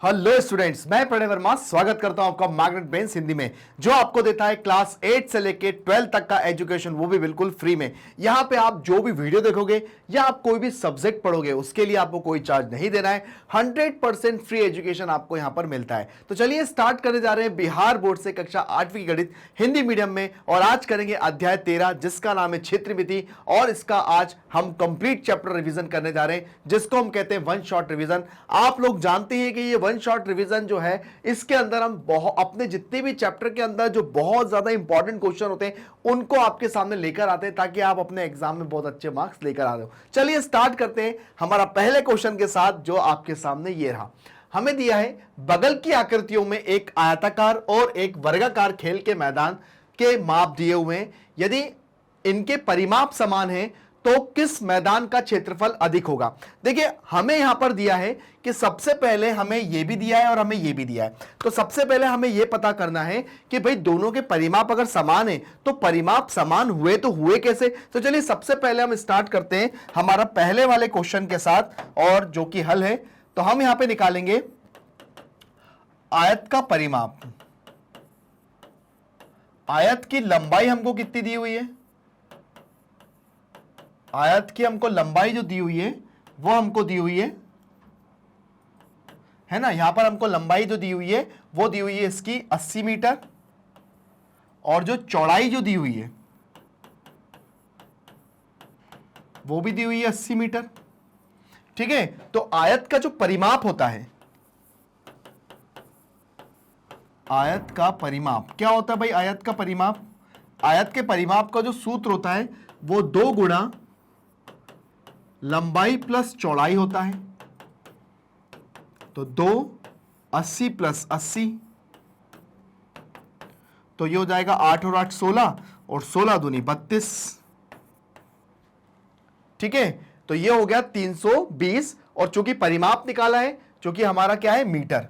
Hello students, मैं प्रणय वर्मा स्वागत करता हूं आपका मैग्नेट ब्रेन्स हिंदी में, जो आपको देता है क्लास 8 से लेके 12 तक का एजुकेशन, वो भी बिल्कुल फ्री में। यहां पे आप जो भी वीडियो देखोगे या आप कोई भी सब्जेक्ट पढ़ोगे उसके लिए आपको कोई चार्ज नहीं देना है। 100% फ्री एजुकेशन आपको यहां पर मिलता है। तो चलिए स्टार्ट करने जा रहे हैं बिहार बोर्ड से कक्षा 8वीं की गणित हिंदी मीडियम में, और आज करेंगे अध्याय 13 जिसका नाम है क्षेत्रमिति, और इसका आज हम कंप्लीट चैप्टर रिवीजन करने जा रहे हैं जिसको हम कहते हैं वन शॉट रिवीजन। आप लोग जानते हैं कि ये वन शॉट रिवीजन जो है, इसके अंदर हम अपने जितने भी चैप्टर के अंदर जो बहुत ज्यादा इंपॉर्टेंट क्वेश्चन होते हैं उनको आपके सामने लेकर आते हैं ताकि आप अपने एग्जाम में बहुत अच्छे मार्क्स लेकर आ रहे हो। चलिए स्टार्ट करते हैं हमारा पहले क्वेश्चन के साथ, जो आपके सामने ये रहा। हमें दिया है बगल की आकृतियों में एक आयताकार और एक वर्गाकार खेल के मैदान के माप दिए हुए हैं। यदि इनके परिमाप समान है तो किस मैदान का क्षेत्रफल अधिक होगा। देखिए हमें यहां पर दिया है कि सबसे पहले हमें यह भी दिया है और हमें यह भी दिया है। तो सबसे पहले हमें यह पता करना है कि भाई दोनों के परिमाप अगर समान है तो परिमाप समान हुए तो हुए कैसे। तो चलिए सबसे पहले हम स्टार्ट करते हैं हमारा पहले वाले क्वेश्चन के साथ, और जो कि हल है। तो हम यहां पे निकालेंगे आयत का परिमाप। आयत की लंबाई हमको कितनी दी हुई है, आयत की हमको लंबाई जो दी हुई है वो हमको दी हुई है ना। यहां पर हमको लंबाई जो दी हुई है वो दी हुई है इसकी 80 मीटर, और जो चौड़ाई जो दी हुई है वो भी दी हुई है 80 मीटर। ठीक है, तो आयत का जो परिमाप होता है, आयत का परिमाप क्या होता है भाई। आयत का परिमाप, आयत के परिमाप का जो सूत्र होता है वो 2 गुणा लंबाई प्लस चौड़ाई होता है। तो 2 80 प्लस 80, तो ये हो जाएगा 8 और 8 16, और 16 दूनी 32। ठीक है, तो ये हो गया 320, और चूंकि परिमाप निकाला है, चूंकि हमारा क्या है मीटर,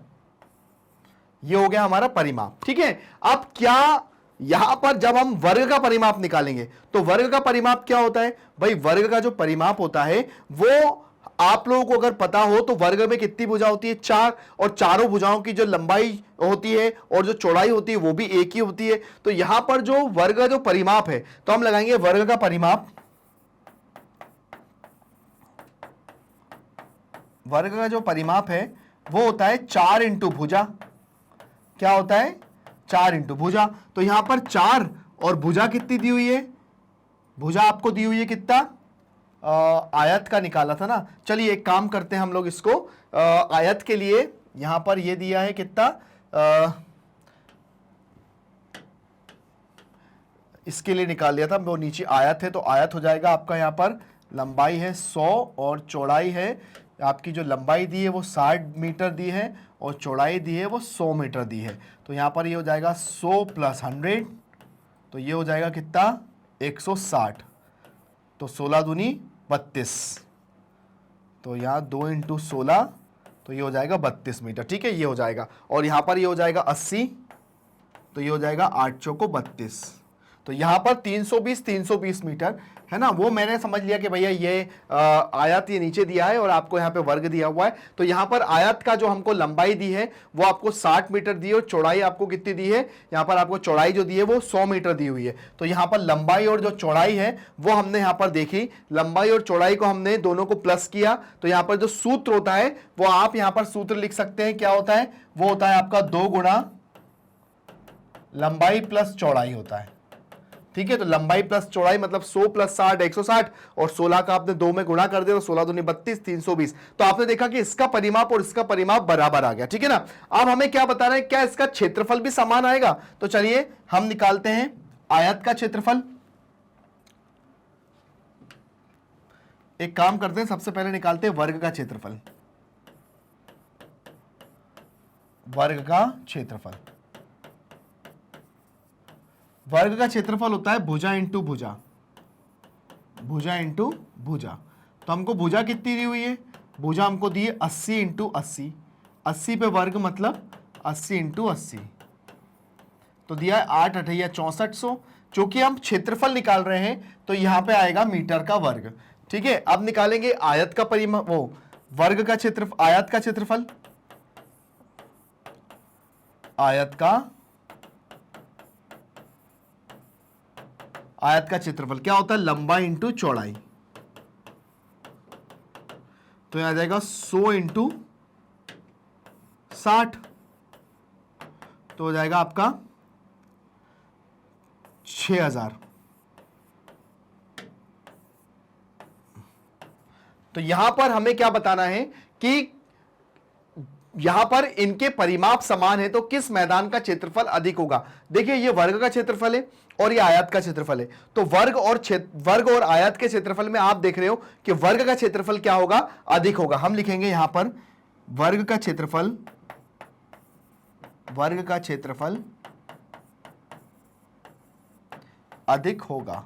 ये हो गया हमारा परिमाप। ठीक है, अब क्या यहां पर जब हम वर्ग का परिमाप निकालेंगे तो वर्ग का परिमाप क्या होता है भाई। वर्ग का जो परिमाप होता है वो आप लोगों को अगर पता हो तो वर्ग में कितनी भुजा होती है, 4, और चारों भुजाओं की जो लंबाई होती है और जो चौड़ाई होती है वो भी एक ही होती है। तो यहां पर जो वर्ग का जो परिमाप है तो हम लगाएंगे वर्ग का परिमाप। वर्ग का जो परिमाप है वो होता है 4 इंटू भुजा। क्या होता है, 4 इंटू भुजा। तो यहां पर 4 और भुजा कितनी दी हुई है, भुजा आपको दी हुई है कितना, आयत का निकाला था ना। चलिए एक काम करते हैं हम लोग इसको आयत के लिए, यहां पर ये दिया है कितना, इसके लिए निकाल लिया था वो, नीचे आयत है तो आयत हो जाएगा आपका। यहां पर लंबाई है 100 और चौड़ाई है, आपकी जो लंबाई दी है वो 60 मीटर दी है और चौड़ाई दी है वो 100 मीटर दी है। तो यहाँ पर ये हो जाएगा 100 प्लस 100, तो ये हो जाएगा कितना 160, तो 16 दूनी 32, तो यहाँ 2 इंटू 16, तो ये हो जाएगा 32 मीटर। ठीक है, ये हो जाएगा, और यहाँ पर ये हो जाएगा 80, तो ये हो जाएगा 8 चौको 32, तो यहाँ पर 320 मीटर है ना। वो मैंने समझ लिया कि भैया ये आयत ये नीचे दिया है और आपको यहाँ पे वर्ग दिया हुआ है। तो यहाँ पर आयत का जो हमको लंबाई दी है वो आपको 60 मीटर दी है, और चौड़ाई आपको कितनी दी है, यहाँ पर आपको चौड़ाई जो दी है वो 100 मीटर दी हुई है। तो यहाँ पर लंबाई और जो चौड़ाई है वो हमने यहाँ पर देखी, लंबाई और चौड़ाई को हमने दोनों को प्लस किया। तो यहाँ पर जो सूत्र होता है वो आप यहाँ पर सूत्र लिख सकते हैं, क्या होता है, वो होता है आपका 2 गुणा लंबाई प्लस चौड़ाई होता है। ठीक है, तो लंबाई प्लस चौड़ाई मतलब 100 प्लस 60 160, और 16 का आपने 2 में गुणा कर दिया तो 16 दूनी 32, 320। तो आपने देखा कि इसका परिमाप और इसका परिमाप बराबर आ गया। ठीक है ना। अब हमें क्या बता रहे हैं, क्या इसका क्षेत्रफल भी समान आएगा। तो चलिए हम निकालते हैं आयत का क्षेत्रफल। एक काम करते हैं, सबसे पहले निकालते हैं वर्ग का क्षेत्रफल। वर्ग का क्षेत्रफल, वर्ग का क्षेत्रफल होता है भुजा इंटू भुजा, भुजा इंटू भुजा। तो हमको भुजा कितनी दी हुई है, भुजा हमको दी है 80 इंटू 80, 80 पे वर्ग मतलब 80 इंटू 80, तो दिया है 8 8 6400। चूंकि हम क्षेत्रफल निकाल रहे हैं तो यहां पे आएगा मीटर का वर्ग। ठीक है, अब निकालेंगे आयत का परिमाप, वो वर्ग का क्षेत्रफल, आयत का क्षेत्रफल। आयत का क्षेत्रफल क्या होता है, लंबाई इंटू चौड़ाई। तो यहां आ जाएगा 100 इंटू 60, तो हो जाएगा आपका 6000। तो यहां पर हमें क्या बताना है कि यहां पर इनके परिमाप समान है तो किस मैदान का क्षेत्रफल अधिक होगा। देखिए ये वर्ग का क्षेत्रफल है और ये आयत का क्षेत्रफल है, तो वर्ग और आयत के क्षेत्रफल में आप देख रहे हो कि वर्ग का क्षेत्रफल क्या होगा, अधिक होगा। हम लिखेंगे यहां पर वर्ग का क्षेत्रफल अधिक होगा।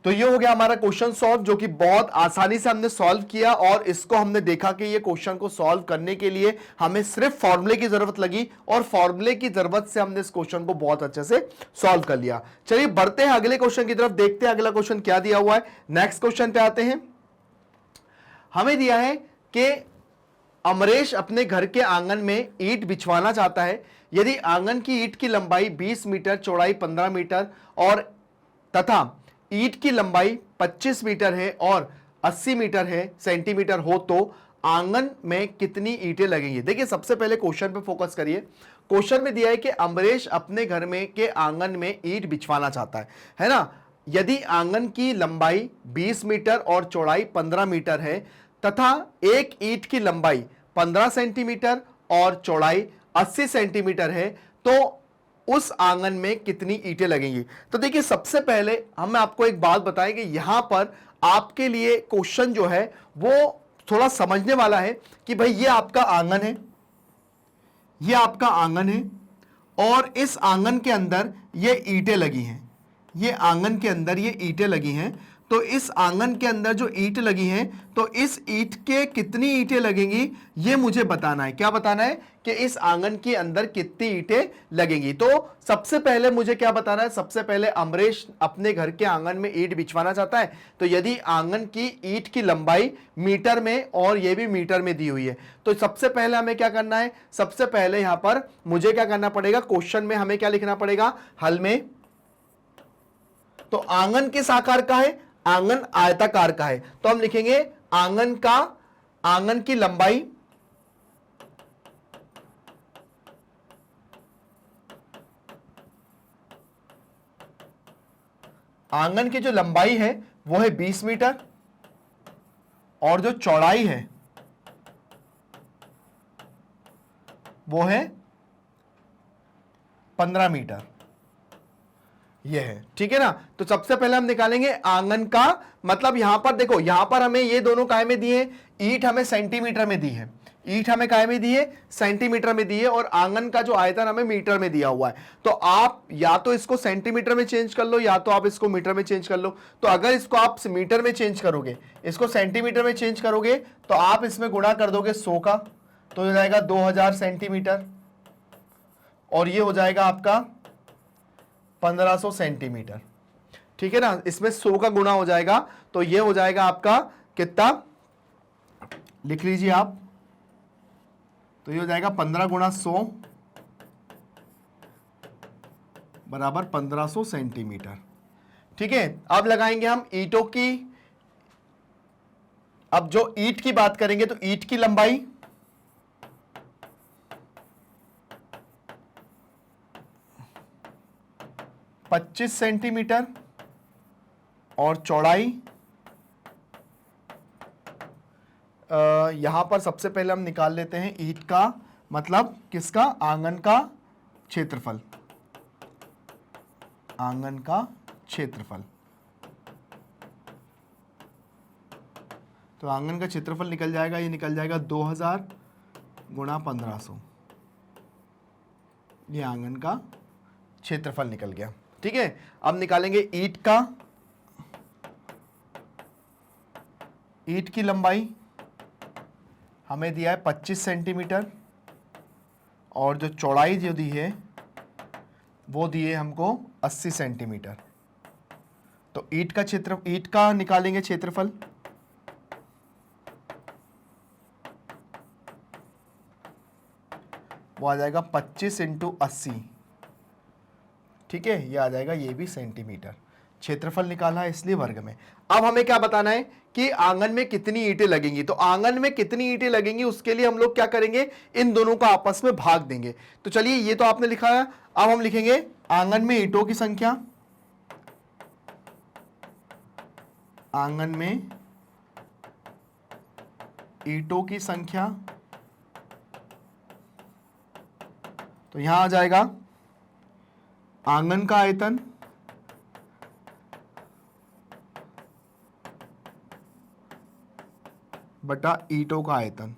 तो ये हो गया हमारा क्वेश्चन सॉल्व, जो कि बहुत आसानी से हमने सॉल्व किया और इसको हमने देखा कि ये क्वेश्चन को सॉल्व करने के लिए हमें सिर्फ फॉर्मूले की जरूरत लगी और फॉर्मूले की जरूरत से हमने इस क्वेश्चन को बहुत अच्छे से सॉल्व कर लिया। चलिए बढ़ते हैं अगले क्वेश्चन की तरफ, देखते हैं अगला क्वेश्चन क्या दिया हुआ है। नेक्स्ट क्वेश्चन पे आते हैं। हमें दिया है कि अमरेश अपने घर के आंगन में ईंट बिछवाना चाहता है। यदि आंगन की ईंट की लंबाई 20 मीटर, चौड़ाई 15 मीटर और तथा ईंट की लंबाई 25 मीटर है और 80 मीटर है सेंटीमीटर हो तो आंगन में कितनी ईंटें लगेंगी। देखिए सबसे पहले क्वेश्चन पे फोकस करिए। क्वेश्चन में दिया है कि अमरेश अपने घर में के आंगन में ईंट बिछवाना चाहता है ना। यदि आंगन की लंबाई 20 मीटर और चौड़ाई 15 मीटर है तथा एक ईंट की लंबाई 15 सेंटीमीटर और चौड़ाई 80 सेंटीमीटर है तो उस आंगन में कितनी ईंटें लगेंगी। तो देखिए सबसे पहले हम आपको एक बात बताएं कि यहां पर आपके लिए क्वेश्चन जो है वो थोड़ा समझने वाला है कि भाई ये आपका आंगन है, ये आपका आंगन है और इस आंगन के अंदर ये ईंटें लगी हैं, ये आंगन के अंदर ये ईंटें लगी हैं। तो इस आंगन के अंदर जो ईंट लगी हैं तो इस ईंट के कितनी ईंटें लगेंगी ये मुझे बताना है। क्या बताना है कि इस आंगन के अंदर कितनी ईंटें लगेंगी। तो सबसे पहले मुझे क्या बताना है, सबसे पहले अमरेश अपने घर के आंगन में ईंट बिछवाना चाहता है। तो यदि आंगन की ईंट की लंबाई मीटर में और ये भी मीटर में दी हुई है तो सबसे पहले हमें क्या करना है, सबसे पहले यहां पर मुझे क्या करना पड़ेगा, क्वेश्चन में हमें क्या लिखना पड़ेगा हल में। तो आंगन किस आकार का है, आंगन आयताकार का है तो हम लिखेंगे आंगन की लंबाई आंगन की जो लंबाई है वो है 20 मीटर और जो चौड़ाई है वो है 15 मीटर, ये है, ठीक है ना। तो सबसे पहले हम निकालेंगे आंगन का, मतलब यहां पर देखो, यहां पर हमें ये दोनों काय में दिए, ईंट हमें सेंटीमीटर में दी है, ईंट हमें काय में दी है, सेंटीमीटर में दी है और आंगन का जो आयतन हमें मीटर में दिया हुआ है। तो आप या तो इसको सेंटीमीटर में चेंज कर लो या तो आप इसको मीटर में चेंज कर लो। तो अगर इसको आप मीटर में चेंज करोगे, इसको सेंटीमीटर में चेंज करोगे तो आप इसमें गुणा कर दोगे 100 का, तो हो जाएगा 2000 सेंटीमीटर और ये हो जाएगा आपका 1500 सेंटीमीटर, ठीक है ना। इसमें 100 का गुणा हो जाएगा तो ये हो जाएगा आपका कितना, लिख लीजिए आप, तो ये हो जाएगा 15 गुणा 100 बराबर 1500 सेंटीमीटर, ठीक है। अब लगाएंगे हम ईंटों की, अब जो ईंट की बात करेंगे तो ईंट की लंबाई 25 सेंटीमीटर और चौड़ाई यहां पर सबसे पहले हम निकाल लेते हैं ईंट का, मतलब किसका, आंगन का क्षेत्रफल, आंगन का क्षेत्रफल। तो आंगन का क्षेत्रफल निकल जाएगा, ये निकल जाएगा 2000 गुणा 1500, ये आंगन का क्षेत्रफल निकल गया, ठीक है। अब निकालेंगे ईंट का, ईंट की लंबाई हमें दिया है 25 सेंटीमीटर और जो चौड़ाई जो दी है वो दी है हमको 80 सेंटीमीटर। तो ईंट का निकालेंगे क्षेत्रफल, वो आ जाएगा 25 इंटू 80, ठीक है, ये आ जाएगा ये भी सेंटीमीटर। क्षेत्रफल निकाला है इसलिए वर्ग में। अब हमें क्या बताना है कि आंगन में कितनी ईंटें लगेंगी। तो आंगन में कितनी ईंटें लगेंगी उसके लिए हम लोग क्या करेंगे, इन दोनों का आपस में भाग देंगे। तो चलिए ये तो आपने लिखा है, अब हम लिखेंगे आंगन में ईंटों की संख्या, आंगन में ईंटों की संख्या, तो यहां आ जाएगा आंगन का आयतन बटा ईंटों का आयतन।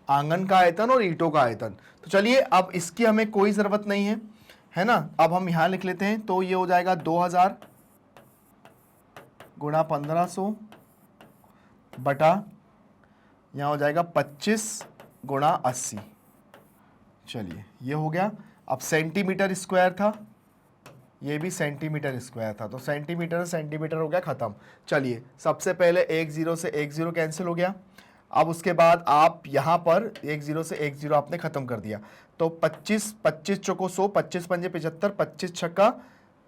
आंगन का आयतन और ईंटों का आयतन। तो चलिए अब इसकी हमें कोई जरूरत नहीं है ना। अब हम यहां लिख लेते हैं, तो ये हो जाएगा 2000 गुणा 1500 बटा यहां हो जाएगा 25 गुणा 80। चलिए ये हो गया। अब सेंटीमीटर स्क्वायर था, ये भी सेंटीमीटर स्क्वायर था, तो सेंटीमीटर सेंटीमीटर हो गया खत्म। चलिए सबसे पहले 1 0 से 1 0 कैंसिल हो गया। अब उसके बाद आप यहाँ पर 1 0 से 1 0 आपने खत्म कर दिया, तो 25 25 चौको 100, 25 पंजे 75, 25 छक्का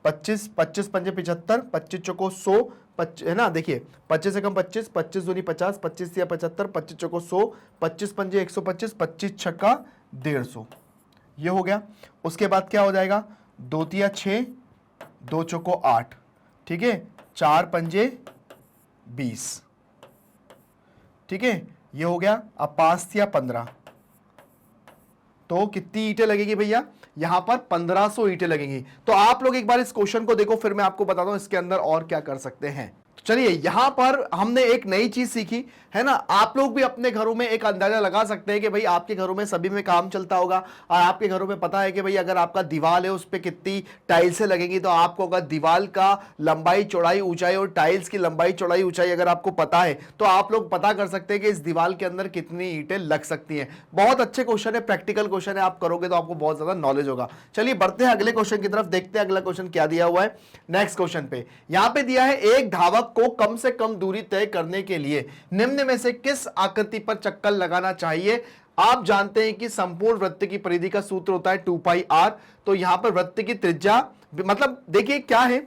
25, 25 पंजे 75, 25 चौको 100, है ना। देखिए 25 से कम 25, 25 दूनी 50, 25 या 75, 25 चौको 100, 25 पंजे 125, 25 छक्का 150, ये हो गया। उसके बाद क्या हो जाएगा, 2 तिया 6, 2 चौको 8, ठीक है, 4 पंजे 20, ठीक है, ये हो गया। अब 5 तिया 15, तो कितनी ईंटें लगेगी भैया, यहां पर 1500 ईंटें लगेंगी। तो आप लोग एक बार इस क्वेश्चन को देखो, फिर मैं आपको बताता हूं इसके अंदर और क्या कर सकते हैं। चलिए यहां पर हमने एक नई चीज सीखी है ना। आप लोग भी अपने घरों में एक अंदाजा लगा सकते हैं कि भाई आपके घरों में सभी में काम चलता होगा, और आपके घरों में पता है कि भाई अगर आपका दीवार है उस पर कितनी टाइल्सें लगेंगी, तो आपको अगर दीवार का लंबाई चौड़ाई ऊंचाई और टाइल्स की लंबाई चौड़ाई ऊंचाई अगर आपको पता है, तो आप लोग पता कर सकते हैं कि इस दीवार के अंदर कितनी ईंटें लग सकती हैं। बहुत अच्छे क्वेश्चन है, प्रैक्टिकल क्वेश्चन है, आप करोगे तो आपको बहुत ज्यादा नॉलेज होगा। चलिए बढ़ते हैं अगले क्वेश्चन की तरफ, देखते हैं अगला क्वेश्चन क्या दिया हुआ है। नेक्स्ट क्वेश्चन पे यहां पे दिया है, एक धावक को कम से कम दूरी तय करने के लिए निम्न में से किस आकृति पर चक्कर लगाना चाहिए। आप जानते हैं कि संपूर्ण वृत्त की परिधि का सूत्र होता है 2 पाई r। तो यहां पर वृत्त की त्रिज्या, मतलब देखिए क्या है,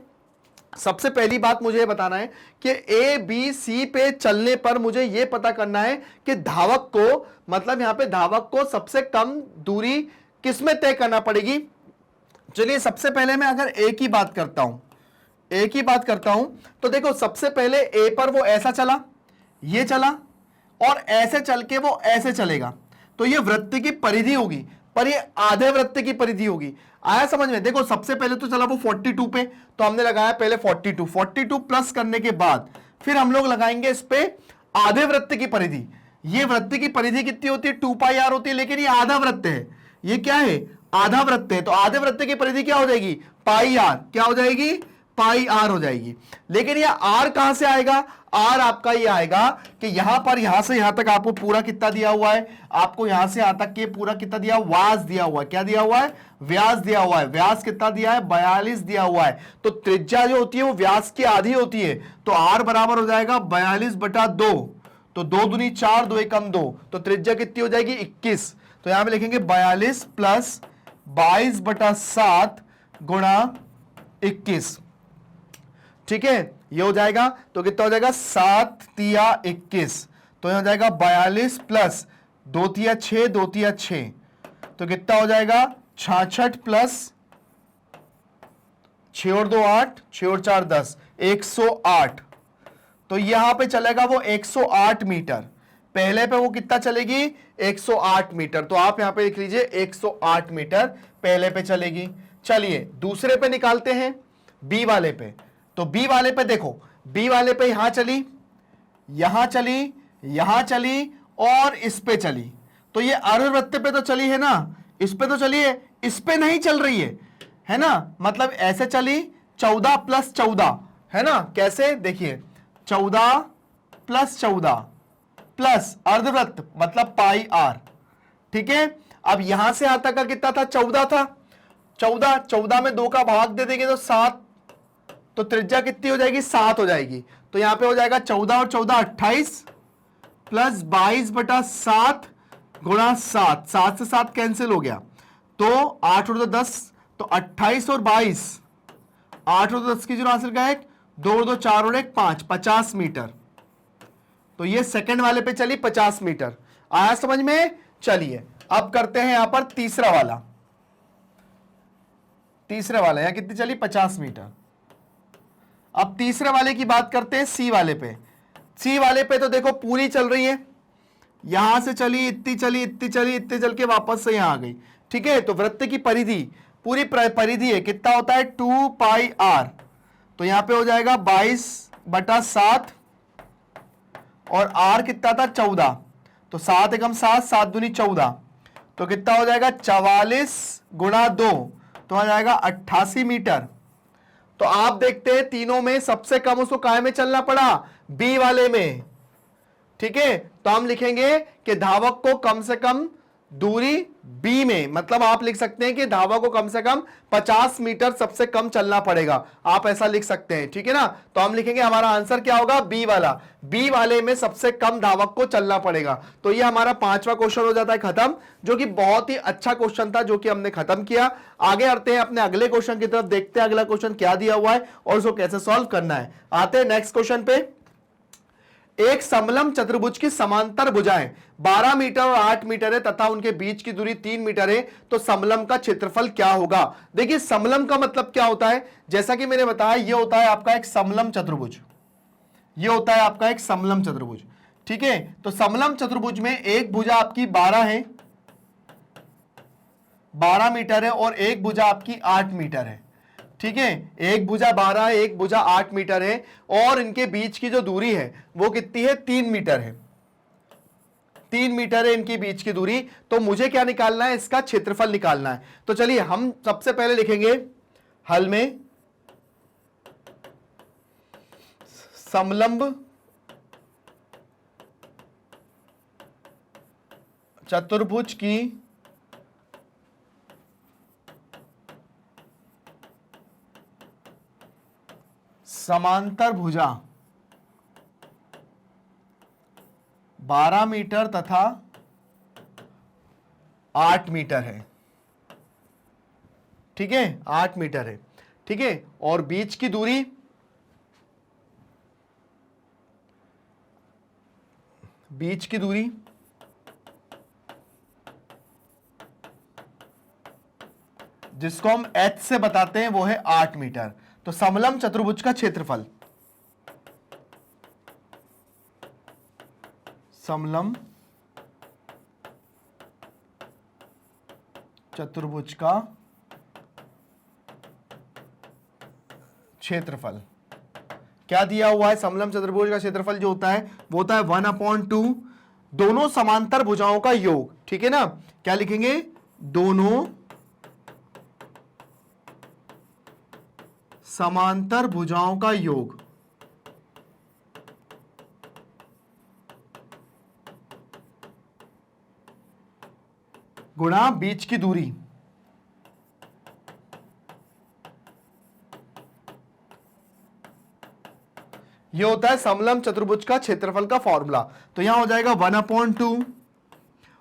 सबसे पहली बात मुझे बताना है कि ए बी सी पे चलने पर मुझे यह पता करना है कि धावक को, मतलब यहां पे धावक को सबसे कम दूरी किसमें तय करना पड़ेगी। चलिए सबसे पहले मैं अगर ए की बात करता हूं, एक ही बात करता हूं, तो देखो सबसे पहले ए पर वो ऐसा चला, ये चला, और ऐसे चल के वो ऐसे चलेगा, तो ये वृत्त की परिधि होगी, पर ये आधे वृत्त की परिधि होगी। आया समझ में। देखो सबसे पहले तो चला वो 42 पे, तो हमने लगाया पहले 42 प्लस करने के बाद फिर हम लोग लगाएंगे इस पे आधे वृत्त की परिधि। ये वृत्त की परिधि कितनी होती है, 2 पाई r होती है, लेकिन ये आधा वृत्त है, ये क्या है, आधा वृत्त है, तो आधे वृत्त की परिधि क्या हो जाएगी, पाई r, क्या हो जाएगी, पाई r हो जाएगी। लेकिन ये r कहां से आएगा, r आपका ये आएगा कि यहां पर यहां से यहां तक आपको पूरा कितना दिया हुआ है, आपको यहां से यहां तक के पूरा कितना दिया, व्यास दिया हुआ है, क्या दिया हुआ है, व्यास दिया हुआ है। व्यास कितना दिया है, 42 दिया हुआ है। तो त्रिज्या जो होती है वो व्यास की आधी होती है, तो r बराबर हो जाएगा 42 बटा 2, तो 2 दूनी 4, 2 एकम 2, तो त्रिज्या कितनी हो जाएगी 21। तो यहां पे लिखेंगे 42 प्लस 22 बटा 7 गुणा 21, ठीक है, ये हो जाएगा। तो कितना हो जाएगा, 7 तिया 21, तो यह हो जाएगा 42 प्लस 2 तिया 6, 2 तिया 6, तो कितना हो जाएगा 66 प्लस 6 और 2 8, 6 और 4 10, 108। तो यहां पे चलेगा वो 108 मीटर, पहले पे वो कितना चलेगी, 108 मीटर। तो आप यहां पे लिख लीजिए 108 मीटर पहले पे चलेगी। चलिए दूसरे पे निकालते हैं, बी वाले पे। तो बी वाले पे देखो, बी वाले पे यहां चली, यहां चली, यहां चली और इस पे चली, तो ये अर्धवृत्त पे तो चली है ना, इस पे तो चली है, इस पे नहीं चल रही है ना। मतलब ऐसे चली 14 प्लस 14, है ना, कैसे देखिए 14 प्लस 14 प्लस अर्धवृत्त मतलब पाई r, ठीक है। अब यहां से यहां तक का कितना था, 14 था, 14 में 2 का भाग दे देंगे तो 7 तो त्रिज्या कितनी हो जाएगी, 7 हो जाएगी। तो यहां पे हो जाएगा 14 और 14 28 प्लस 22/7 गुणा 7, 7 से 7 कैंसिल हो गया, तो 8 और 10, तो 28 और 22, 8 और 10 की जो आंसर का है 2 और 2 4 और 1 5, 50 मीटर। तो ये सेकंड वाले पे चली 50 मीटर। आया समझ में? चलिए अब करते हैं यहां पर तीसरा वाला। तीसरे वाला यहां कितनी चली, 50 मीटर। अब तीसरे वाले की बात करते हैं, सी वाले पे। सी वाले पे तो देखो पूरी चल रही है, यहां से चली, इतनी चली, इतनी चली, इतनी चल के वापस से यहां आ गई। ठीक है, तो वृत्त की परिधि, पूरी परिधि है, कितना होता है 2πr। तो यहां पे हो जाएगा 22/7 और r कितना था 14, तो 7 एकम 7, 7 दूनी 14, तो कितना हो जाएगा 44 गुणा 2, तो आ जाएगा 88 मीटर। तो आप देखते हैं तीनों में सबसे कम उसको काय में चलना पड़ा, बी वाले में। ठीक है, तो हम लिखेंगे कि धावक को कम से कम दूरी बी में, मतलब आप लिख सकते हैं कि धावक को कम से कम 50 मीटर सबसे कम चलना पड़ेगा, आप ऐसा लिख सकते हैं। ठीक है ना, तो हम लिखेंगे हमारा आंसर क्या होगा, बी वाला। बी वाले में सबसे कम धावक को चलना पड़ेगा। तो ये हमारा 5वां क्वेश्चन हो जाता है खत्म, जो कि बहुत ही अच्छा क्वेश्चन था, जो कि हमने खत्म किया। आगे बढ़ते हैं अपने अगले क्वेश्चन की तरफ, देखते हैं अगला क्वेश्चन क्या दिया हुआ है और उसको कैसे सॉल्व करना है। आते हैं नेक्स्ट क्वेश्चन पे। एक समलंब चतुर्भुज की समांतर भुजाएं 12 मीटर और 8 मीटर है तथा उनके बीच की दूरी 3 मीटर है, तो समलंब का क्षेत्रफल क्या होगा। देखिए समलंब का मतलब क्या होता है, जैसा कि मैंने बताया ये होता है आपका एक समलंब चतुर्भुज, ये होता है आपका एक समलंब चतुर्भुज। ठीक है, तो समलंब चतुर्भुज में एक भुजा आपकी 12 है, 12 मीटर है, और एक भुजा आपकी 8 मीटर है। ठीक है, एक भुजा 12 है, एक भुजा 8 मीटर है, और इनके बीच की जो दूरी है वो कितनी है, 3 मीटर है। 3 मीटर है इनके बीच की दूरी। तो मुझे क्या निकालना है, इसका क्षेत्रफल निकालना है। तो चलिए हम सबसे पहले लिखेंगे हल में समलंब चतुर्भुज की समांतर भुजा 12 मीटर तथा 8 मीटर है। ठीक है, 8 मीटर है। ठीक है, और बीच की दूरी, बीच की दूरी जिसको हम h से बताते हैं वो है 8 मीटर। तो समलंब चतुर्भुज का क्षेत्रफल, समलंब चतुर्भुज का क्षेत्रफल क्या दिया हुआ है, समलंब चतुर्भुज का क्षेत्रफल जो होता है वो होता है 1/2 दोनों समांतर भुजाओं का योग। ठीक है ना, क्या लिखेंगे, दोनों समांतर भुजाओं का योग गुणा बीच की दूरी। ये होता है समलंब चतुर्भुज का क्षेत्रफल का फॉर्मूला। तो यहां हो जाएगा 1/2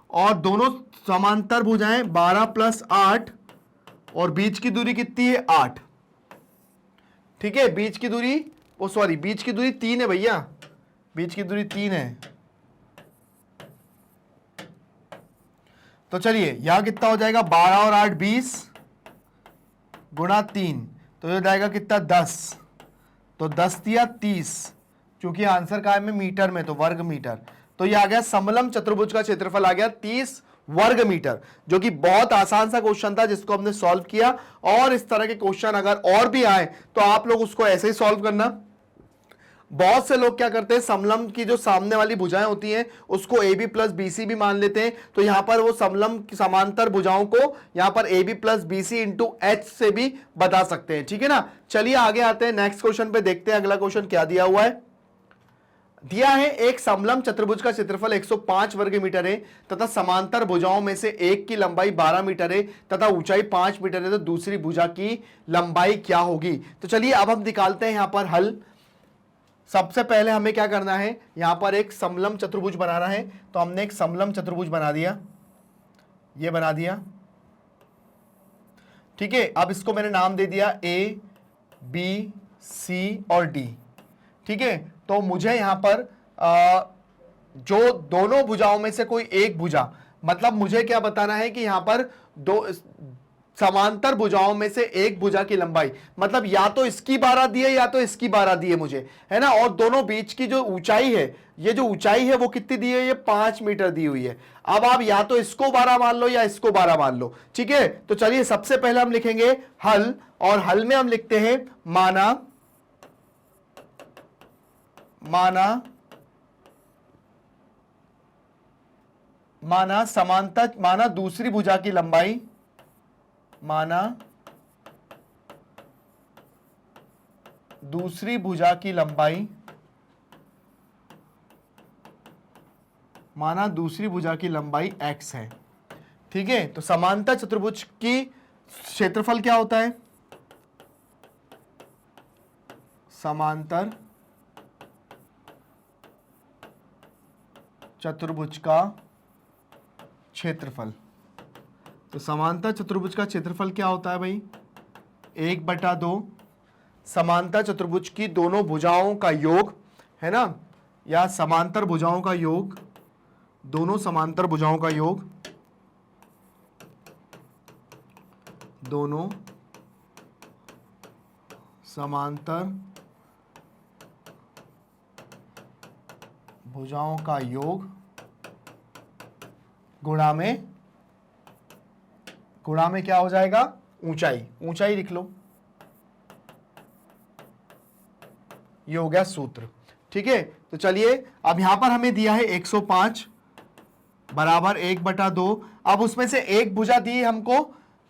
और दोनों समांतर भुजाएं 12 + 8 और बीच की दूरी कितनी है 8। ठीक है, बीच की दूरी, ओ सॉरी बीच की दूरी 3 है भैया, बीच की दूरी 3 है। तो चलिए यहां कितना हो जाएगा 12 और 8 20 गुणा 3, तो ये हो जाएगा कितना 10, तो 10 दिया 30, क्योंकि आंसर का है में मीटर में, तो वर्ग मीटर। तो ये आ गया समलंब चतुर्भुज का क्षेत्रफल आ गया 30 वर्ग मीटर, जो कि बहुत आसान सा क्वेश्चन था जिसको हमने सॉल्व किया। और इस तरह के क्वेश्चन अगर और भी आए तो आप लोग उसको ऐसे ही सॉल्व करना। बहुत से लोग क्या करते हैं, समलंब की जो सामने वाली भुजाएं होती हैं उसको AB + BC भी मान लेते हैं। तो यहां पर वो समलंब समांतर भुजाओं को यहां पर AB + BC × H से भी बता सकते हैं। ठीक है ना, चलिए आगे आते हैं नेक्स्ट क्वेश्चन पे, देखते हैं अगला क्वेश्चन क्या दिया हुआ है। दिया है एक समलंब चतुर्भुज का क्षेत्रफल 105 वर्ग मीटर है तथा समांतर भुजाओं में से एक की लंबाई 12 मीटर है तथा ऊंचाई 5 मीटर है, तो दूसरी भुजा की लंबाई क्या होगी। तो चलिए अब हम निकालते हैं यहां पर हल। सबसे पहले हमें क्या करना है, यहां पर एक समलंब चतुर्भुज बनाना है। तो हमने एक समलंब चतुर्भुज बना दिया, ये बना दिया, ठीक है। अब इसको मैंने नाम दे दिया ए बी सी और डी, ठीक है। तो मुझे यहां पर जो दोनों भुजाओं में से कोई एक भुजा, मतलब मुझे क्या बताना है कि यहां पर दो समांतर भुजाओं में से एक भुजा की लंबाई, मतलब या तो इसकी 12 दी है या तो इसकी 12 दी है मुझे, है ना। और दोनों बीच की जो ऊंचाई है, ये जो ऊंचाई है वो कितनी दी है, ये 5 मीटर दी हुई है। अब आप या तो इसको 12 मान लो या इसको 12 मान लो, ठीक है। तो चलिए सबसे पहले हम लिखेंगे हल, और हल में हम लिखते हैं माना समांतर, माना दूसरी भुजा की लंबाई, माना दूसरी भुजा की लंबाई, माना दूसरी भुजा की लंबाई x है, ठीक है। तो समांतर चतुर्भुज की क्षेत्रफल क्या होता है, समांतर चतुर्भुज का क्षेत्रफल। तो समांतर चतुर्भुज का क्षेत्रफल क्या होता है भाई, 1/2 समांतर चतुर्भुज की दोनों भुजाओं का योग, है ना, या समांतर भुजाओं का योग, दोनों समांतर भुजाओं का योग, दोनों समांतर भुजाओं का योग गुणा में क्या हो जाएगा, ऊंचाई, ऊंचाई लिख लो, ये हो गया सूत्र, ठीक है। तो चलिए अब यहां पर हमें दिया है 105 बराबर 1/2। अब उसमें से एक भुजा दी है हमको,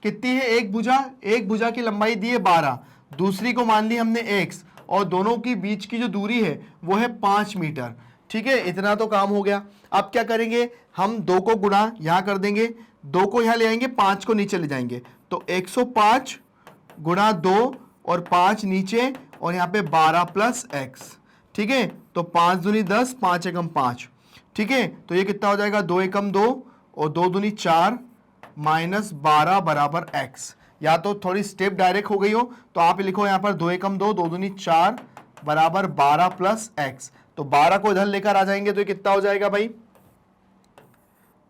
कितनी है, एक भुजा की लंबाई दी है 12, दूसरी को मान ली हमने x, और दोनों की बीच की जो दूरी है वो है 5 मीटर, ठीक है। इतना तो काम हो गया। अब क्या करेंगे, हम 2 को गुणा यहां कर देंगे, 2 को यहां ले आएंगे, 5 को नीचे ले जाएंगे, तो 105 गुणा 2 और 5 नीचे, और यहां पे 12 प्लस x, ठीक है। तो 5 दूनी 10, 5 एकम 5, ठीक है। तो ये कितना हो जाएगा, 2 एकम 2 और 2 दूनी 4 माइनस 12 बराबर x। या तो थोड़ी स्टेप डायरेक्ट हो गई हो तो आप लिखो यहां पर 2 एकम 2, 2 दूनी 4 बराबर 12 प्लस x। तो 12 को इधर लेकर आ जाएंगे तो ये कितना हो जाएगा भाई,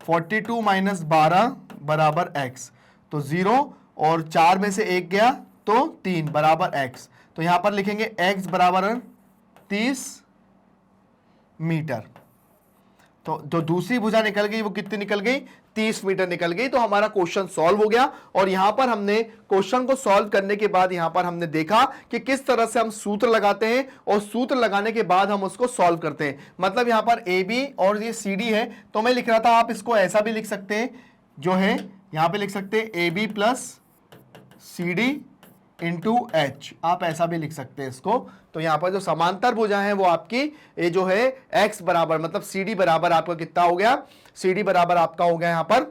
42 माइनस 12 बराबर x। तो 0 और 4 में से 1 गया तो 3 बराबर x। तो यहां पर लिखेंगे x बराबर 30 मीटर। तो जो दूसरी भुजा निकल गई वो कितनी निकल गई, 30 मीटर निकल गई। तो हमारा क्वेश्चन सॉल्व हो गया। और यहां पर हमने क्वेश्चन को सॉल्व करने के बाद यहां पर हमने देखा कि किस तरह से हम सूत्र लगाते हैं, और सूत्र लगाने के बाद हम उसको सॉल्व करते हैं। मतलब यहां पर ए बी और ये सी डी है, तो मैं लिख रहा था, आप इसको ऐसा भी लिख सकते हैं, जो है यहां पर लिख सकते हैं A B plus C D into H, आप ऐसा भी लिख सकते हैं इसको। तो यहां पर जो समांतर भुजा है वो आपकी ये जो है x बराबर, मतलब सी डी बराबर आपका कितना हो गया, सी डी बराबर आपका हो गया यहां पर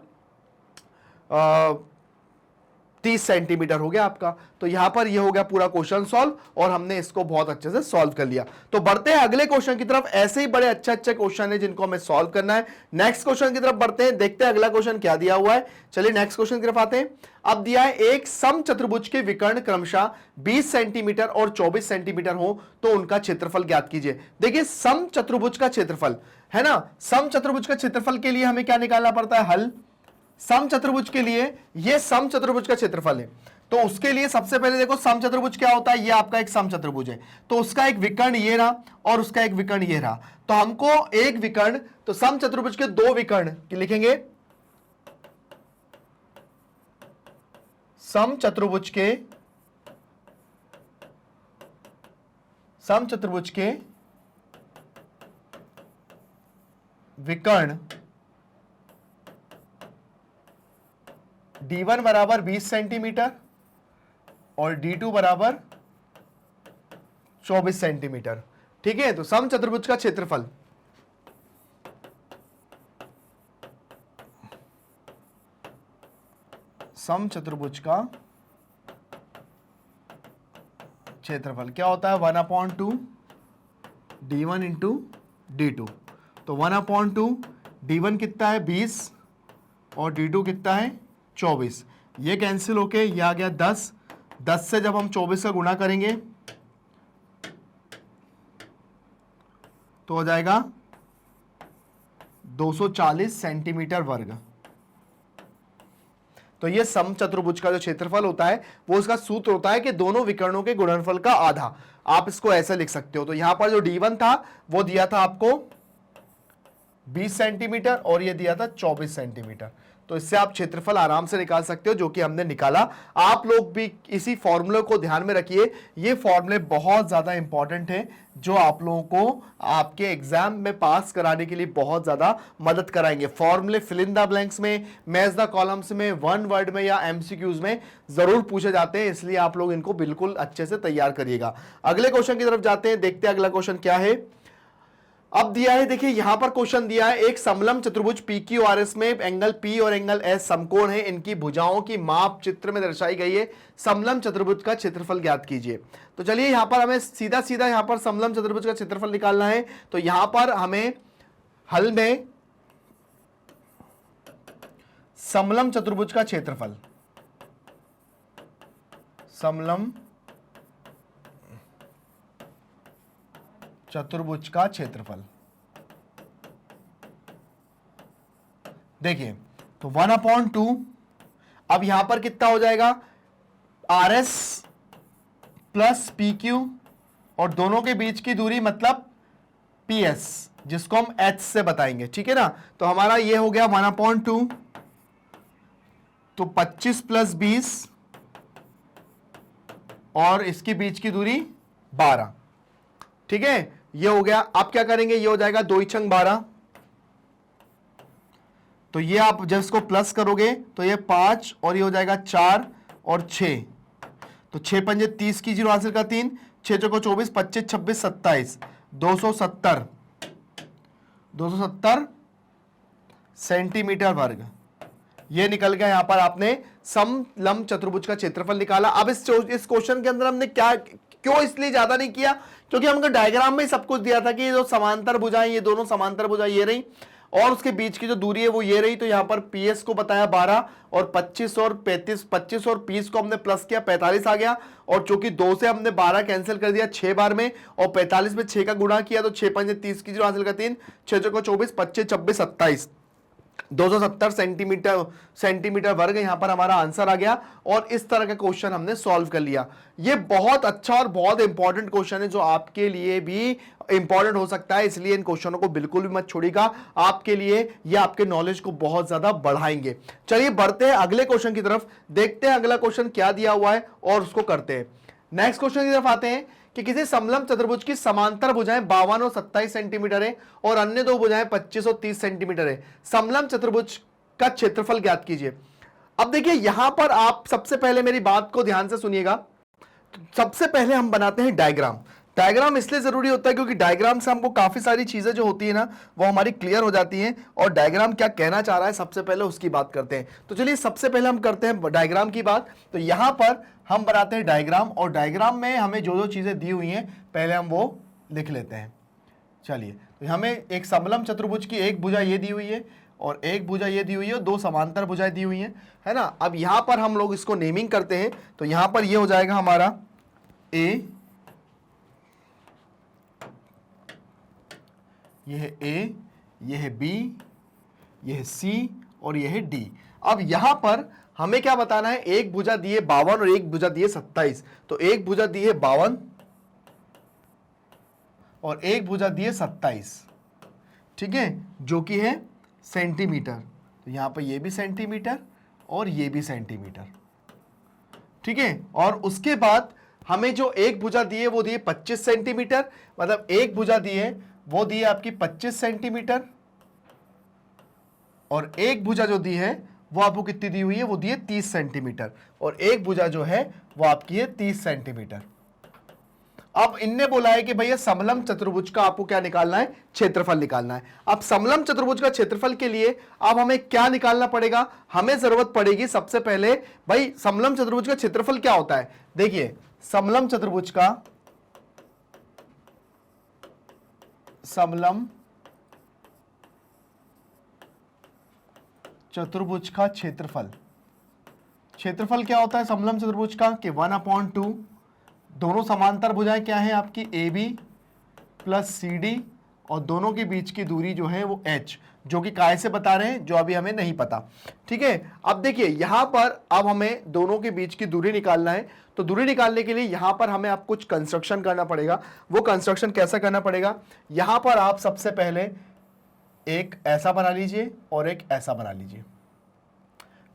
30 सेंटीमीटर हो गया आपका। तो यहां पर ये हो गया पूरा क्वेश्चन सॉल्व, और हमने इसको बहुत अच्छे से सॉल्व कर लिया। तो बढ़ते हैं अगले क्वेश्चन की तरफ। ऐसे ही बड़े अच्छे अच्छे क्वेश्चन है जिनको हमें सॉल्व करना है। नेक्स्ट क्वेश्चन की तरफ बढ़ते हैं, देखते हैं अगला क्वेश्चन क्या दिया हुआ है। चलिए नेक्स्ट क्वेश्चन की तरफ आते हैं। अब दिया है एक समचतुर्भुज के विकर्ण क्रमशः 20 सेंटीमीटर और 24 सेंटीमीटर हो तो उनका क्षेत्रफल ज्ञात कीजिए। देखिए समचतुर्भुज का क्षेत्रफल है ना, समचतुर्भुज का क्षेत्रफल के लिए हमें क्या निकालना पड़ता है, हल। समचतुर्भुज के लिए ये समचतुर्भुज का क्षेत्रफल है, तो उसके लिए सबसे पहले देखो समचतुर्भुज क्या होता है, ये आपका एक समचतुर्भुज है, तो उसका एक विकर्ण ये रहा और उसका एक विकर्ण ये रहा। तो हमको एक विकर्ण, तो समचतुर्भुज के 2 विकर्ण लिखेंगे, समचतुर्भुज के विकर्ण D1 बराबर 20 सेंटीमीटर और D2 बराबर 24 सेंटीमीटर, ठीक है, तो समचतुर्भुज का क्षेत्रफल, समचतुर्भुज का क्षेत्रफल क्या होता है 1/2 d1 इंटू d2। तो 1/2 d1 कितना है 20 और d2 कितना है 24। ये कैंसिल होके ये आ गया 10। 10 से जब हम 24 का गुणा करेंगे तो हो जाएगा 240 सेंटीमीटर वर्ग। तो ये समचतुर्भुज का जो क्षेत्रफल होता है वो उसका सूत्र होता है कि दोनों विकर्णों के गुणनफल का आधा। आप इसको ऐसे लिख सकते हो। तो यहां पर जो d1 था वो दिया था आपको 20 सेंटीमीटर और ये दिया था 24 सेंटीमीटर। तो इससे आप क्षेत्रफल आराम से निकाल सकते हो, जो कि हमने निकाला। आप लोग भी इसी फॉर्मूले को ध्यान में रखिए, ये फॉर्मूले बहुत ज्यादा इंपॉर्टेंट है, जो आप लोगों को आपके एग्जाम में पास कराने के लिए बहुत ज्यादा मदद कराएंगे। फॉर्मूले फिल इन द ब्लैंक्स में, मैच द कॉलम्स में, वन वर्ड में या एमसीक्यूज में जरूर पूछे जाते हैं, इसलिए आप लोग इनको बिल्कुल अच्छे से तैयार करिएगा। अगले क्वेश्चन की तरफ जाते हैं, देखते हैं अगला क्वेश्चन क्या है। अब दिया है, देखिए यहां पर क्वेश्चन दिया है, एक समलम चतुर्भुज PQRS में एंगल P और एंगल S समकोण है, इनकी भुजाओं की माप चित्र में दर्शाई गई है, समलम चतुर्भुज का क्षेत्रफल ज्ञात कीजिए। तो चलिए यहां पर हमें सीधा सीधा यहां पर समलम चतुर्भुज का क्षेत्रफल निकालना है। तो यहां पर हमें हल में समलम चतुर्भुज का क्षेत्रफल, समलम चतुर्भुज का क्षेत्रफल, देखिए तो 1/2, अब यहां पर कितना हो जाएगा RS प्लस PQ और दोनों के बीच की दूरी मतलब PS, जिसको हम H से बताएंगे, ठीक है ना। तो हमारा ये हो गया 1/2, तो 25 प्लस 20 और इसके बीच की दूरी 12, ठीक है, ये हो गया। आप क्या करेंगे, ये हो जाएगा 2 × 12, तो ये आप जब इसको प्लस करोगे तो ये 5 और ये हो जाएगा 4 और 6, तो 6 पंजे 30 की 0 हासिल का 3, 6 चौको 24, 25 26 27, 270 सेंटीमीटर वर्ग। ये निकल गया। यहां पर आपने समलंब चतुर्भुज का क्षेत्रफल निकाला। अब इस क्वेश्चन के अंदर हमने क्या क्यों इसलिए ज्यादा नहीं किया, क्योंकि हमको डायग्राम में सब कुछ दिया था कि ये जो समांतर भुजाएं, ये दोनों समांतर भुजाएं ये रही और उसके बीच की जो दूरी है वो ये रही। तो यहां पर PS को बताया 12 और 25 और 35, 25 और 20 को हमने प्लस किया, 45 आ गया। और चूंकि 2 से हमने 12 कैंसिल कर दिया 6 बार में और 45 में 6 का गुणा किया, तो 6 पंजे 30 की 0 हासिल का 3, 6 चौको 24, 25 26 27, 270 सेंटीमीटर वर्ग यहां पर हमारा आंसर आ गया। और इस तरह का क्वेश्चन हमने सॉल्व कर लिया। ये बहुत अच्छा और बहुत इंपॉर्टेंट क्वेश्चन है, जो आपके लिए भी इंपॉर्टेंट हो सकता है, इसलिए इन क्वेश्चनों को बिल्कुल भी मत छोड़िएगा। आपके लिए ये आपके नॉलेज को बहुत ज्यादा बढ़ाएंगे। चलिए बढ़ते हैं अगले क्वेश्चन की तरफ, देखते हैं अगला क्वेश्चन क्या दिया हुआ है और उसको करते हैं। नेक्स्ट क्वेश्चन की तरफ आते हैं कि किसी समलंब चतुर्भुज की समांतर भुजाएं 52 और 27 सेंटीमीटर है और अन्य दो भुजाएं 25 और 30 सेंटीमीटर है। समलंब चतुर्भुज का क्षेत्रफल ज्ञात कीजिए। अब देखिए यहां पर आप सबसे पहले मेरी बात को ध्यान से सुनिएगा। सबसे पहले हम बनाते हैं डायग्राम। डायग्राम इसलिए जरूरी होता है क्योंकि डायग्राम से हमको काफी सारी चीजें जो होती है ना वो हमारी क्लियर हो जाती हैं, और डायग्राम क्या कहना चाह रहा है सबसे पहले उसकी बात करते हैं। तो चलिए सबसे पहले हम करते हैं डायग्राम की बात। तो यहां पर हम बनाते हैं डायग्राम, और डायग्राम में हमें जो जो चीजें दी हुई हैं पहले हम वो लिख लेते हैं। चलिए तो हमें एक समलंब चतुर्भुज की एक भुजा ये दी हुई है और एक भुजा ये दी हुई है और दो समांतर भुजाएं दी हुई हैं, है ना। अब यहां पर हम लोग इसको नेमिंग करते हैं। तो यहां पर ये हो जाएगा हमारा ए, ये है ए, ये है बी, ये है सी और ये है डी। अब यहां पर हमें क्या बताना है, एक भुजा दी है 52 और एक भुजा दी है 27। तो एक भुजा दी है 52 और एक भुजा दी है 27, ठीक है, जो कि है सेंटीमीटर। तो यहां पर ये भी सेंटीमीटर और ये भी सेंटीमीटर, ठीक है। और उसके बाद हमें जो एक भुजा दी है वो दी है 25 सेंटीमीटर, मतलब एक भुजा दी है वो दी है आपकी 25 सेंटीमीटर, और एक भुजा जो दी है वो आपको कितनी दी हुई है, वो दी है 30 सेंटीमीटर, और एक भुजा जो है वो आपकी है 30 सेंटीमीटर। अब इनने बोला है कि भैया समलंब चतुर्भुज का आपको क्या निकालना है, क्षेत्रफल निकालना है। अब समलंब चतुर्भुज का क्षेत्रफल के लिए अब हमें क्या निकालना पड़ेगा, हमें जरूरत पड़ेगी सबसे पहले, भाई समलंब चतुर्भुज का क्षेत्रफल क्या होता है। देखिए समलंब चतुर्भुज का क्षेत्रफल क्या होता है समलंब चतुर्भुज का, कि 1/2 दोनों समांतर भुजाएं क्या है आपकी AB प्लस CD और दोनों के बीच की दूरी जो है वो H, जो कि काय से बता रहे हैं, जो अभी हमें नहीं पता। ठीक है, अब देखिए यहां पर अब हमें दोनों के बीच की दूरी निकालना है, तो दूरी निकालने के लिए यहां पर हमें आप कुछ कंस्ट्रक्शन करना पड़ेगा। वो कंस्ट्रक्शन कैसा करना पड़ेगा, यहां पर आप सबसे पहले एक ऐसा बना लीजिए और एक ऐसा बना लीजिए।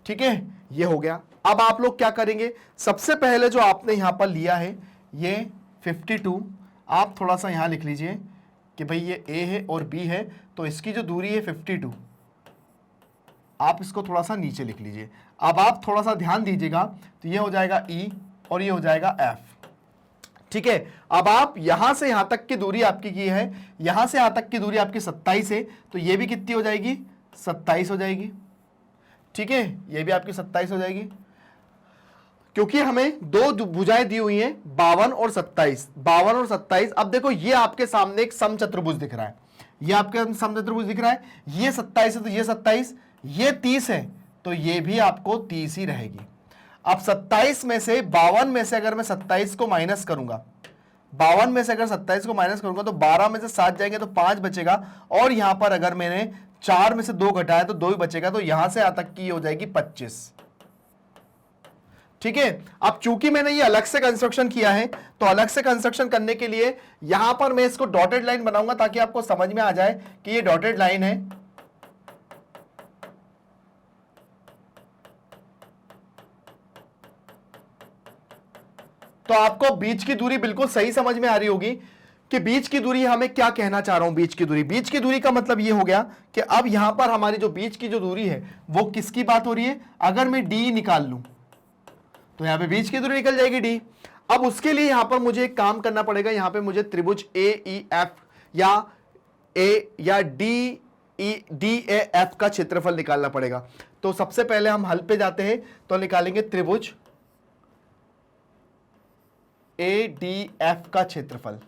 ठीक है, ये हो गया। अब आप लोग क्या करेंगे, सबसे पहले जो आपने यहां पर लिया है ये 52, आप थोड़ा सा यहां लिख लीजिए कि भाई ये A है और B है, तो इसकी जो दूरी है 52, आप इसको थोड़ा सा नीचे लिख लीजिए। अब आप थोड़ा सा ध्यान दीजिएगा, तो ये हो जाएगा E और ये हो जाएगा F। ठीक है, अब आप यहां से यहां तक की दूरी आपकी की है, यहां से यहां तक की दूरी आपकी 27 है, तो ये भी कितनी हो जाएगी, 27 हो जाएगी। ठीक है, ये भी आपकी 27 हो जाएगी, क्योंकि हमें दो भुजाएं दी हुई हैं 52 और 27। अब देखो ये आपके सामने एक समचतुर्भुज दिख रहा है, ये आपके समचतुर्भुज दिख रहा है, ये 27 है तो ये 27, ये 30 है तो ये भी आपको 30 ही रहेगी। अब 27 में से 52 में से अगर मैं 27 को माइनस करूंगा, 52 में से अगर 27 को माइनस करूंगा तो 12 में से 7 जाएंगे तो 5 बचेगा, और यहां पर अगर मैंने 4 में से 2 घटाया तो 2 ही बचेगा, तो यहां से यहां तक की हो जाएगी 25। ठीक है, अब चूंकि मैंने ये अलग से कंस्ट्रक्शन किया है, तो अलग से कंस्ट्रक्शन करने के लिए यहां पर मैं इसको डॉटेड लाइन बनाऊंगा ताकि आपको समझ में आ जाए कि ये डॉटेड लाइन है। तो आपको बीच की दूरी बिल्कुल सही समझ में आ रही होगी कि बीच की दूरी हमें क्या कहना चाह रहा हूं। बीच की दूरी का मतलब ये हो गया कि अब यहां पर हमारी जो बीच की जो दूरी है वो किसकी बात हो रही है। अगर मैं डी निकाल लूं तो यहां पे बीच की दूरी निकल जाएगी डी। अब उसके लिए यहां पर मुझे एक काम करना पड़ेगा, यहां पे मुझे त्रिभुज AEF या DEF का क्षेत्रफल निकालना पड़ेगा। तो सबसे पहले हम हल पे जाते हैं, तो निकालेंगे त्रिभुज ADF का क्षेत्रफल।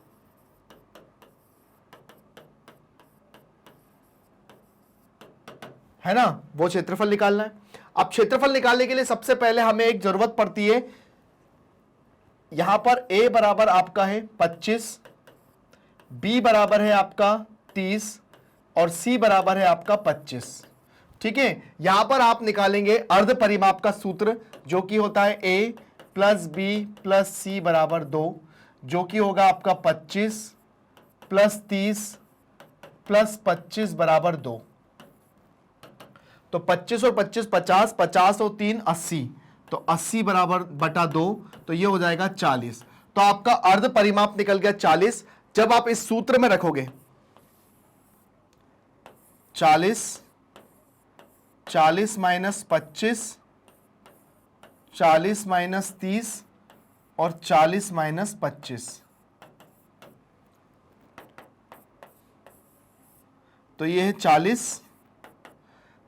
है ना, वो क्षेत्रफल निकालना है। अब क्षेत्रफल निकालने के लिए सबसे पहले हमें एक जरूरत पड़ती है, यहां पर A बराबर आपका है 25, B बराबर है आपका 30 और C बराबर है आपका 25। ठीक है, यहां पर आप निकालेंगे अर्ध परिमाप का सूत्र, जो कि होता है A plus B plus C बराबर 2, जो कि होगा आपका 25 प्लस 30 प्लस 25 बराबर 2। तो 25 और 25 50, 50 और 3 80, तो 80 बराबर बटा 2, तो ये हो जाएगा 40। तो आपका अर्ध परिमाप निकल गया 40। जब आप इस सूत्र में रखोगे 40 माइनस 25, 40 माइनस 30 और 40 माइनस 25, तो ये है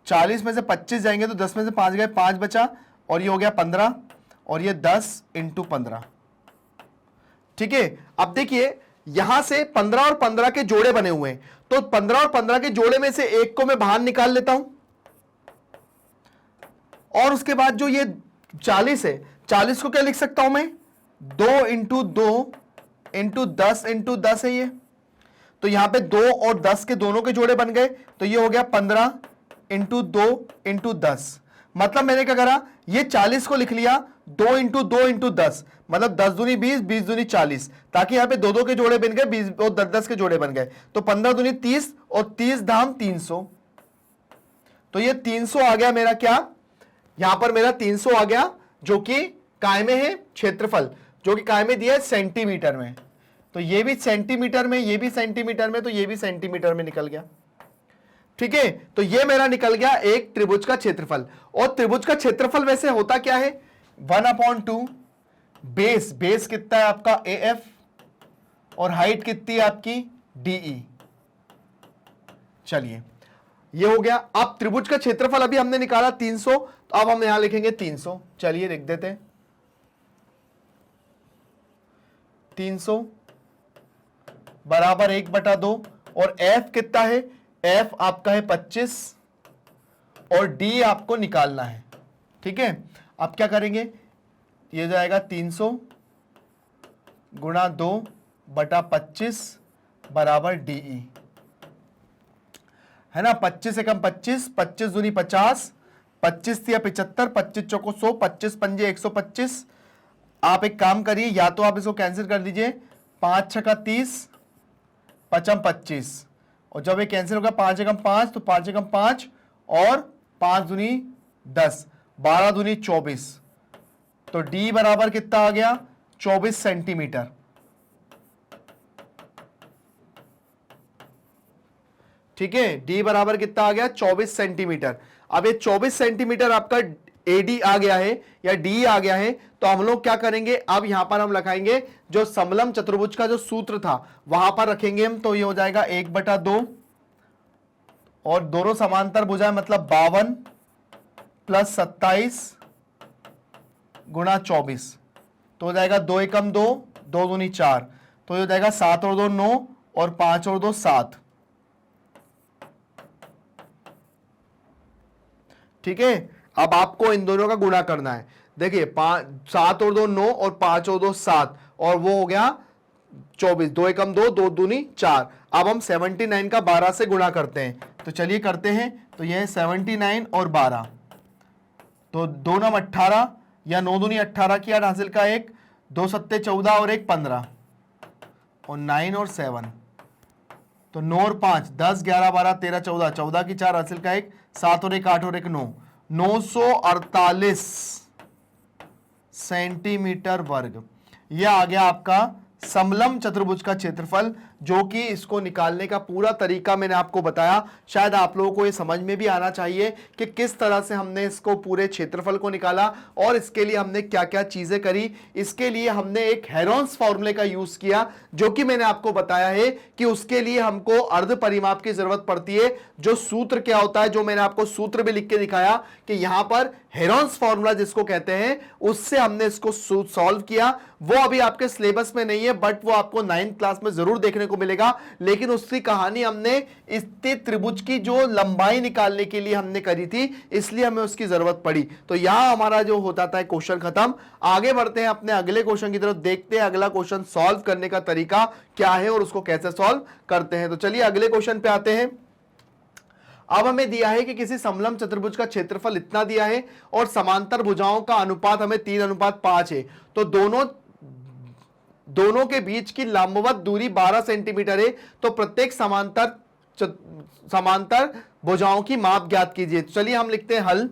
40 में से 25 जाएंगे तो 10 में से 5 गए, 5 बचा, और ये हो गया 15, और ये 10 × 15। ठीक है, अब देखिए यहां से 15 और 15 के जोड़े बने हुए हैं, तो 15 और 15 के जोड़े में से एक को मैं बाहर निकाल लेता हूं, और उसके बाद जो ये 40 है, 40 को क्या लिख सकता हूं मैं, 2 × 2 × 10 × 10 है ये। तो यहां पे 2 और 10 के दोनों के जोड़े बन गए, तो ये हो गया 15 × 2 × 10। मतलब मैंने क्या करा, ये 40 को लिख लिया 2 × 2 × 10, मतलब 10 दूनी 20, 20 दूनी 40, ताकि यहां पे दो दो के जोड़े बन गए, 20 और 10 10 के जोड़े बन गए, तो 15 दूनी 30 और 30 धाम 300। तो ये 300 आ गया मेरा, क्या यहां पर मेरा 300 आ गया, जो कि काय में है क्षेत्रफल, जो कि काय में दिया है सेंटीमीटर में। तो ये भी सेंटीमीटर में, ये भी सेंटीमीटर में, तो ये भी सेंटीमीटर में निकल गया। ठीक है, तो ये मेरा निकल गया एक त्रिभुज का क्षेत्रफल। और त्रिभुज का क्षेत्रफल वैसे होता क्या है, 1/2 बेस कितना है आपका AF, और हाइट कितनी है आपकी डीई। चलिए ये हो गया। अब त्रिभुज का क्षेत्रफल अभी हमने निकाला 300, तो अब हम यहां लिखेंगे 300। चलिए लिख देते हैं 300 बराबर 1/2 और f कितना है, f आपका है 25 और d आपको निकालना है। ठीक है, अब क्या करेंगे, ये जाएगा 300 गुणा 2/25 बराबर डीई, है ना। 25 से कम 25, 25 दूनी 50, 25 या 75, 25 चौको 100, 25 पंजे 125। आप एक काम करिए, या तो आप इसको कैंसिल कर दीजिए, 5 छका 30, 5 25, और जब ये कैंसिल होगा 5 एकम 5, तो 5 एकम 5 और 5 दूनी 10, 12 दूनी 24, तो d बराबर कितना आ गया 24 सेंटीमीटर। ठीक है, d बराबर कितना आ गया 24 सेंटीमीटर। अब ये 24 सेंटीमीटर आपका AD आ गया है या D आ गया है, तो हम लोग क्या करेंगे, अब यहां पर हम लगाएंगे जो समलम चतुर्भुज का जो सूत्र था वहां पर रखेंगे हम, तो ये हो जाएगा 1/2 और दोनों समांतर भुजाएं मतलब 52 + 27 गुणा 24, तो हो जाएगा 2 एकम 2, 2 दूनी 4, तो ये हो जाएगा 7 और 2 9 और 5 और 2 7। ठीक है, अब आपको इन दोनों का गुणा करना है। देखिए 7 और 2 9 और 5 और 2 7 और वो हो गया 24, 2 एकम 2, 2 दूनी 4। अब हम 79 का 12 से गुणा करते हैं, तो चलिए करते हैं। तो यह है 79 और 12, तो 2 9 18 या 9 दूनी 18 की 8 हासिल का 1, 2 सत्ते 14 और 1 15 और 9 और 7, तो 9 और 5 10 11 12 13 14, 14 की 4 हासिल का 1, 7 और 1 8 और 1 9, 948 सेंटीमीटर वर्ग। यह आ गया आपका समलम चतुर्भुज का क्षेत्रफल, जो कि इसको निकालने का पूरा तरीका मैंने आपको बताया। शायद आप लोगों को ये समझ में भी आना चाहिए कि किस तरह से हमने इसको पूरे क्षेत्रफल को निकाला और इसके लिए हमने क्या क्या चीजें करी। इसके लिए हमने एक हेरोन्स फॉर्मूले का यूज किया, जो कि मैंने आपको बताया है कि उसके लिए हमको अर्ध परिमाप की जरूरत पड़ती है। जो सूत्र क्या होता है, जो मैंने आपको सूत्र भी लिख के दिखाया कि यहां पर हेरोन्स फॉर्मूला जिसको कहते हैं, उससे हमने इसको सॉल्व किया। वो अभी आपके सिलेबस में नहीं है, बट वो आपको 9th क्लास में जरूर देखने को मिलेगा। लेकिन उसकी कहानी हमने स्थित त्रिभुज की जो लंबाई निकालने के लिए हमने करी थी, इसलिए हमें उसकी जरूरत पड़ी। तो यहां हमारा जो होता था क्वेश्चन खत्म। आगे बढ़ते हैं अपने अगले क्वेश्चन की तरफ, देखते हैं अगला क्वेश्चन सॉल्व करने का तरीका क्या है और उसको कैसे सॉल्व करते हैं। तो चलिए अगले क्वेश्चन पे आते हैं। अब हमें दिया है कि किसी समलम चतुर्भुज का क्षेत्रफल इतना दिया है और समांतर भुजाओं का अनुपात हमें 3:5 है। तो दोनों के बीच की लंबवत दूरी 12 सेंटीमीटर है। तो प्रत्येक समांतर भुजाओं की माप ज्ञात कीजिए। चलिए हम लिखते हैं हल।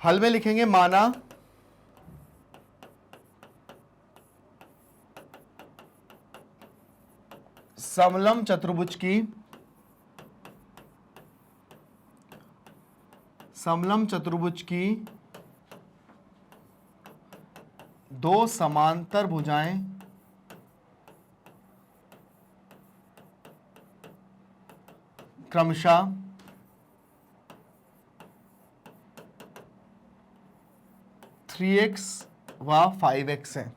हल में लिखेंगे माना समलम चतुर्भुज की दो समांतर भुजाएं क्रमशः थ्री एक्स व 5x है।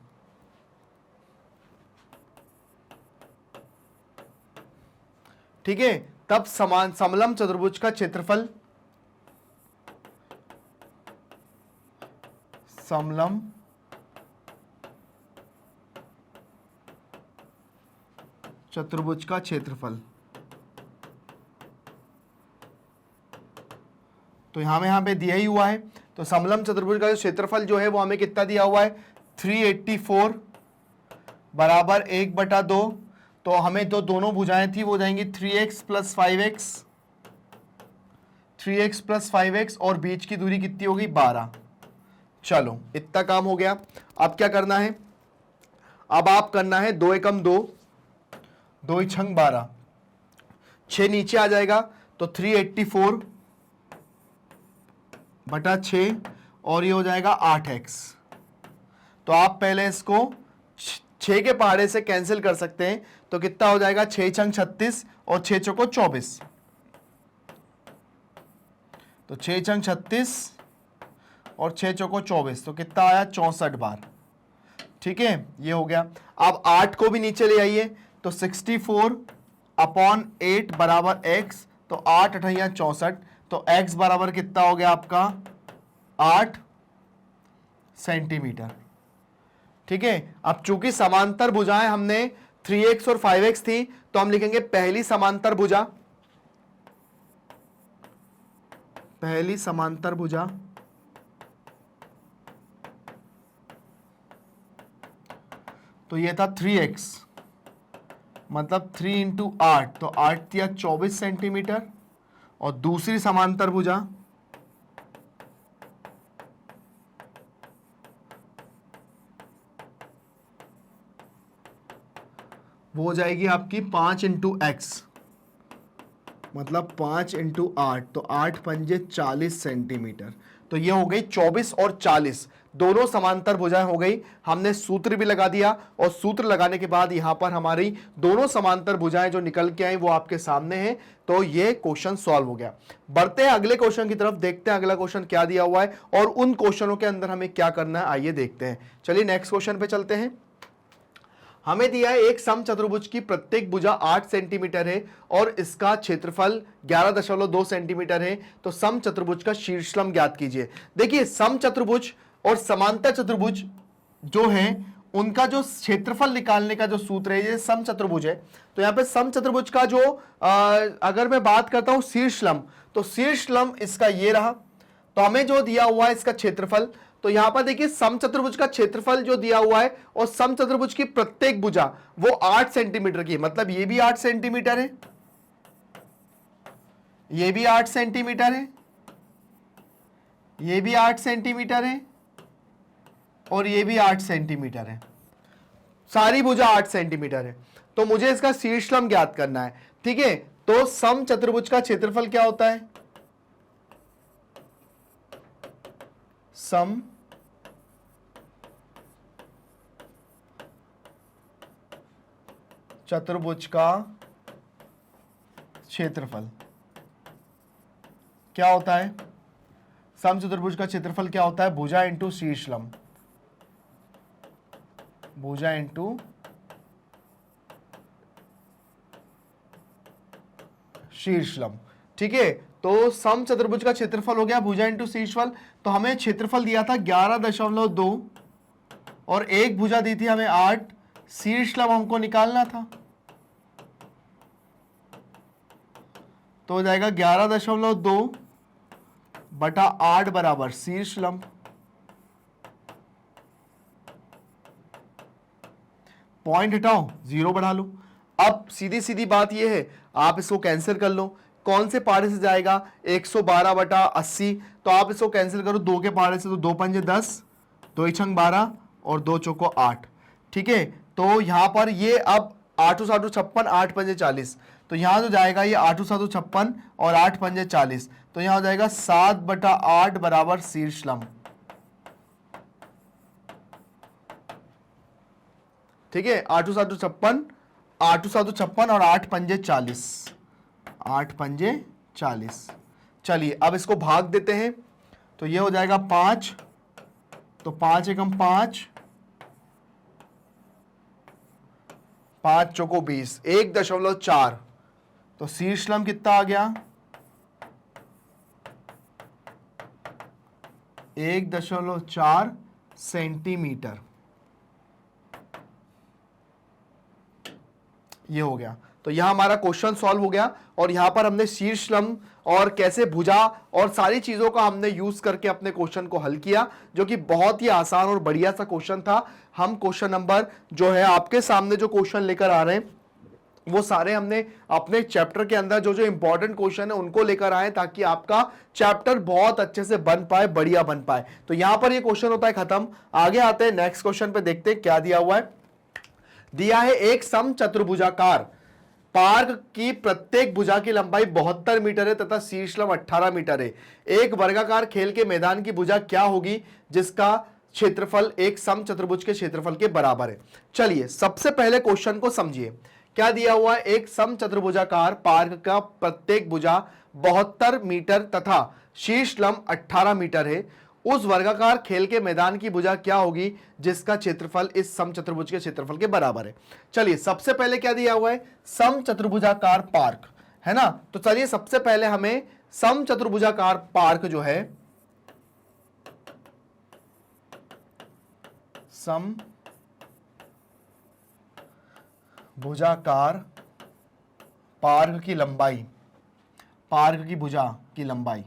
ठीक है, तब समलम चतुर्भुज का क्षेत्रफल, समलम चतुर्भुज का क्षेत्रफल, तो यहां पे दिया ही हुआ है। तो समलम चतुर्भुज का क्षेत्रफल जो है वो हमें कितना दिया हुआ है 384 बराबर 1/2। तो हमें तो दोनों भुजाएं थी वो जाएंगी 3x + 5x, 3x + 5x और बीच की दूरी कितनी होगी 12। चलो इतना काम हो गया। अब क्या करना है, अब आप करना है 2 एकम 2, 2 छंग 12, 6 नीचे आ जाएगा तो 384/6 और ये हो जाएगा 8x। तो आप पहले इसको 6 के पहाड़े से कैंसिल कर सकते हैं, तो कितना हो जाएगा, 6 छंग 36 और 6 चौको 24। तो 6 छंग 36 और 6 चौको 24, तो कितना आया, 64 बार। ठीक है, ये हो गया। अब 8 को भी नीचे ले आइए, तो 64/8 बराबर x, तो 8 अठैया 64, तो x बराबर कितना हो गया आपका, 8 सेंटीमीटर। ठीक है, अब चूंकि समांतर भुजाएं हमने 3x और 5x थी, तो हम लिखेंगे पहली समांतर भुजा, पहली समांतर भुजा तो ये था 3x, मतलब 3 इंटू 8, तो 8 या 24 सेंटीमीटर। और दूसरी समांतर भुजा वो हो जाएगी आपकी 5 इंटू एक्स, मतलब 5 इंटू 8, तो 8 पंजे 40 सेंटीमीटर। तो ये हो गई 24 और 40 दोनों समांतर भुजाएं हो गई। हमने सूत्र भी लगा दिया, और सूत्र लगाने के बाद यहां पर हमारी दोनों समांतर भुजाएं जो निकल के आई वो आपके सामने हैं। तो ये क्वेश्चन सॉल्व हो गया। बढ़ते हैं अगले क्वेश्चन की तरफ, देखते हैं अगला क्वेश्चन क्या दिया हुआ है और उन क्वेश्चनों के अंदर हमें क्या करना है, आइए देखते हैं। चलिए नेक्स्ट क्वेश्चन पे चलते हैं। हमें दिया है एक समचतुर्भुज की प्रत्येक भुजा 8 सेंटीमीटर है और इसका क्षेत्रफल 11.2 सेंटीमीटर है। तो समचतुर्भुज का शीर्षलंब ज्ञात कीजिए। देखिए, समचतुर्भुज और समांतर चतुर्भुज जो है उनका जो क्षेत्रफल निकालने का जो सूत्र है, ये समचतुर्भुज है। तो यहां पे समचतुर्भुज का जो अगर मैं बात करता हूं शीर्षलंब, तो शीर्षलंब इसका ये रहा। तो हमें जो दिया हुआ है इसका क्षेत्रफल, तो यहां पर देखिए समचतुर्भुज का क्षेत्रफल जो दिया हुआ है और समचतुर्भुज की प्रत्येक भुजा वो 8 सेंटीमीटर की है, मतलब ये भी 8 सेंटीमीटर है, ये भी 8 सेंटीमीटर है, ये भी 8 सेंटीमीटर है और ये भी 8 सेंटीमीटर है। सारी भुजा 8 सेंटीमीटर है। तो मुझे इसका शीर्षलंब ज्ञात करना है। ठीक है, तो समचतुर्भुज का क्षेत्रफल क्या होता है, सम चतुर्भुज का क्षेत्रफल क्या होता है, समचतुर्भुज का क्षेत्रफल क्या होता है, भुजा इंटू शीर्षलंब, भुजा इंटू शीर्षलंब। ठीक है, तो समचतुर्भुज का क्षेत्रफल हो गया भुजा इंटू शीर्षफल। तो हमें क्षेत्रफल दिया था 11.2 और एक भुजा दी थी हमें 8, शीर्षलंब हमको निकालना था। तो हो जाएगा 11.2 बटा 8 बराबर शीर्षलंब। पॉइंट हटाओ, 0 बढ़ा लो। अब सीधी सीधी बात यह है, आप इसको कैंसिल कर लो। कौन से पहाड़े से जाएगा, 112 बटा 80, तो आप इसको कैंसिल करो 2 के पहाड़े से, तो 2 पंजे 10, 2 छंग 12 और 2 चौको 8। ठीक है, तो यहां पर ये अब 8 7 56, 8 पंजे 40, तो यहां जो जाएगा ये 8 7 56 और 8 पंजे 40, तो यहां हो जाएगा 7 बटा 8 बराबर शीर्षलंब। ठीक है, 8 7 56, 8 7 56 और 8 पंजे 40, 8 पंजे 40। चलिए अब इसको भाग देते हैं, तो ये हो जाएगा 5, तो 5 एकम 5, 5 चौको 20, 1.4, तो शीर्षलंब कितना आ गया, 1.4 सेंटीमीटर। ये हो गया। तो यहां हमारा क्वेश्चन सॉल्व हो गया और यहां पर हमने शीर्षलंब और कैसे भुजा और सारी चीजों का हमने यूज करके अपने क्वेश्चन को हल किया, जो कि बहुत ही आसान और बढ़िया सा क्वेश्चन था। हम क्वेश्चन नंबर जो है आपके सामने जो क्वेश्चन लेकर आ रहे हैं वो सारे हमने अपने चैप्टर के अंदर जो जो इंपॉर्टेंट क्वेश्चन है उनको लेकर आए, ताकि आपका चैप्टर बहुत अच्छे से बन पाए, बढ़िया बन पाए। तो यहां पर ये क्वेश्चन होता है खत्म। आगे आते हैं नेक्स्ट क्वेश्चन पे, देखते हैं क्या दिया हुआ है। दिया है एक समचतुर्भुजाकार पार्क की प्रत्येक भुजा की लंबाई 72 मीटर है तथा शीर्षलंब 18 मीटर है। एक वर्गाकार खेल के मैदान की भुजा क्या होगी जिसका क्षेत्रफल एक समचतुर्भुज के क्षेत्रफल के बराबर है। चलिए सबसे पहले क्वेश्चन को समझिए। क्या दिया हुआ है? एक समचतुर्भुजाकार पार्क का प्रत्येक भुजा 72 मीटर तथा शीर्षलंब 18 मीटर है। उस वर्गाकार खेल के मैदान की भुजा क्या होगी जिसका क्षेत्रफल इस समचतुर्भुज के क्षेत्रफल के बराबर है। चलिए सबसे पहले क्या दिया हुआ है? समचतुर्भुजाकार पार्क, है ना। तो चलिए सबसे पहले हमें समचतुर्भुजाकार पार्क जो है, समभुजाकार पार्क की लंबाई, पार्क की भुजा की लंबाई,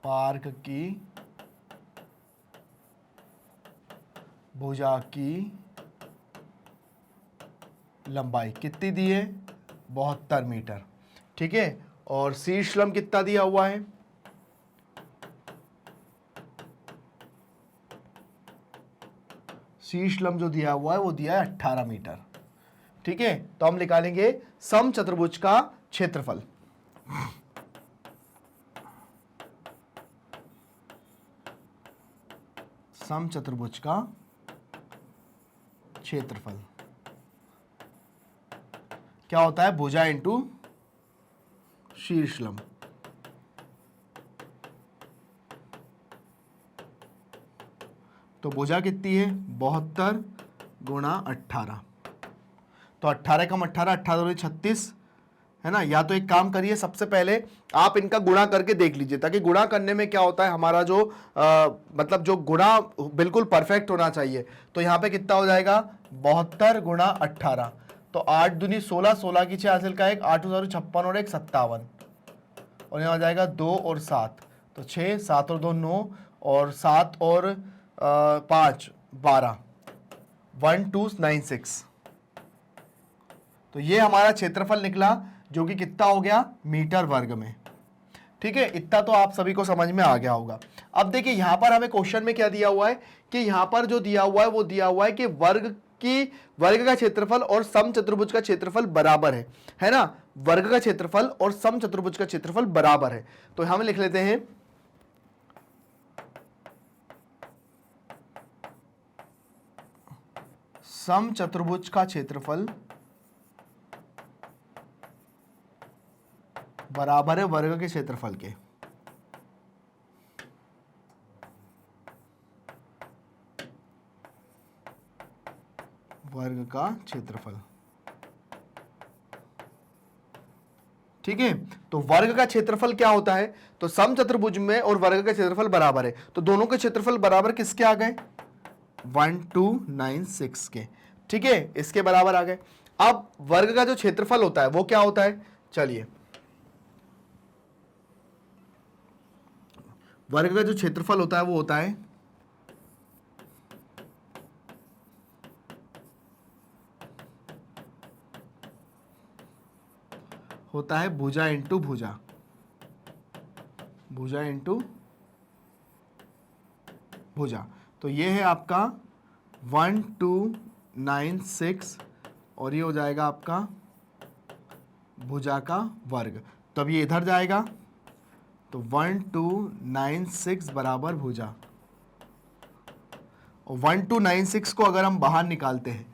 पार्क की भुजा की लंबाई कितनी दी है? 72 मीटर, ठीक है। और शीर्षलंब कितना दिया हुआ है? शीर्षलंब जो दिया हुआ है वो दिया है 18 मीटर, ठीक है। तो हम निकालेंगे समचतुर्भुज का क्षेत्रफल। समचतुर्भुज का क्षेत्रफल क्या होता है? भुजा इंटू शीर्षलंब। तो भुजा कितनी है? 72 गुणा 18। तो 18 कम 18, 18 36, है ना। या तो एक काम करिए, सबसे पहले आप इनका गुणा करके देख लीजिए, ताकि गुणा करने में क्या होता है हमारा जो मतलब जो गुणा बिल्कुल परफेक्ट होना चाहिए। तो यहाँ पे कितना हो जाएगा? 72 गुणा 18। तो 8 दूनी 16, 16 की 6 हासिल का 1, 8 56 और 1 57, और यहाँ हो जाएगा 2 और 7, तो 6, 7 और 2 9, और 7 और 5 12, 1296। तो ये हमारा क्षेत्रफल निकला, जो कि कितना हो गया? मीटर वर्ग में, ठीक है। इतना तो आप सभी को समझ में आ गया होगा। अब देखिए यहां पर हमें क्वेश्चन में क्या दिया हुआ है कि यहां पर जो दिया हुआ है वो दिया हुआ है कि वर्ग का क्षेत्रफल और समचतुर्भुज का क्षेत्रफल बराबर है ना। वर्ग का क्षेत्रफल और समचतुर्भुज का क्षेत्रफल बराबर है। तो हम लिख लेते हैं समचतुर्भुज का क्षेत्रफल बराबर है वर्ग के क्षेत्रफल के। वर्ग का क्षेत्रफल, ठीक है। तो वर्ग का क्षेत्रफल क्या होता है? तो समचतुर्भुज में और वर्ग का क्षेत्रफल बराबर है, तो दोनों के क्षेत्रफल बराबर किसके आ गए? 1296 के, ठीक है। इसके बराबर आ गए। अब वर्ग का जो क्षेत्रफल होता है वो क्या होता है? चलिए, वर्ग का जो क्षेत्रफल होता है वो होता है भुजा इंटू भुजा, भुजा इंटू भुजा। तो ये है आपका 1296, और ये हो जाएगा आपका भुजा का वर्ग। तो अब ये इधर जाएगा, तो 1296 बराबर भुजा, और 1296 को अगर हम बाहर निकालते हैं,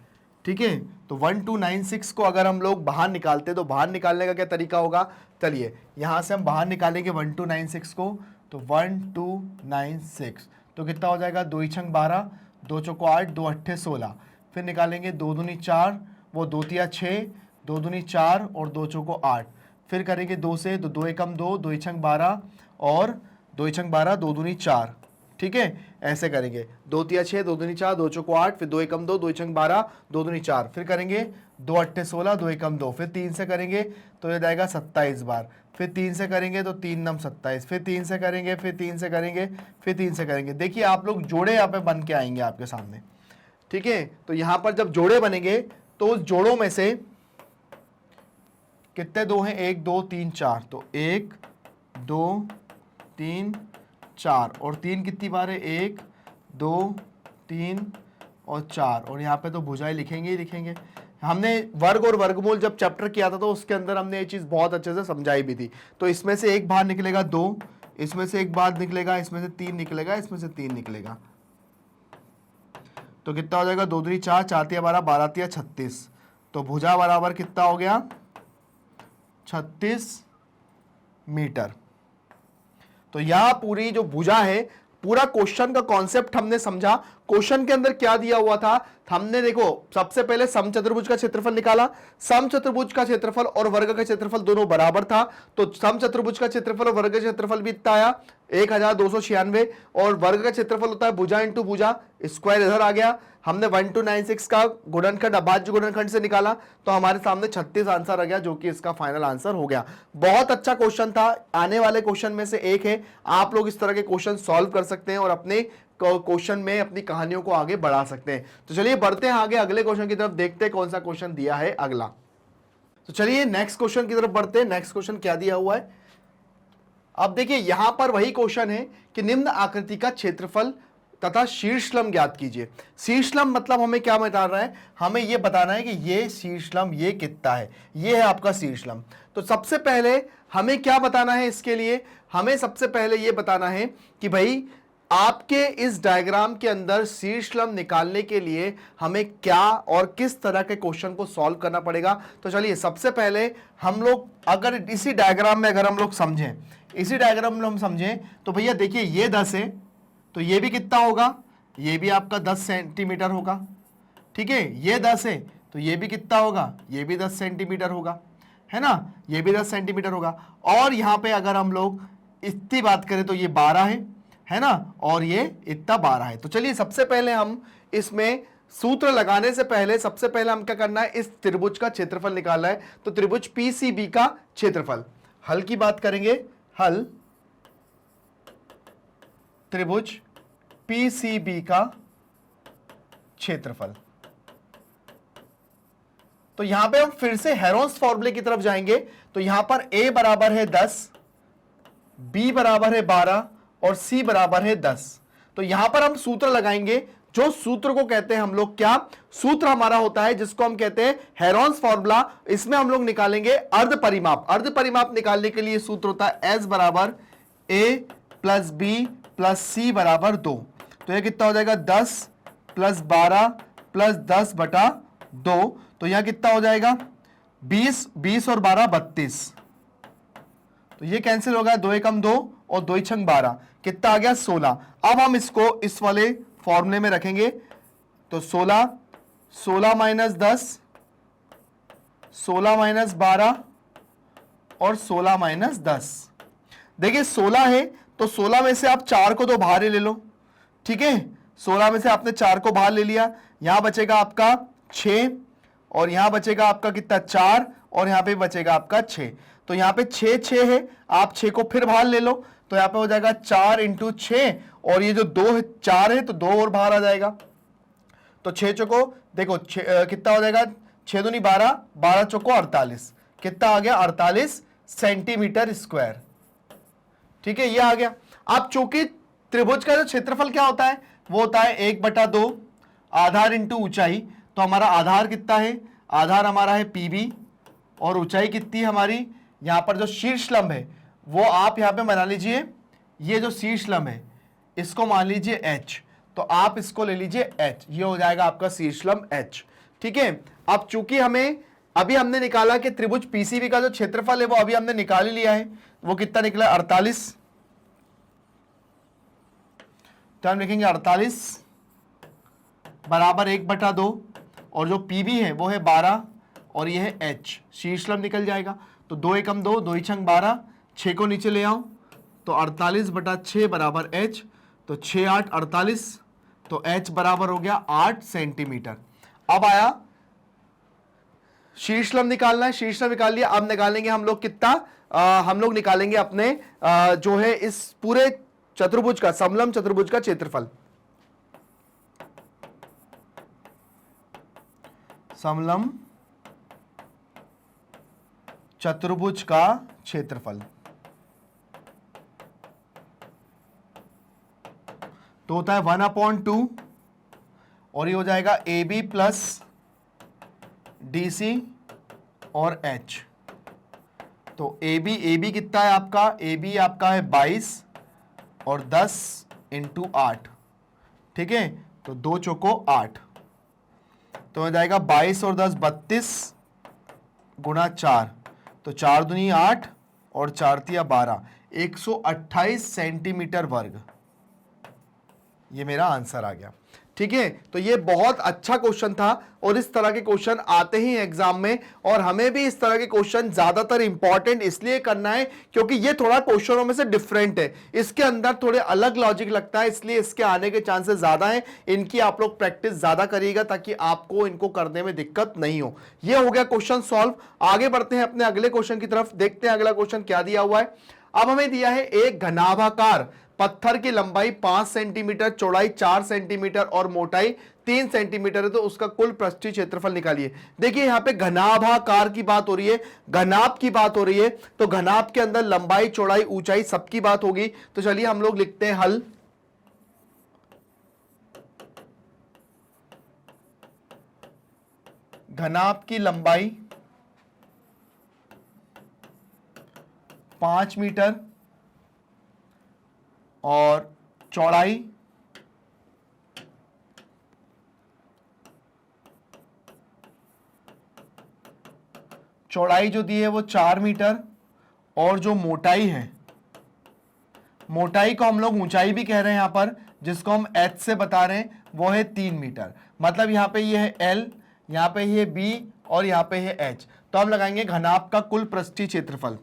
ठीक है, तो 1296 को अगर हम लोग बाहर निकालते हैं तो बाहर निकालने का क्या तरीका होगा? चलिए यहां से हम बाहर निकालेंगे 1296 को, तो 1296 तो कितना हो जाएगा? 2 छंग 12, 2 चौको 8, 2 अट्ठे 16, फिर निकालेंगे 2 दूनी 4, वो 2 तिया 6, 2 दूनी 4 और 2 चौको 8, फिर करेंगे 2 से, तो 2 एकम 2, 2 छंग 12 और 2 छंग 12, 2 दूनी 4, ठीक है। ऐसे करेंगे 2 तिया 6, 2 दूनी 4, 2 चौको 8, फिर 2 एकम 2, 2 छंग 12, 2 दूनी 4, फिर करेंगे 2 अट्ठे 16, 2 एकम 2, फिर 3 से करेंगे तो ये जाएगा 27 बार, फिर 3 से करेंगे तो 3 नम 27, फिर 3 से करेंगे, फिर 3 से करेंगे, फिर 3 से करेंगे। देखिए आप लोग जोड़े यहाँ पे बन के आएंगे आपके सामने, ठीक है। तो यहाँ पर जब जोड़े बनेंगे तो उस जोड़ों में से कितने दो हैं? 1 2 3 4, तो 1 2 3 4, और 3 कितनी बार है? 1 2 3 और 4, और यहाँ पे तो भुजाएं लिखेंगे ही लिखेंगे। हमने वर्ग और वर्गमूल जब चैप्टर किया था तो उसके अंदर हमने ये चीज बहुत अच्छे से समझाई भी थी। तो इसमें से एक बाहर निकलेगा 2, इसमें से एक बाहर निकलेगा, इसमें से 3 निकलेगा, इसमें से 3 निकलेगा। तो कितना हो जाएगा, 2 दूनी 4, 4 तिया 12, 12 तिया 36। तो भुजा बराबर कितना हो गया, 36 मीटर। तो यह पूरी जो भुजा है, पूरा क्वेश्चन का कॉन्सेप्ट हमने समझा। क्वेश्चन के अंदर क्या दिया हुआ था, हमने देखो सबसे पहले समचतुर्भुज का क्षेत्रफल निकाला। समचतुर्भुज का क्षेत्रफल और वर्ग का क्षेत्रफल दोनों बराबर था, तो समचतुर्भुज का क्षेत्रफल और वर्ग का क्षेत्रफल भी इतना आया 1296, और वर्ग का क्षेत्रफल होता है भुजा इंटू भुजा, स्क्वायर इधर आ गया। हमने 1296 का गुणनखंड अभाज्य गुणनखंड से निकाला, तो हमारे सामने 36 आंसर आ गया, जो कि इसका फाइनल आंसर हो गया। बहुत अच्छा क्वेश्चन था, आने वाले क्वेश्चन में से एक है। आप लोग इस तरह के क्वेश्चन सॉल्व कर सकते हैं और अपने क्वेश्चन में अपनी कहानियों को आगे बढ़ा सकते हैं। तो चलिए बढ़ते हैं आगे, अगले क्वेश्चन की तरफ देखते हैं कौन सा क्वेश्चन दिया है अगला। तो चलिए नेक्स्ट क्वेश्चन की तरफ बढ़ते हैं। नेक्स्ट क्वेश्चन क्या दिया हुआ है, अब देखिए यहां पर वही क्वेश्चन है कि निम्न आकृति का क्षेत्रफल तथा शीर्षलंब ज्ञात कीजिए। शीर्षलंब मतलब हमें क्या बता रहा है, हमें यह बताना है कि ये शीर्षलंब ये कितना है, ये है आपका शीर्षलंब। तो सबसे पहले हमें क्या बताना है, इसके लिए हमें सबसे पहले यह बताना है कि भाई आपके इस डायग्राम के अंदर शीर्षलंब निकालने के लिए हमें क्या और किस तरह के क्वेश्चन को सॉल्व करना पड़ेगा। तो चलिए सबसे पहले हम लोग अगर इसी डायग्राम में अगर हम लोग समझें, इसी डायग्राम में हम समझें, तो भैया देखिए ये 10 है, तो ये भी कितना होगा, ये भी आपका 10 सेंटीमीटर होगा। ठीक है, ये 10 है तो ये भी कितना होगा, ये भी 10 सेंटीमीटर होगा, है ना, ये भी 10 सेंटीमीटर होगा। और यहां पे अगर हम लोग इतनी बात करें तो ये 12 है ना, और ये इतना 12 है। तो चलिए सबसे पहले हम इसमें सूत्र लगाने से पहले सबसे पहले हम क्या करना है, इस त्रिभुज का क्षेत्रफल निकालना है। तो त्रिभुज पीसीबी का क्षेत्रफल, हल की बात करेंगे, हल त्रिभुज पीसीबी का क्षेत्रफल। तो यहां पे हम फिर से हेरोन्स फॉर्मूले की तरफ जाएंगे। तो यहां पर a बराबर है 10, b बराबर है 12 और c बराबर है 10। तो यहां पर हम सूत्र लगाएंगे, जो सूत्र को कहते हैं हम लोग, क्या सूत्र हमारा होता है जिसको हम कहते हैं हेरोन्स फॉर्मूला। इसमें हम लोग निकालेंगे अर्ध परिमाप। अर्ध परिमाप निकालने के लिए सूत्र होता है s बराबर a plus b plus c बराबर 2। तो यह कितना हो जाएगा, 10 प्लस 12 प्लस 10 बटा 2। तो यहां कितना हो जाएगा, 20, 20 और 12 32। तो ये कैंसिल हो गया, 2 एकम 2 और 2 छंग 12, कितना आ गया 16। अब हम इसको इस वाले फॉर्मूले में रखेंगे। तो 16, 16 माइनस 10, 16 माइनस 12 और 16 माइनस 10। देखिए 16 है तो 16 में से आप 4 को तो बाहर ही ले लो। ठीक है, 16 में से आपने 4 को बाहर ले लिया, यहां बचेगा आपका 6 और यहां बचेगा आपका कितना 4 और यहां पे बचेगा आपका 6। तो यहां पे 6 6 है, आप 6 को फिर बाहर ले लो, तो यहां पे हो जाएगा 4 इंटू 6 और ये जो 2 है 4 है तो 2 और बाहर आ जाएगा। तो 6 चौको देखो कितना हो जाएगा, 6 दूनी 12, 12 चौको 48, कितना आ गया 48 सेंटीमीटर स्क्वायर। ठीक है, ये आ गया। अब चूंकि त्रिभुज का जो क्षेत्रफल क्या होता है, वो होता है 1/2 आधार इंटू ऊंचाई। तो हमारा आधार कितना है, आधार हमारा है पीबी और ऊंचाई कितनी है हमारी, यहां पर जो शीर्षलंब है वो आप यहां पे बना लीजिए, ये जो शीर्षलंब है इसको मान लीजिए h। तो आप इसको ले लीजिए h, ये हो जाएगा आपका शीर्षलंब h। ठीक है, अब चूंकि हमें अभी हमने निकाला कि त्रिभुज पीसीबी का जो क्षेत्रफल है वो अभी हमने निकाल ही लिया है, वो कितना निकला 48। तो हम लिखेंगे 48 बराबर 1/2 और जो पीबी है वो है 12 और ये है h, शीर्षलंब निकल जाएगा। तो 2 एकम 2, 2 छंग 12, 6 को नीचे ले आओ तो 48/6 बराबर h। तो 6 8 48, तो h बराबर हो गया 8 सेंटीमीटर। अब आया शीर्षलंब निकालना है, शीर्षलंब निकाल लिया। अब निकालेंगे हम लोग कितना, हम लोग निकालेंगे अपने जो है इस पूरे चतुर्भुज का, समलंब चतुर्भुज का क्षेत्रफल। समलंब चतुर्भुज का क्षेत्रफल तो होता है 1/2 और ये हो जाएगा AB प्लस DC और H। तो AB कितना है आपका? AB आपका है 22 और 10 इंटू 8, ठीक है। तो 2 चौको 8, तो हो जाएगा 22 और 10 32 गुणा 4, तो 4 दूनी 8 और 4 तिया 12, 128 सेंटीमीटर वर्ग। ये मेरा आंसर आ गया, ठीक है। तो ये बहुत अच्छा क्वेश्चन था और इस तरह के क्वेश्चन आते ही एग्जाम में, और हमें भी इस तरह के क्वेश्चन ज्यादातर इंपॉर्टेंट इसलिए करना है क्योंकि ये थोड़ा क्वेश्चनों में से डिफरेंट है, इसके अंदर थोड़े अलग लॉजिक लगता है, इसलिए इसके आने के चांसेस ज्यादा हैं। इनकी आप लोग प्रैक्टिस ज्यादा करिएगा ताकि आपको इनको करने में दिक्कत नहीं हो। ये हो गया क्वेश्चन सॉल्व। आगे बढ़ते हैं अपने अगले क्वेश्चन की तरफ, देखते हैं अगला क्वेश्चन क्या दिया हुआ है। अब हमें दिया है एक घनाभाकार पत्थर की लंबाई 5 सेंटीमीटर, चौड़ाई 4 सेंटीमीटर और मोटाई 3 सेंटीमीटर है, तो उसका कुल पृष्ठीय क्षेत्रफल निकालिए। देखिए यहां पे घनाभाकार की बात हो रही है, घनाभ की बात हो रही है, तो घनाभ के अंदर लंबाई, चौड़ाई, ऊंचाई सबकी बात होगी। तो चलिए हम लोग लिखते हैं हल। घनाभ की लंबाई 5 मीटर और चौड़ाई 'जो दी है वो 4 मीटर, और जो मोटाई है, मोटाई को हम लोग ऊंचाई भी कह रहे हैं यहां पर, जिसको हम h से बता रहे हैं, वो है 3 मीटर। मतलब यहां पे ये है L, यहां पे ये B और यहां पे है H। तो हम लगाएंगे घनाभ का कुल पृष्ठीय क्षेत्रफल।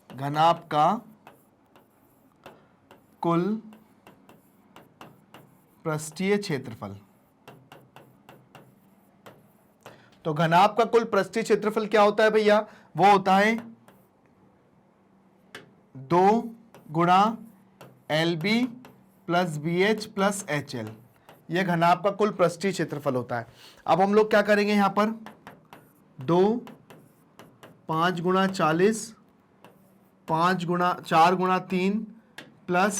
घनाभ का कुल पृष्ठीय क्षेत्रफल। तो घनाभ का कुल पृष्ठीय क्षेत्रफल क्या होता है भैया? वो होता है 2 गुणा LB plus BH plus HL। यह घनाभ का कुल पृष्ठीय क्षेत्रफल होता है। अब हम लोग क्या करेंगे यहां पर? 2 5 गुणा 40, 4 गुणा 3 प्लस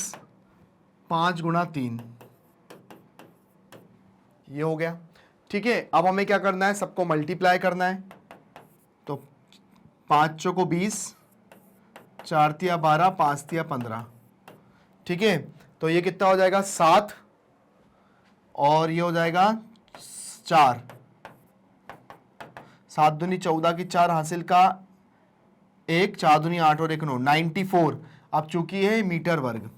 5 गुणा 3, ये हो गया, ठीक है। अब हमें क्या करना है? सबको मल्टीप्लाई करना है। तो 5 चौको 20, 4 तिया 12, 5 तिया 15, ठीक है। तो ये कितना हो जाएगा? 7, और ये हो जाएगा 4, 7 दूनी 14 की 4 हासिल का 1, 4 दूनी 8 और 1 9, 94। अब चूंकि है मीटर वर्ग।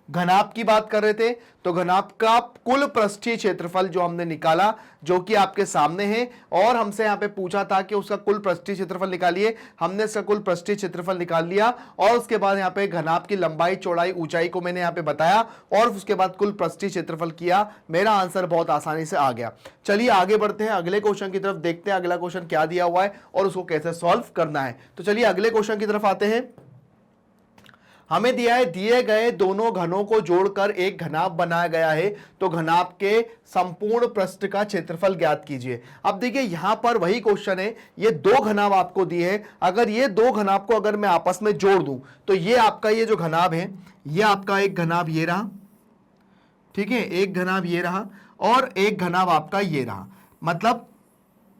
घनाभ की बात कर रहे थे, तो घनाभ का कुल पृष्ठीय क्षेत्रफल जो हमने निकाला, जो कि आपके सामने है, और हमसे यहां पे पूछा था कि उसका कुल पृष्ठीय क्षेत्रफल निकालिए। हमने इसका कुल पृष्ठीय क्षेत्रफल निकाल लिया, और उसके बाद यहां पे घनाभ की लंबाई, चौड़ाई, ऊंचाई को मैंने यहां पे बताया, और उसके बाद कुल पृष्ठीय क्षेत्रफल किया। मेरा आंसर बहुत आसानी से आ गया। चलिए आगे बढ़ते हैं अगले क्वेश्चन की तरफ, देखते हैं अगला क्वेश्चन क्या दिया हुआ है और उसको कैसे सॉल्व करना है। तो चलिए अगले क्वेश्चन की तरफ आते हैं। हमें दिया है दिए गए दोनों घनों को जोड़कर एक घनाभ बनाया गया है, तो घनाभ के संपूर्ण पृष्ठ का क्षेत्रफल ज्ञात कीजिए। अब देखिए यहां पर वही क्वेश्चन है, ये दो घनाभ आपको दिए हैं। अगर ये दो घनाभ को अगर मैं आपस में जोड़ दूं, तो ये आपका ये जो घनाभ है, ये आपका एक घनाभ ये रहा, ठीक है, एक घनाभ ये रहा, और एक घनाभ आपका ये रहा। मतलब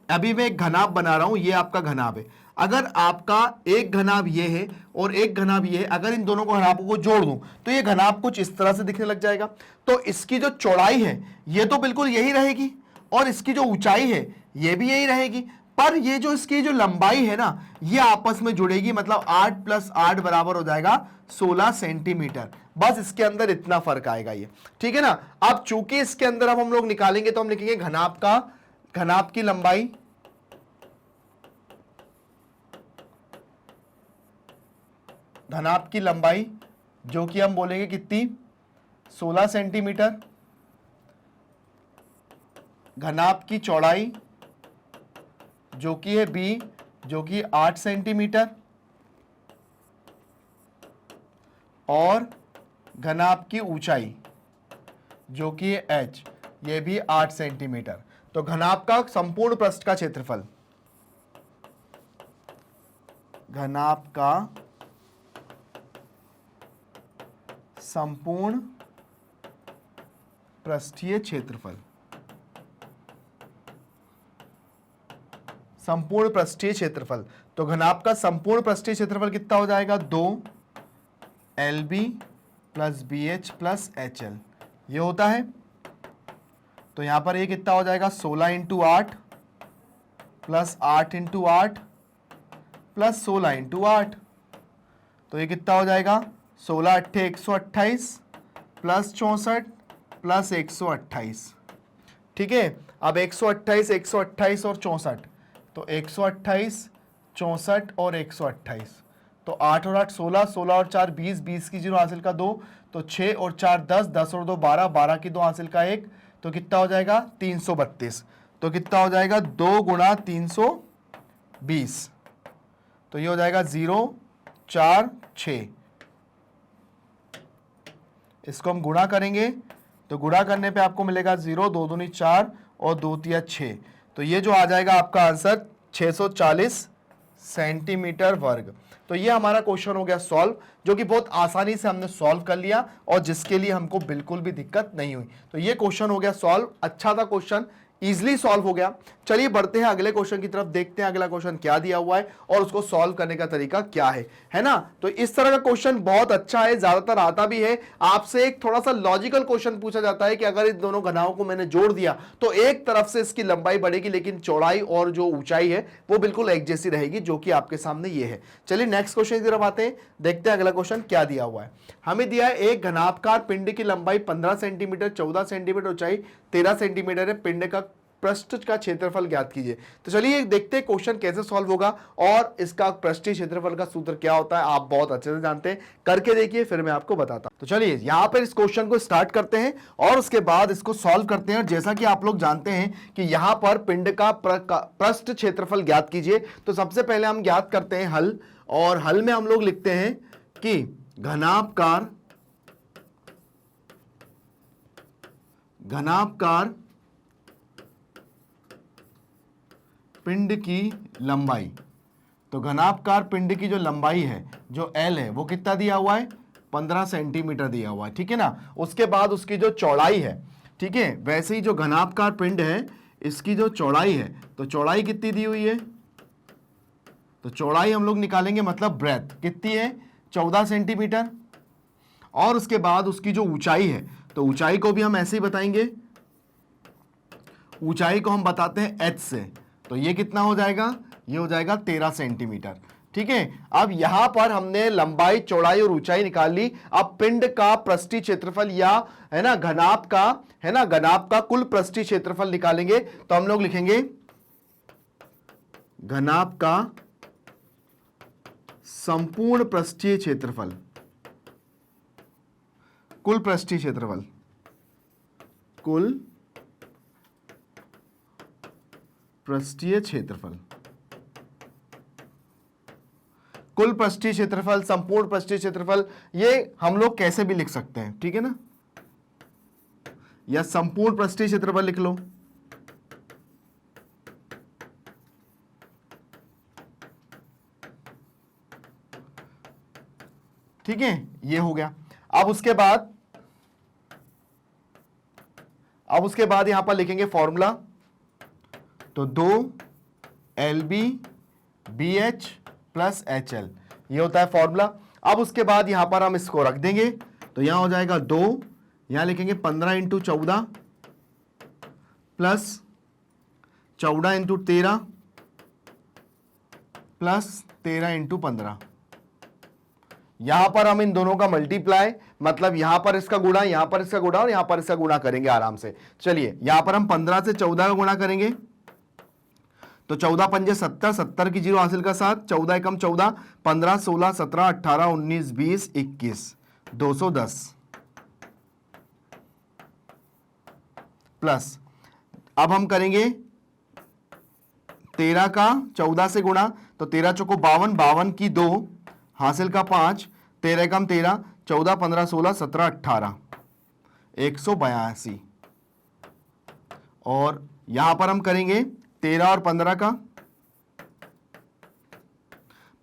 अभी मैं एक घनाभ बना रहा हूं, ये आपका घनाभ है। अगर आपका एक घनाभ ये है और एक घनाभ ये है, अगर इन दोनों को घनाभों को जोड़ दूं, तो ये घनाभ कुछ इस तरह से दिखने लग जाएगा। तो इसकी जो चौड़ाई है ये तो बिल्कुल यही रहेगी, और इसकी जो ऊंचाई है ये भी यही रहेगी, पर ये जो इसकी जो लंबाई है ना, ये आपस में जुड़ेगी। मतलब 8 + 8 बराबर हो जाएगा 16 सेंटीमीटर। बस इसके अंदर इतना फर्क आएगा ये, ठीक है ना। अब चूंकि इसके अंदर अब हम लोग निकालेंगे, तो हम लिखेंगे घनाभ की लंबाई जो कि हम बोलेंगे कितनी, 16 सेंटीमीटर। घनाभ की चौड़ाई जो कि है B, जो कि 8 सेंटीमीटर, और घनाभ की ऊंचाई जो कि है H, ये भी 8 सेंटीमीटर। तो घनाभ का संपूर्ण पृष्ठ का क्षेत्रफल, घनाभ का संपूर्ण पृष्ठीय क्षेत्रफल, संपूर्ण पृष्ठीय क्षेत्रफल। तो घनाभ का संपूर्ण पृष्ठीय क्षेत्रफल कितना हो जाएगा, 2 LB plus BH plus HL, ये होता है। तो यहां पर ये कितना हो जाएगा, 16 into 8 plus 8 into 8 plus 16 into 8। तो ये कितना हो जाएगा, 16 अट्ठे 128 प्लस 64 प्लस 128। ठीक है, अब 128 128 और 64, तो 128 64 और 128, तो 8 और 8 16, 16 और 4 20, 20 की 0 हासिल का 2, तो 6 और 4 10, 10 और 2 12, 12 की 2 हासिल का 1, तो कितना हो जाएगा 332। तो कितना हो जाएगा 2 गुणा 320, तो ये हो जाएगा 0 4 6। इसको हम गुणा करेंगे तो गुणा करने पे आपको मिलेगा 0, 2 दूनी 4 और 2 तिया 6, तो ये जो आ जाएगा आपका आंसर 640 सेंटीमीटर वर्ग। तो ये हमारा क्वेश्चन हो गया सॉल्व, जो कि बहुत आसानी से हमने सॉल्व कर लिया और जिसके लिए हमको बिल्कुल भी दिक्कत नहीं हुई। तो ये क्वेश्चन हो गया सॉल्व, अच्छा था क्वेश्चन, इजीली सॉल्व हो गया। चलिए बढ़ते हैं अगले क्वेश्चन की तरफ, देखते हैं अगला क्वेश्चन क्या दिया हुआ है और उसको सॉल्व करने का तरीका क्या है ना। तो इस तरह का क्वेश्चन बहुत अच्छा है, ज्यादातर आता भी है। आपसे एक थोड़ा सा लॉजिकल क्वेश्चन पूछा जाता है कि अगर इन दोनों घनाओं को मैंने जोड़ दिया तो एक तरफ से इसकी लंबाई बढ़ेगी लेकिन चौड़ाई और जो ऊंचाई है वो बिल्कुल एक जैसी रहेगी, जो कि आपके सामने ये है। चलिए नेक्स्ट क्वेश्चन की तरफ आते हैं, देखते हैं अगला क्वेश्चन क्या दिया हुआ है। हमें दिया है एक घनाभकार पिंड की लंबाई 15 सेंटीमीटर, 14 सेंटीमीटर, ऊंचाई 13 सेंटीमीटर है, पिंड का पृष्ठ का क्षेत्रफल ज्ञात कीजिए। तो चलिए देखते हैं क्वेश्चन कैसे सॉल्व होगा और इसका पृष्ठीय क्षेत्रफल का सूत्र क्या होता है, आप बहुत अच्छे से जानते हैं, करके देखिए फिर मैं आपको बताता हूं। तो चलिए यहां पर इस क्वेश्चन को स्टार्ट करते हैं और उसके बाद इसको सॉल्व करते हैं। जैसा कि आप लोग जानते हैं कि यहां पर पिंड का पृष्ठ क्षेत्रफल ज्ञात कीजिए, तो सबसे पहले हम ज्ञात करते हैं हल, और हल में हम लोग लिखते हैं कि घनाभकार पिंड की लंबाई। तो घनाभकार पिंड की जो लंबाई है, जो L है, वो कितना दिया हुआ है, 15 सेंटीमीटर दिया हुआ है, ठीक है ना। उसके बाद उसकी जो चौड़ाई है, ठीक है, वैसे ही जो घनाभकार पिंड है इसकी जो चौड़ाई है, तो चौड़ाई कितनी दी हुई है, तो चौड़ाई हम लोग निकालेंगे, मतलब ब्रेथ कितनी है, 14 सेंटीमीटर। और उसके बाद उसकी जो ऊंचाई है, तो ऊंचाई को भी हम ऐसे ही बताएंगे, ऊंचाई को हम बताते हैं h से, तो ये कितना हो जाएगा, ये हो जाएगा 13 सेंटीमीटर, ठीक है। अब यहां पर हमने लंबाई, चौड़ाई और ऊंचाई निकाल ली। अब पिंड का पृष्ठीय क्षेत्रफल या है ना घनाभ का कुल पृष्ठीय क्षेत्रफल निकालेंगे। तो हम लोग लिखेंगे घनाभ का संपूर्ण पृष्ठीय क्षेत्रफल, कुल पृष्ठीय क्षेत्रफल, कुल पृष्ठीय क्षेत्रफल, कुल पृष्ठीय क्षेत्रफल, संपूर्ण पृष्ठीय क्षेत्रफल, ये हम लोग कैसे भी लिख सकते हैं, ठीक है ना, या संपूर्ण पृष्ठीय क्षेत्रफल लिख लो, ठीक है, ये हो गया। अब उसके बाद यहां पर लिखेंगे फॉर्मूला, तो 2 LB BH प्लस HL, ये होता है फॉर्मूला। अब उसके बाद यहां पर हम इसको रख देंगे, तो यहां हो जाएगा 2, यहां लिखेंगे 15 into 14 plus 14 into 13 plus 13 into 15। यहां पर हम इन दोनों का मल्टीप्लाई, मतलब यहां पर इसका गुणा, यहां पर इसका गुणा और यहां पर इसका गुणा करेंगे आराम से। चलिए यहां पर हम 15 से 14 का गुणा करेंगे, तो 14 पंजे 70, 70 की 0 हासिल का 7, 14 एकम 14, 15 16 17 18 19 20 21, 210 प्लस, अब हम करेंगे 13 का 14 से गुणा, तो 13 चौको 52, 52 की 2 हासिल का 5, 13 एकम 13, 14 15 16 17 18, 182। और यहां पर हम करेंगे 13 और 15 का,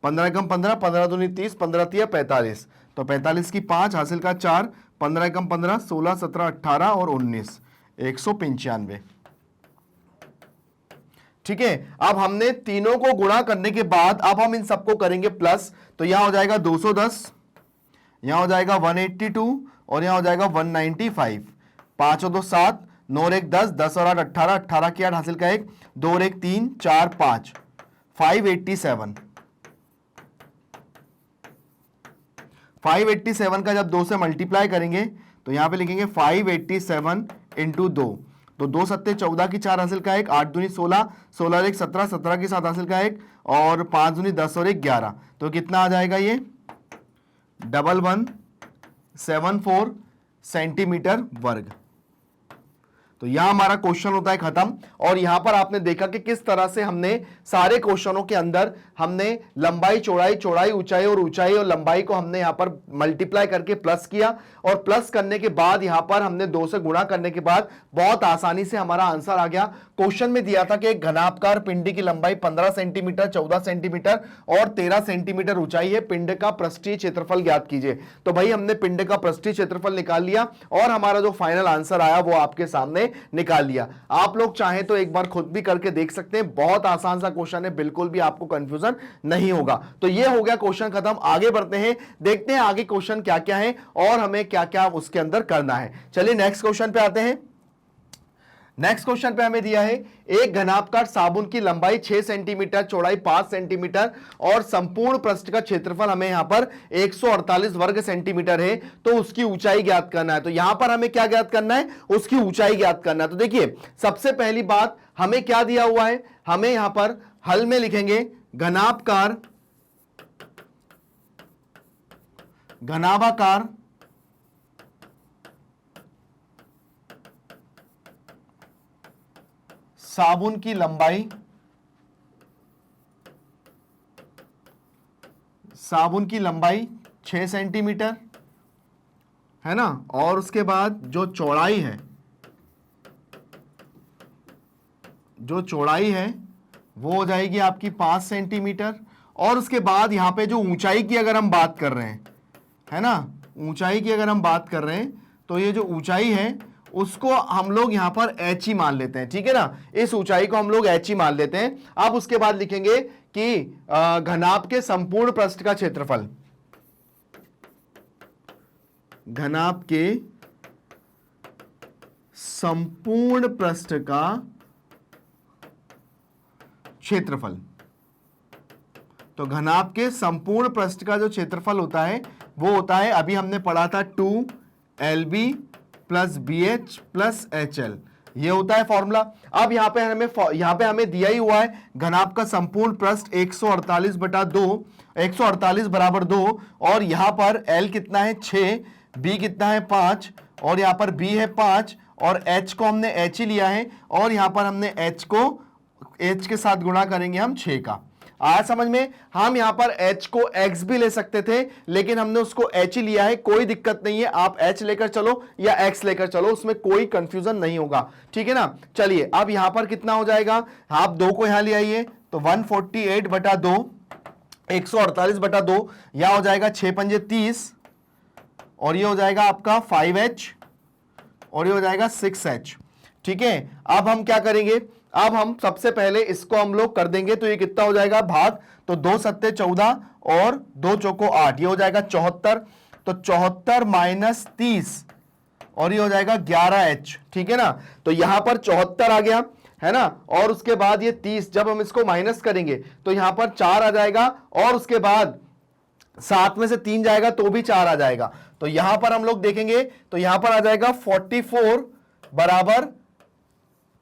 15 एकम 15, 15 दूनी 30, 15 तिया 45, तो 45 की 5 हासिल का 4, 15 एकम 15, 16 17 18 और 19, 195। ठीक है। अब हमने तीनों को गुणा करने के बाद अब हम इन सबको करेंगे प्लस, तो यहां हो जाएगा 210, यहां हो जाएगा 182 और यहां हो जाएगा 195। 5 और 2 7, 9 और 1 10, 10 और 8 18, 18 की 8 हासिल का 1, 2 और 1 3, 4 5, 587। 587 का जब 2 से मल्टीप्लाई करेंगे तो यहां पे लिखेंगे 587 इंटू 2, तो 2 सत्ते 14 की 4 हासिल का 1, 8 दूनी 16, 16 और 1 17, 17 की 7 हासिल का 1 और 5 दूनी 10 और 1 11, तो कितना आ जाएगा ये 1174 सेंटीमीटर वर्ग। तो यहां हमारा क्वेश्चन होता है खत्म। और यहां पर आपने देखा कि किस तरह से हमने सारे क्वेश्चनों के अंदर हमने लंबाई चौड़ाई, चौड़ाई ऊंचाई और ऊंचाई और लंबाई को हमने यहां पर मल्टीप्लाई करके प्लस किया, और प्लस करने के बाद यहां पर हमने 2 से गुणा करने के बाद बहुत आसानी से हमारा आंसर आ गया। क्वेश्चन में दिया था कि एक घनाभकार पिंड की लंबाई 15 सेंटीमीटर, 14 सेंटीमीटर और 13 सेंटीमीटर ऊंचाई है, पिंड का पृष्ठीय क्षेत्रफल ज्ञात कीजिए। तो भाई हमने पिंड का पृष्ठीय क्षेत्रफल निकाल लिया और हमारा जो फाइनल आंसर आया वो आपके सामने निकाल लिया। आप लोग चाहें तो एक बार खुद भी करके देख सकते हैं, बहुत आसान सा क्वेश्चन है, बिल्कुल भी आपको कंफ्यूजन नहीं होगा। तो ये हो गया क्वेश्चन खत्म। आगे बढ़ते हैं, देखते हैं आगे क्वेश्चन क्या क्या है और हमें क्या क्या उसके अंदर करना है। चलिए नेक्स्ट क्वेश्चन पे आते हैं। नेक्स्ट क्वेश्चन पे हमें दिया है एक घनाभकार साबुन की लंबाई 6 सेंटीमीटर, चौड़ाई 5 सेंटीमीटर और संपूर्ण पृष्ठ का क्षेत्रफल हमें यहां पर 148 वर्ग सेंटीमीटर है, तो उसकी ऊंचाई ज्ञात करना है। तो यहां पर हमें क्या ज्ञात करना है, उसकी ऊंचाई ज्ञात करना है। तो देखिए सबसे पहली बात हमें क्या दिया हुआ है, हमें यहां पर हल में लिखेंगे घनाभाकार साबुन की लंबाई, साबुन की लंबाई 6 सेंटीमीटर है ना, और उसके बाद जो चौड़ाई है, जो चौड़ाई है वो हो जाएगी आपकी 5 सेंटीमीटर, और उसके बाद यहां पे जो ऊंचाई की अगर हम बात कर रहे हैं, है ना, ऊंचाई की अगर हम बात कर रहे हैं तो ये जो ऊंचाई है उसको हम लोग यहां पर h ही मान लेते हैं, ठीक है ना, इस ऊंचाई को हम लोग h ही मान लेते हैं। अब उसके बाद लिखेंगे कि घनाभ के संपूर्ण पृष्ठ का क्षेत्रफल, घनाभ के संपूर्ण पृष्ठ का क्षेत्रफल। तो घनाभ के संपूर्ण पृष्ठ का जो क्षेत्रफल होता है वो होता है, अभी हमने पढ़ा था 2LB plus BH plus HL, ये होता है फॉर्मूला। अब यहां पे हमें दिया ही हुआ है घनाभ का संपूर्ण पृष्ठ 148 बटा 2, 148 बराबर 2, और यहां पर L कितना है 6, B कितना है 5, और यहां पर B है 5, और H को हमने H ही लिया है, और यहां पर हमने H को H के साथ गुणा करेंगे हम 6 का। आज समझ में, हम यहां पर h को x भी ले सकते थे लेकिन हमने उसको h ही लिया है, कोई दिक्कत नहीं है, आप h लेकर चलो या x लेकर चलो, उसमें कोई कंफ्यूजन नहीं होगा, ठीक है ना। चलिए अब यहां पर कितना हो जाएगा, आप 2 को यहां ले आइए, तो 148 बटा 2, 148 बटा 2, यहां हो जाएगा 6 पंजे 30, और ये हो जाएगा आपका 5h, और ये हो जाएगा 6h, ठीक है। अब हम क्या करेंगे, अब हम सबसे पहले इसको हम लोग कर देंगे, तो ये कितना हो जाएगा भाग, तो 2 सत्ते 14 और 2 चौको 8, ये हो जाएगा 74, तो 74 माइनस 30, और ये हो जाएगा 11h, ठीक है ना। तो यहां पर 74 आ गया है ना, और उसके बाद ये 30, जब हम इसको माइनस करेंगे तो यहां पर 4 आ जाएगा, और उसके बाद 7 में से 3 जाएगा तो भी 4 आ जाएगा। तो यहां पर हम लोग देखेंगे तो यहां पर आ जाएगा 44 बराबर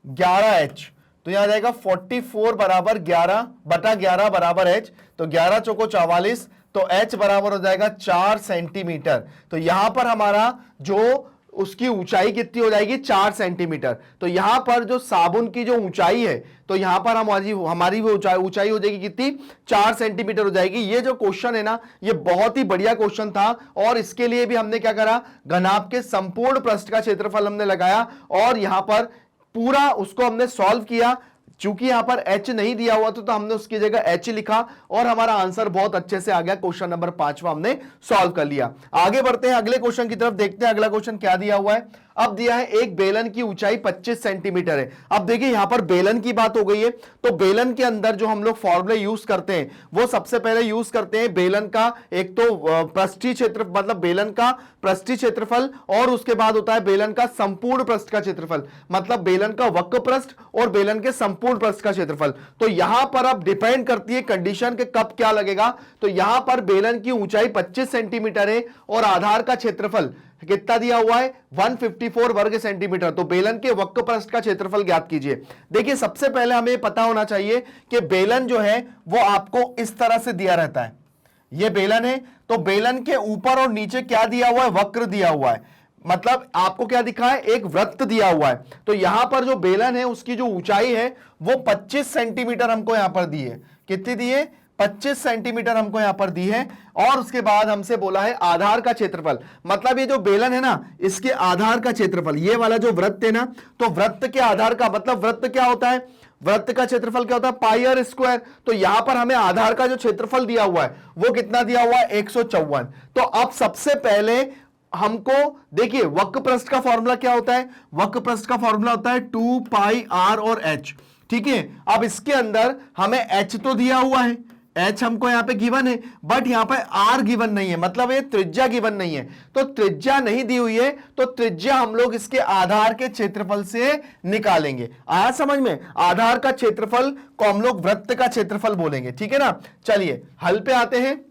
11h, तो यहां आ जाएगा 44 बराबर 11 बटा 11 बराबर h, तो 11 चौको 44, तो h बराबर हो जाएगा 4 सेंटीमीटर। तो यहां पर हमारा जो उसकी ऊंचाई कितनी हो जाएगी, 4 सेंटीमीटर। तो यहां पर जो साबुन की जो ऊंचाई है, तो यहां पर हमारी वो ऊंचाई हो जाएगी कितनी, 4 सेंटीमीटर हो जाएगी। ये जो क्वेश्चन है ना, ये बहुत ही बढ़िया क्वेश्चन था, और इसके लिए भी हमने क्या करा, घनाभ के संपूर्ण पृष्ठ का क्षेत्रफल हमने लगाया, और यहां पर पूरा उसको हमने सॉल्व किया। चूंकि यहां पर h नहीं दिया हुआ था तो हमने उसकी जगह h लिखा, और हमारा आंसर बहुत अच्छे से आ गया। क्वेश्चन नंबर 5वां हमने सॉल्व कर लिया। आगे बढ़ते हैं अगले क्वेश्चन की तरफ, देखते हैं अगला क्वेश्चन क्या दिया हुआ है। अब दिया है एक बेलन की ऊंचाई 25 सेंटीमीटर है। अब देखिए यहां पर बेलन की बात हो गई है, तो बेलन के अंदर जो हम लोग फॉर्मूले यूज करते हैं वो सबसे पहले यूज करते हैं बेलन का एक तो पृष्ठीय क्षेत्र, मतलब बेलन का पृष्ठीय क्षेत्रफल, और उसके बाद होता है बेलन का संपूर्ण पृष्ठ का क्षेत्रफल, मतलब बेलन का वक्र पृष्ठ और बेलन के संपूर्ण पृष्ठ का क्षेत्रफल। तो यहां पर अब डिपेंड करती है कंडीशन के कब क्या लगेगा। तो यहां पर बेलन की ऊंचाई 25 सेंटीमीटर है और आधार का क्षेत्रफल कितना दिया हुआ है 154 वर्ग सेंटीमीटर। तो बेलन के वक्र पृष्ठ का क्षेत्रफल ज्ञात कीजिए। देखिए सबसे पहले हमें पता होना चाहिए कि बेलन जो है वो आपको इस तरह से दिया रहता है, ये बेलन है, तो बेलन के ऊपर और नीचे क्या दिया हुआ है, वक्र दिया हुआ है, मतलब आपको क्या दिखा है, एक वृत्त दिया हुआ है। तो यहां पर जो बेलन है उसकी जो ऊंचाई है वो 25 सेंटीमीटर हमको यहां पर दी है। कितनी दी है, 25 सेंटीमीटर हमको यहां पर दी है। और उसके बाद हमसे बोला है आधार का क्षेत्रफल, मतलब ये जो बेलन है ना इसके आधार का क्षेत्रफल, ये वाला जो वृत्त है ना, तो वृत्त के आधार का मतलब वृत्त क्या होता है, वृत्त का क्षेत्रफल क्या होता है, पाई आर स्क्वायर। तो यहां पर हमें आधार का जो क्षेत्रफल दिया हुआ है वो कितना दिया हुआ है 154। तो अब सबसे पहले हमको देखिए वक्र पृष्ठ का फॉर्मूला क्या होता है, वक्र पृष्ठ का फॉर्मूला होता है 2 पाई आर और एच। ठीक है, अब इसके अंदर हमें एच तो दिया हुआ है, एच हमको यहां पे गिवन है, बट यहां पे आर गिवन नहीं है, मतलब ये त्रिज्या गिवन नहीं है। तो त्रिज्या नहीं दी हुई है तो त्रिज्या हम लोग इसके आधार के क्षेत्रफल से निकालेंगे। आया समझ में, आधार का क्षेत्रफल को हम लोग वृत्त का क्षेत्रफल बोलेंगे। ठीक है ना, चलिए हल पे आते हैं।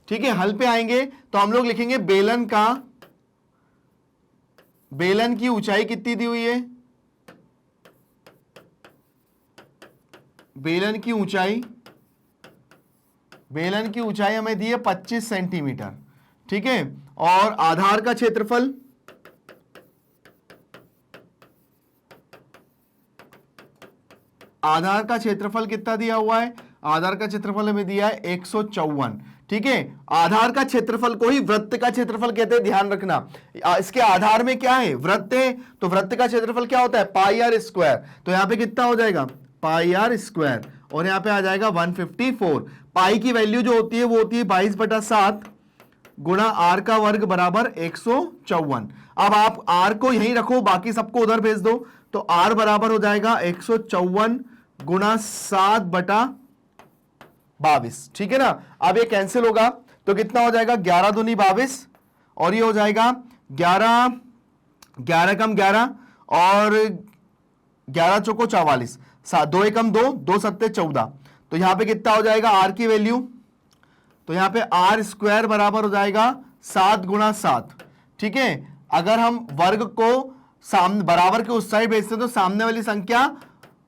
ठीक है, हल पे आएंगे तो हम लोग लिखेंगे बेलन की ऊंचाई कितनी दी हुई है, बेलन की ऊंचाई हमें दी है 25 सेंटीमीटर। ठीक है, और आधार का क्षेत्रफल, आधार का क्षेत्रफल कितना दिया हुआ है, आधार का क्षेत्रफल हमें दिया है 154। ठीक है, आधार का क्षेत्रफल को ही वृत्त का क्षेत्रफल कहते हैं, ध्यान रखना। इसके आधार में क्या है, वृत्त है, तो वृत्त का क्षेत्रफल क्या होता है, पाई आर स्क्वायर। तो यहां पे कितना हो जाएगा, पाई आर स्क्वायर, और यहां पे आ जाएगा 154। पाई की वैल्यू जो होती है वो होती है 22/7 गुणा आर का वर्ग बराबर 154। अब आप आर को यहीं रखो, बाकी सबको उधर भेज दो, तो आर बराबर हो जाएगा 154 गुणा 7/22। ठीक है ना, अब ये कैंसिल होगा तो कितना हो जाएगा, 11 दूनी 22, और ये हो जाएगा 11 कम 11 और 11 चौको 44, 2 एकम 2, 2 सत्ते 14। तो यहां पे कितना हो जाएगा आर की वैल्यू, तो यहां पे आर स्क्वायर बराबर हो जाएगा 7 गुणा 7। ठीक है, अगर हम वर्ग को सामने बराबर के उस साइड भेजते हैं तो सामने वाली संख्या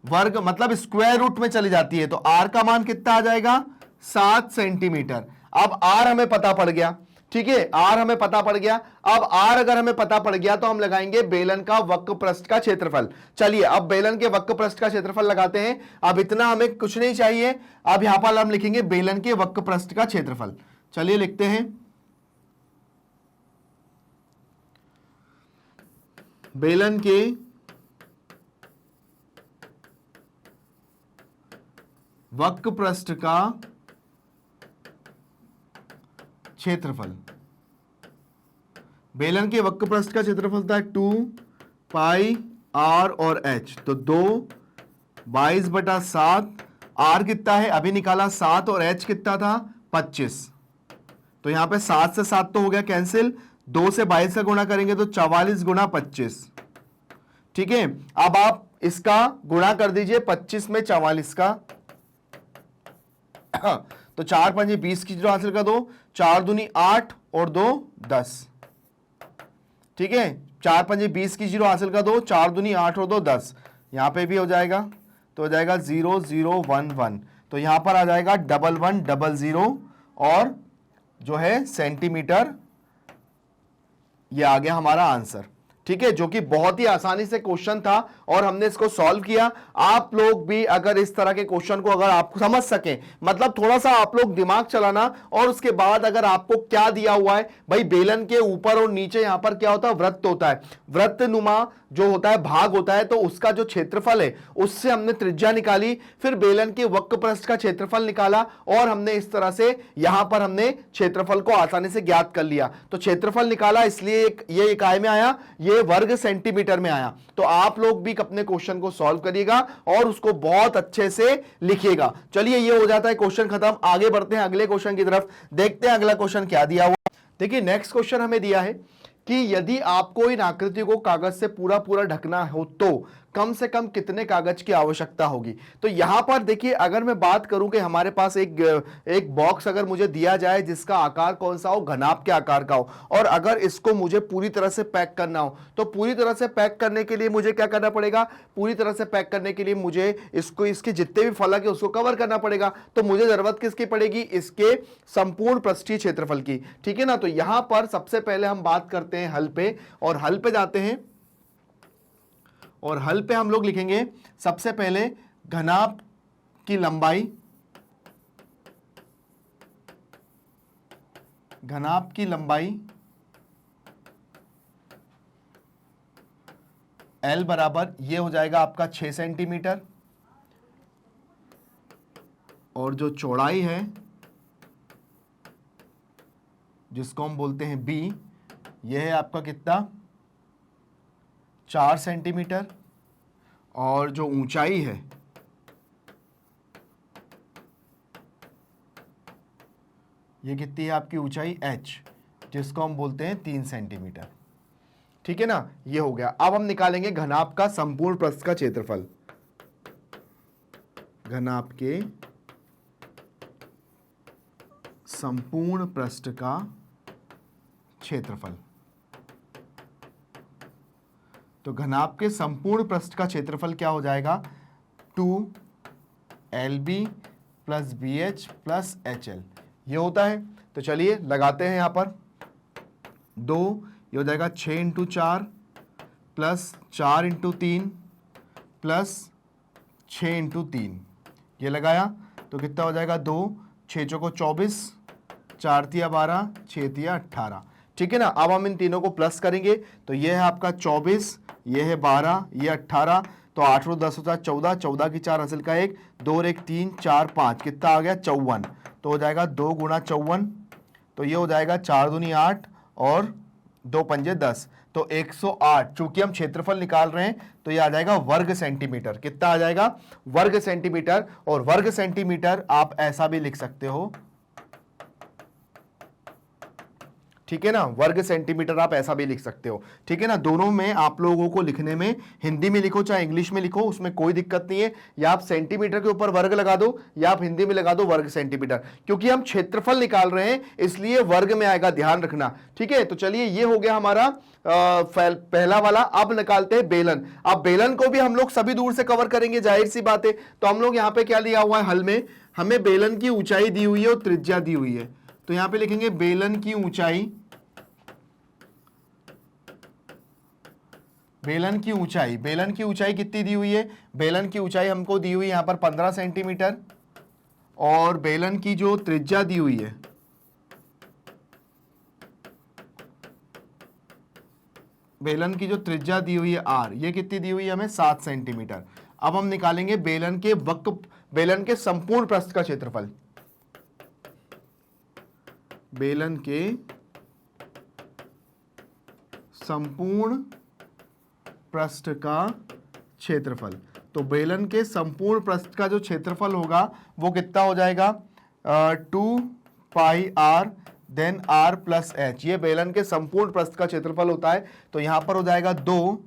वर्ग मतलब स्क्वायर रूट में चली जाती है। तो आर का मान कितना आ जाएगा 7 सेंटीमीटर। अब आर हमें पता पड़ गया। ठीक है, आर हमें पता पड़ गया। अब आर अगर हमें पता पड़ गया तो हम लगाएंगे बेलन का वक्र पृष्ठ का क्षेत्रफल। चलिए अब बेलन के वक्र पृष्ठ का क्षेत्रफल लगाते हैं। अब इतना हमें कुछ नहीं चाहिए, अब यहां पर हम लिखेंगे बेलन के वक्र पृष्ठ का क्षेत्रफल। चलिए लिखते हैं, बेलन के वक्र पृष्ठ का क्षेत्रफल, बेलन के वक्र पृष्ठ का क्षेत्रफल था 2 पाई आर और एच। तो 2 22/7, आर कितना है अभी निकाला 7, और एच कितना था 25। तो यहां पे 7 से 7 तो हो गया कैंसिल, 2 से 22 का गुणा करेंगे तो 44 गुणा 25। ठीक है, अब आप इसका गुणा कर दीजिए 25 में 44 का, तो 4 5 20 की जीरो हासिल कर दो, 4 दूनी 8 और 2 10। ठीक है, 4 5 20 की जीरो हासिल कर दो, 4 दूनी 8 और 2 10। यहां पे भी हो जाएगा, तो हो जाएगा 0 0 1 1। तो यहां पर आ जाएगा 1 1 0 0 और जो है सेंटीमीटर, ये आ गया हमारा आंसर। ठीक है, जो कि बहुत ही आसानी से क्वेश्चन था और हमने इसको सॉल्व किया। आप लोग भी अगर इस तरह के क्वेश्चन को अगर आप समझ सकें, मतलब थोड़ा सा आप लोग दिमाग चलाना, और उसके बाद अगर आपको क्या दिया हुआ है भाई, बेलन के ऊपर और नीचे यहां पर क्या होता है, वृत्त होता है, वृत्त नुमा जो होता है भाग होता है, तो उसका जो क्षेत्रफल है उससे हमने त्रिज्या निकाली, फिर बेलन के वक्र पृष्ठ का क्षेत्रफल निकाला, और हमने इस तरह से यहां पर हमने क्षेत्रफल को आसानी से ज्ञात कर लिया। तो क्षेत्रफल निकाला, इसलिए ये इकाई में आया, ये वर्ग सेंटीमीटर में आया। तो आप लोग भी अपने क्वेश्चन को सॉल्व करिएगा और उसको बहुत अच्छे से लिखिएगा। चलिए, ये हो जाता है क्वेश्चन खत्म। आगे बढ़ते हैं अगले क्वेश्चन की तरफ, देखते हैं अगला क्वेश्चन क्या दिया हुआ। देखिए, नेक्स्ट क्वेश्चन हमें दिया है कि यदि आपको इन आकृति को कागज से पूरा पूरा ढकना हो तो कम से कम कितने कागज की आवश्यकता होगी। तो यहां पर देखिए, अगर मैं बात करूं कि हमारे पास एक बॉक्स अगर मुझे दिया जाए जिसका आकार कौन सा हो, घनाभ के आकार का हो, और अगर इसको मुझे पूरी तरह से पैक करना हो, तो पूरी तरह से पैक करने के लिए मुझे क्या करना पड़ेगा, पूरी तरह से पैक करने के लिए मुझे इसके जितने भी फलक है उसको कवर करना पड़ेगा। तो मुझे जरूरत किसकी पड़ेगी, इसके संपूर्ण पृष्ठीय क्षेत्रफल की। ठीक है ना। तो यहां पर सबसे पहले हम बात करते हैं हल पे, और हल पे जाते हैं, और हल पे हम लोग लिखेंगे सबसे पहले घनाभ की लंबाई, घनाभ की लंबाई L बराबर ये हो जाएगा आपका 6 सेंटीमीटर, और जो चौड़ाई है जिसको हम बोलते हैं B, यह है आपका कितना, 4 सेंटीमीटर, और जो ऊंचाई है ये कितनी है आपकी ऊंचाई H, जिसको हम बोलते हैं 3 सेंटीमीटर। ठीक है ना, ये हो गया। अब हम निकालेंगे घनाभ का संपूर्ण पृष्ठ का क्षेत्रफल, घनाभ के संपूर्ण पृष्ठ का क्षेत्रफल। तो घनाभ के संपूर्ण पृष्ठ का क्षेत्रफल क्या हो जाएगा, 2LB plus BH plus HL, ये होता है। तो चलिए लगाते हैं यहां पर 2, ये हो जाएगा 6 × 4 प्लस 4 × 3 प्लस 6 × 3, ये लगाया तो कितना हो जाएगा, 2, 6 चौको 24, 4 तिया 12, 6 तिया 18। ठीक है ना। अब हम इन तीनों को प्लस करेंगे, तो ये है आपका 24, ये है 12, ये 18, तो 8 और 10 होता है 14, 14 की 4 हासिल का 1, 2 और 1 3, 4 5, कितना आ गया 54। तो हो जाएगा 2 × 54, तो ये हो जाएगा 4 दूनी 8 और 2 पंजे 10, तो 108। चूंकि हम क्षेत्रफल निकाल रहे हैं तो ये आ जाएगा वर्ग सेंटीमीटर। कितना आ जाएगा, वर्ग सेंटीमीटर। और वर्ग सेंटीमीटर आप ऐसा भी लिख सकते हो, ठीक है ना, वर्ग सेंटीमीटर आप ऐसा भी लिख सकते हो। ठीक है ना, दोनों में आप लोगों को लिखने में, हिंदी में लिखो चाहे इंग्लिश में लिखो, उसमें कोई दिक्कत नहीं है। या आप सेंटीमीटर के ऊपर वर्ग लगा दो, या आप हिंदी में लगा दो वर्ग सेंटीमीटर, क्योंकि हम क्षेत्रफल निकाल रहे हैं इसलिए वर्ग में आएगा, ध्यान रखना। ठीक है, तो चलिए ये हो गया हमारा पहला वाला। अब निकालते हैं बेलन। अब बेलन को भी हम लोग सभी दूर से कवर करेंगे, जाहिर सी बात है। तो हम लोग यहाँ पे क्या लिया हुआ है, हल में हमें बेलन की ऊंचाई दी हुई है और त्रिज्या दी हुई है। तो यहां पे लिखेंगे बेलन की ऊंचाई, बेलन की ऊंचाई, बेलन की ऊंचाई कितनी दी हुई है, बेलन की ऊंचाई हमको दी हुई है यहां पर 15 सेंटीमीटर, और बेलन की जो त्रिज्या दी हुई है, बेलन की जो त्रिज्या दी हुई है R, ये कितनी दी हुई है हमें 7 सेंटीमीटर। अब हम निकालेंगे बेलन के संपूर्ण पृष्ठ का क्षेत्रफल, बेलन के संपूर्ण पृष्ठ का क्षेत्रफल। तो बेलन के संपूर्ण पृष्ठ का जो क्षेत्रफल होगा वो कितना हो जाएगा, 2πr then r plus h, ये बेलन के संपूर्ण पृष्ठ का क्षेत्रफल होता है। तो यहां पर हो जाएगा 2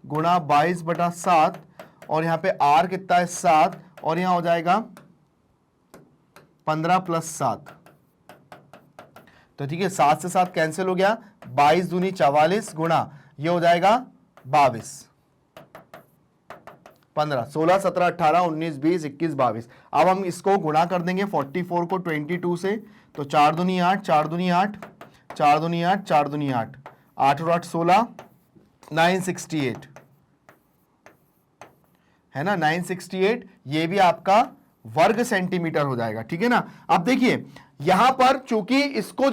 × 22/7, और यहाँ पे r कितना है 7, और यहाँ हो जाएगा 15 + 7। तो ठीक है, 7 से 7 कैंसिल हो गया, 22 दूनी 44 गुणा ये हो जाएगा 22, 15, 16, 17, 18, 19, 20, 21, 22। अब हम इसको गुणा कर देंगे 44 को 22 से, तो 4 दूनी 8, 4 दूनी 8, 4 दूनी 8, 4 दूनी 8, 8 और 8 16, 968 है ना, 968 ये भी आपका वर्ग सेंटीमीटर हो जाएगा, ठीक है ना। अब देखिए यहां पर चूंकि इसको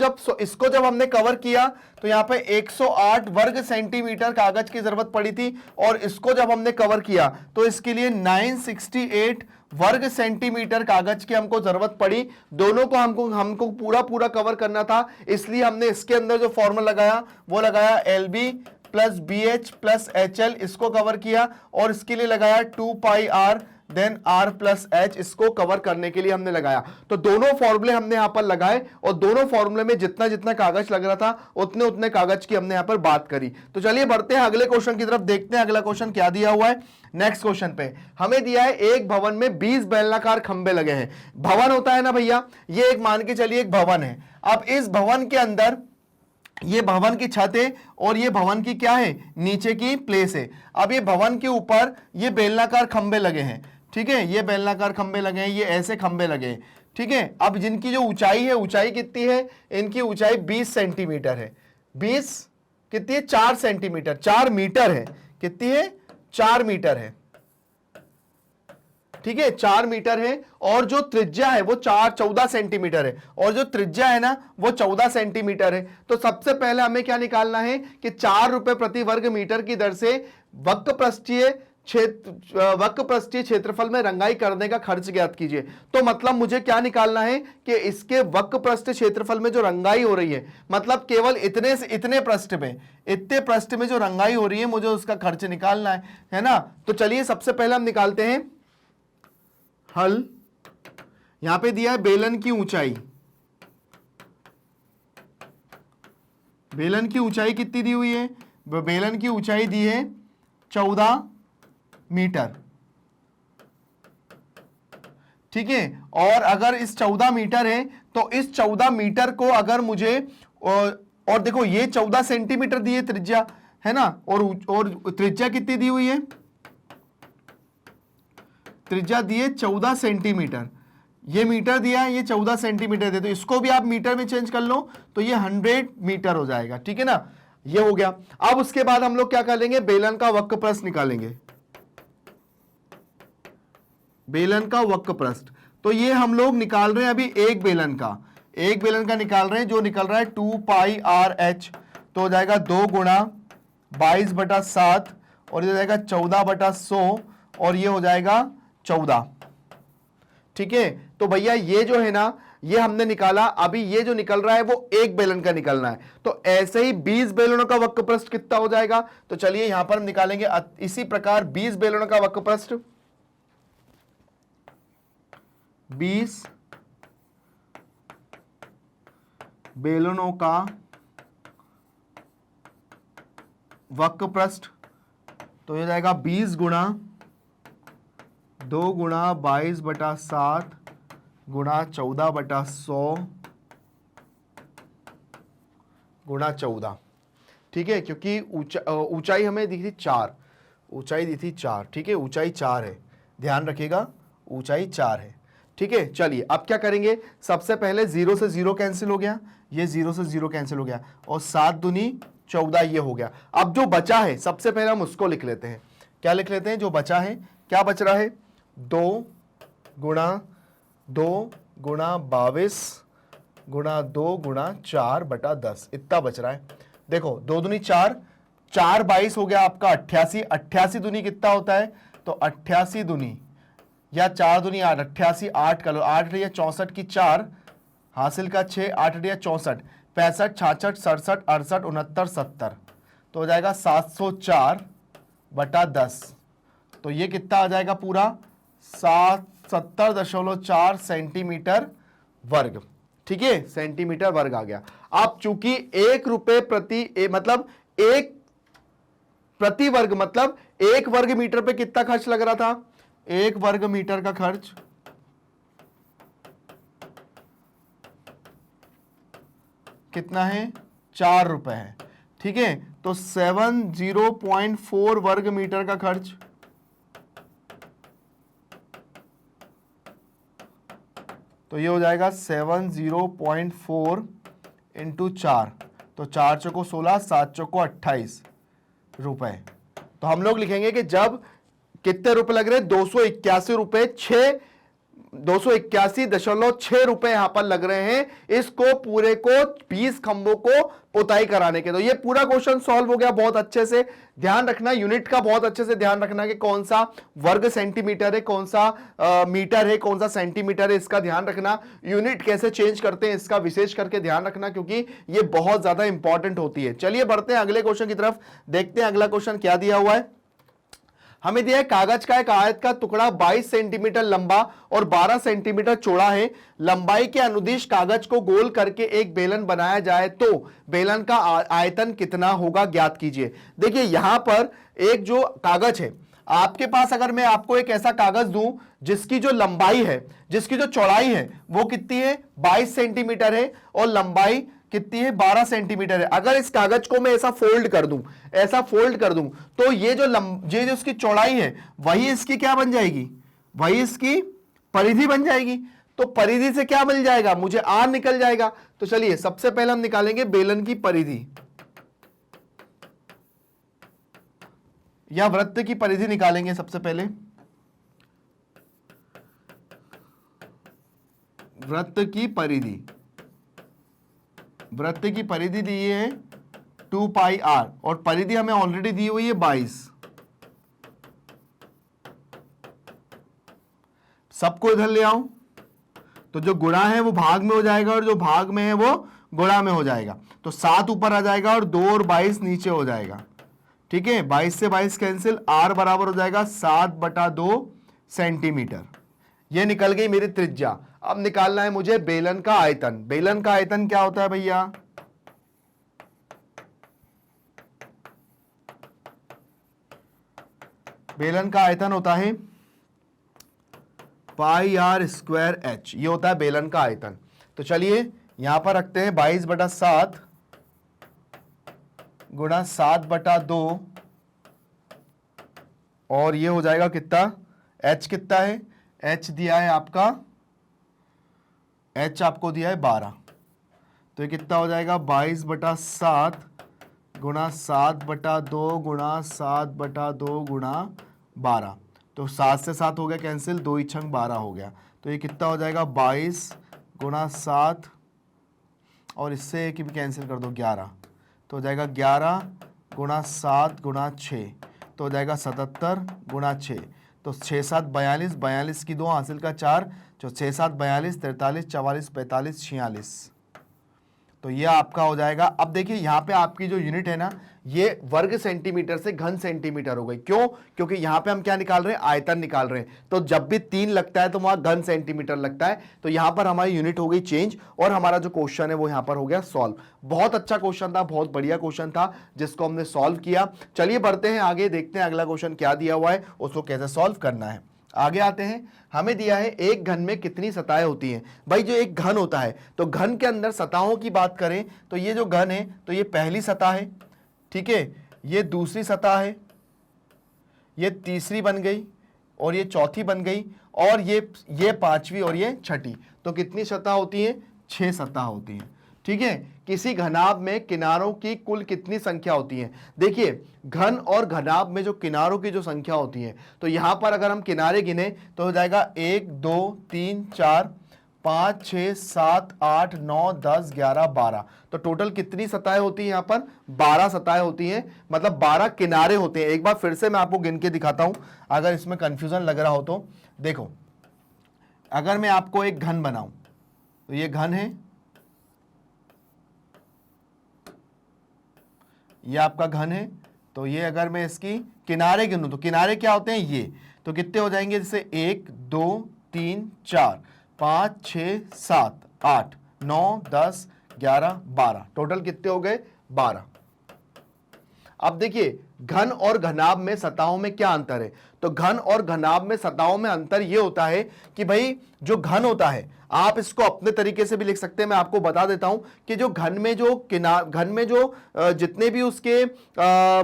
जब हमने कवर किया तो यहां पे 108 वर्ग सेंटीमीटर कागज की जरूरत पड़ी थी, और इसको जब हमने कवर किया तो इसके लिए 968 वर्ग सेंटीमीटर कागज की हमको जरूरत पड़ी। दोनों को हमको पूरा कवर करना था, इसलिए हमने इसके अंदर जो फॉर्मूला लगाया वो लगाया LB plus BH plus HL, इसको कवर किया, और इसके लिए लगाया 2 pi R then R plus H, इसको कवर करने के लिए हमने लगाया। तो दोनों फॉर्मूले हमने यहां पर लगाए, और दोनों फॉर्मूले में जितना जितना कागज लग रहा था उतने उतने कागज की हमने यहां पर बात करी। तो चलिए बढ़ते हैं अगले क्वेश्चन की तरफ, देखते हैं अगला क्वेश्चन क्या दिया हुआ है। नेक्स्ट क्वेश्चन पे हमें दिया है एक भवन में 20 बेलनाकार खंबे लगे हैं। भवन होता है ना भैया, ये एक मान के चलिए एक भवन है। अब इस भवन के अंदर ये भवन की छत है और ये भवन की क्या है, नीचे की प्लेस है। अब ये भवन के ऊपर ये बेलनाकार खंबे लगे हैं, ठीक है, ये बेलनाकार खंबे लगे हैं, ये ऐसे खंबे लगे हैं, ठीक है। अब जिनकी जो ऊंचाई है, ऊंचाई कितनी है, इनकी ऊंचाई 20 सेंटीमीटर है। 20 कितनी है, 4 सेंटीमीटर, 4 मीटर है, कितनी है, 4 मीटर है, ठीक है, 4 मीटर है। और जो त्रिज्या है वो 14 सेंटीमीटर है, और जो त्रिज्या है ना वो 14 सेंटीमीटर है। तो सबसे पहले हमें क्या निकालना है कि 4 रुपए प्रति वर्ग मीटर की दर से वक्रपृष्ठीय क्षेत्रफल में रंगाई करने का खर्च ज्ञात कीजिए। तो मतलब मुझे क्या निकालना है कि इसके वक्रपृष्ठ क्षेत्रफल में जो रंगाई हो रही है, मतलब केवल इतने से इतने पृष्ठ में, इतने पृष्ठ में जो रंगाई हो रही है, मुझे उसका खर्च निकालना है ना। तो चलिए सबसे पहले हम निकालते हैं हल। यहां पे दिया है बेलन की ऊंचाई, बेलन की ऊंचाई कितनी दी हुई है, बेलन की ऊंचाई दी है 14 मीटर, ठीक है। और अगर इस 14 मीटर है तो इस 14 मीटर को अगर मुझे और देखो ये 14 सेंटीमीटर दी है त्रिज्या, है ना, और त्रिज्या कितनी दी हुई है, त्रिज्या दी है 14 सेंटीमीटर, ये मीटर दिया है, ये 14 सेंटीमीटर दे, तो इसको भी आप मीटर में चेंज कर लो तो ये 100 मीटर हो जाएगा, ठीक है ना। ये हो गया। अब उसके बाद हम लोग क्या करेंगे, बेलन का वक्रपृष्ठ निकालेंगे, बेलन का वक्रपृष्ठ। तो ये हम लोग निकाल रहे हैं अभी एक बेलन का निकाल रहे हैं, जो निकल रहा है 2 पाई RH, तो हो जाएगा 2 गुणा 22/7, और ये हो जाएगा 14/100, और ये हो जाएगा 14, ठीक है। तो भैया ये जो है ना, ये हमने निकाला, अभी ये जो निकल रहा है वो एक बेलन का निकलना है। तो ऐसे ही 20 बेलनों का वक्रपृष्ठ कितना हो जाएगा, तो चलिए यहां पर हम निकालेंगे इसी प्रकार 20 बेलनों का वक्रपृष्ठ, 20 बेलनों का वक्रपृष्ठ, तो ये जाएगा 20 गुणा 2 गुणा 22/7 गुणा 14/100 गुणा 14, ठीक है, क्योंकि ऊंचाई हमें दी थी 4, ऊंचाई दी थी 4, ठीक है, ऊंचाई 4 है, ध्यान रखिएगा, ऊंचाई 4 है, ठीक है। चलिए अब क्या करेंगे, सबसे पहले 0 से 0 कैंसिल हो गया, ये 0 से 0 कैंसिल हो गया, और 7 दूनी 14 ये हो गया। अब जो बचा है सबसे पहले हम उसको लिख लेते हैं, क्या लिख लेते हैं, जो बचा है, क्या बच रहा है, 2 गुणा 22 गुणा 2 गुणा 4/10, इतना बच रहा है। देखो 2 दूनी 4, 4 22 हो गया आपका 88, 88 दूनी कितना होता है, तो 88 दूनी या 4 दूनी 8, 88 8 कर लो, 8 या 64 की 4 हासिल का 6, 8 या 64, 65 66 67 68 69 70, तो हो जाएगा 704/10, तो ये कितना आ जाएगा पूरा 70.4 सेंटीमीटर वर्ग, ठीक है, सेंटीमीटर वर्ग आ गया। अब चूंकि 1 रुपए मतलब 1 प्रति वर्ग, मतलब 1 वर्ग मीटर पे कितना खर्च लग रहा था, 1 वर्ग मीटर का खर्च कितना है, 4 रुपए है, ठीक है। तो 70.4 वर्ग मीटर का खर्च, तो ये हो जाएगा 70.4 इंटू 4, तो 4 चौको 16, 7 चौको 28, रुपए। तो हम लोग लिखेंगे कि जब कितने रुपए लग रहे हैं, 281 रुपए 281.6 रुपए यहां पर लग रहे हैं इसको पूरे को 20 खंभों को पुताई कराने के। तो ये पूरा क्वेश्चन सॉल्व हो गया बहुत अच्छे से। ध्यान रखना यूनिट का, बहुत अच्छे से ध्यान रखना कि कौन सा वर्ग सेंटीमीटर है, कौन सा मीटर है, कौन सा सेंटीमीटर है, इसका ध्यान रखना। यूनिट कैसे चेंज करते हैं इसका विशेष करके ध्यान रखना, क्योंकि ये बहुत ज्यादा इंपॉर्टेंट होती है। चलिए बढ़ते हैं अगले क्वेश्चन की तरफ, देखते हैं अगला क्वेश्चन क्या दिया हुआ है। हमें दिया है कागज का एक आयत का टुकड़ा 22 सेंटीमीटर लंबा और 12 सेंटीमीटर चौड़ा है। लंबाई के अनुदिश कागज को गोल करके एक बेलन बनाया जाए तो बेलन का आयतन कितना होगा, ज्ञात कीजिए। देखिए यहां पर एक जो कागज है आपके पास, अगर मैं आपको एक ऐसा कागज दूं जिसकी जो लंबाई है, जिसकी जो चौड़ाई है वो कितनी है, 22 सेंटीमीटर है और लंबाई कितनी है, 12 सेंटीमीटर है। अगर इस कागज को मैं ऐसा फोल्ड कर दूं, ऐसा फोल्ड कर दूं, तो ये जो इसकी चौड़ाई है वही इसकी क्या बन जाएगी, वही इसकी परिधि बन जाएगी। तो परिधि से क्या मिल जाएगा, मुझे आर निकल जाएगा। तो चलिए सबसे पहले हम निकालेंगे बेलन की परिधि या वृत्त की परिधि निकालेंगे सबसे पहले। वृत्त की परिधि, वृत्त की परिधि दी है 2 पाई आर और परिधि हमें ऑलरेडी दी हुई है 22। सबको इधर ले आऊं तो जो गुणा है वो भाग में हो जाएगा और जो भाग में है वो गुणा में हो जाएगा। तो 7 ऊपर आ जाएगा और 2 और 22 नीचे हो जाएगा। ठीक है, 22 से 22 कैंसिल, आर बराबर हो जाएगा 7/2 सेंटीमीटर। ये निकल गई मेरी त्रिज्या। अब निकालना है मुझे बेलन का आयतन। बेलन का आयतन क्या होता है भैया, बेलन का आयतन होता है पाई आर स्क्वायर एच, ये होता है बेलन का आयतन। तो चलिए यहां पर रखते हैं 22/7 गुणा 7/2 और ये हो जाएगा कितना, एच कितना है, एच दिया है आपका, एच आपको दिया है 12। तो ये कितना हो जाएगा 22/7 गुणा 7/2 गुणा 7/2 गुणा 12। तो 7 से 7 हो गया कैंसिल, 2 × 12 हो गया। तो ये कितना हो जाएगा 22 गुणा 7 और इससे एक भी कैंसिल कर दो 11। तो हो जाएगा 11 गुणा 7 गुणा 6, तो हो जाएगा 77 गुणा 6। तो 6 7 42, 42 की 2 हासिल का 4, जो 6 7 42, 43 44 45 46। तो ये आपका हो जाएगा। अब देखिए यहाँ पे आपकी जो यूनिट है ना, ये वर्ग सेंटीमीटर से घन सेंटीमीटर हो गई। क्यों, क्योंकि यहाँ पे हम क्या निकाल रहे हैं, आयतन निकाल रहे हैं। तो जब भी 3 लगता है तो वहां घन सेंटीमीटर लगता है। तो यहाँ पर हमारी यूनिट हो गई चेंज और हमारा जो क्वेश्चन है वो यहाँ पर हो गया सॉल्व। बहुत अच्छा क्वेश्चन था, बहुत बढ़िया क्वेश्चन था जिसको हमने सॉल्व किया। चलिए बढ़ते हैं आगे, देखते हैं अगला क्वेश्चन क्या दिया हुआ है, उसको कैसे सॉल्व करना है। आगे आते हैं, हमें दिया है एक घन में कितनी सतहें होती हैं। भाई जो एक घन होता है तो घन के अंदर सतहों की बात करें तो ये जो घन है तो ये पहली सतह है, ठीक है, ये दूसरी सतह है, ये तीसरी बन गई और ये चौथी बन गई और ये पांचवी और ये छठी। तो कितनी सतह होती है, 6 सतह होती हैं। ठीक है, किसी घनाभ में किनारों की कुल कितनी संख्या होती है। देखिए घन और घनाभ में जो किनारों की जो संख्या होती है, तो यहां पर अगर हम किनारे गिने तो हो जाएगा 1 2 3 4 5 6 7 8 9 10 11 12। तो टोटल कितनी सतहें होती हैं, यहां पर 12 सतहें होती हैं, मतलब 12 किनारे होते हैं। एक बार फिर से मैं आपको गिन के दिखाता हूं अगर इसमें कंफ्यूजन लग रहा हो तो। देखो अगर मैं आपको एक घन बनाऊं तो ये घन है, ये आपका घन है। तो ये अगर मैं इसकी किनारे गिनूं तो किनारे क्या होते हैं, ये तो कितने हो जाएंगे, जैसे 1 2 3 4 5 6 7 8 9 10 11 12, टोटल कितने हो गए 12। अब देखिए घन और घनाभ में सतहों में क्या अंतर है। तो घन और घनाभ में सतहों में अंतर यह होता है कि भाई जो घन होता है आप इसको अपने तरीके से भी लिख सकते हैं। मैं आपको बता देता हूं कि जो घन में जो जितने भी उसके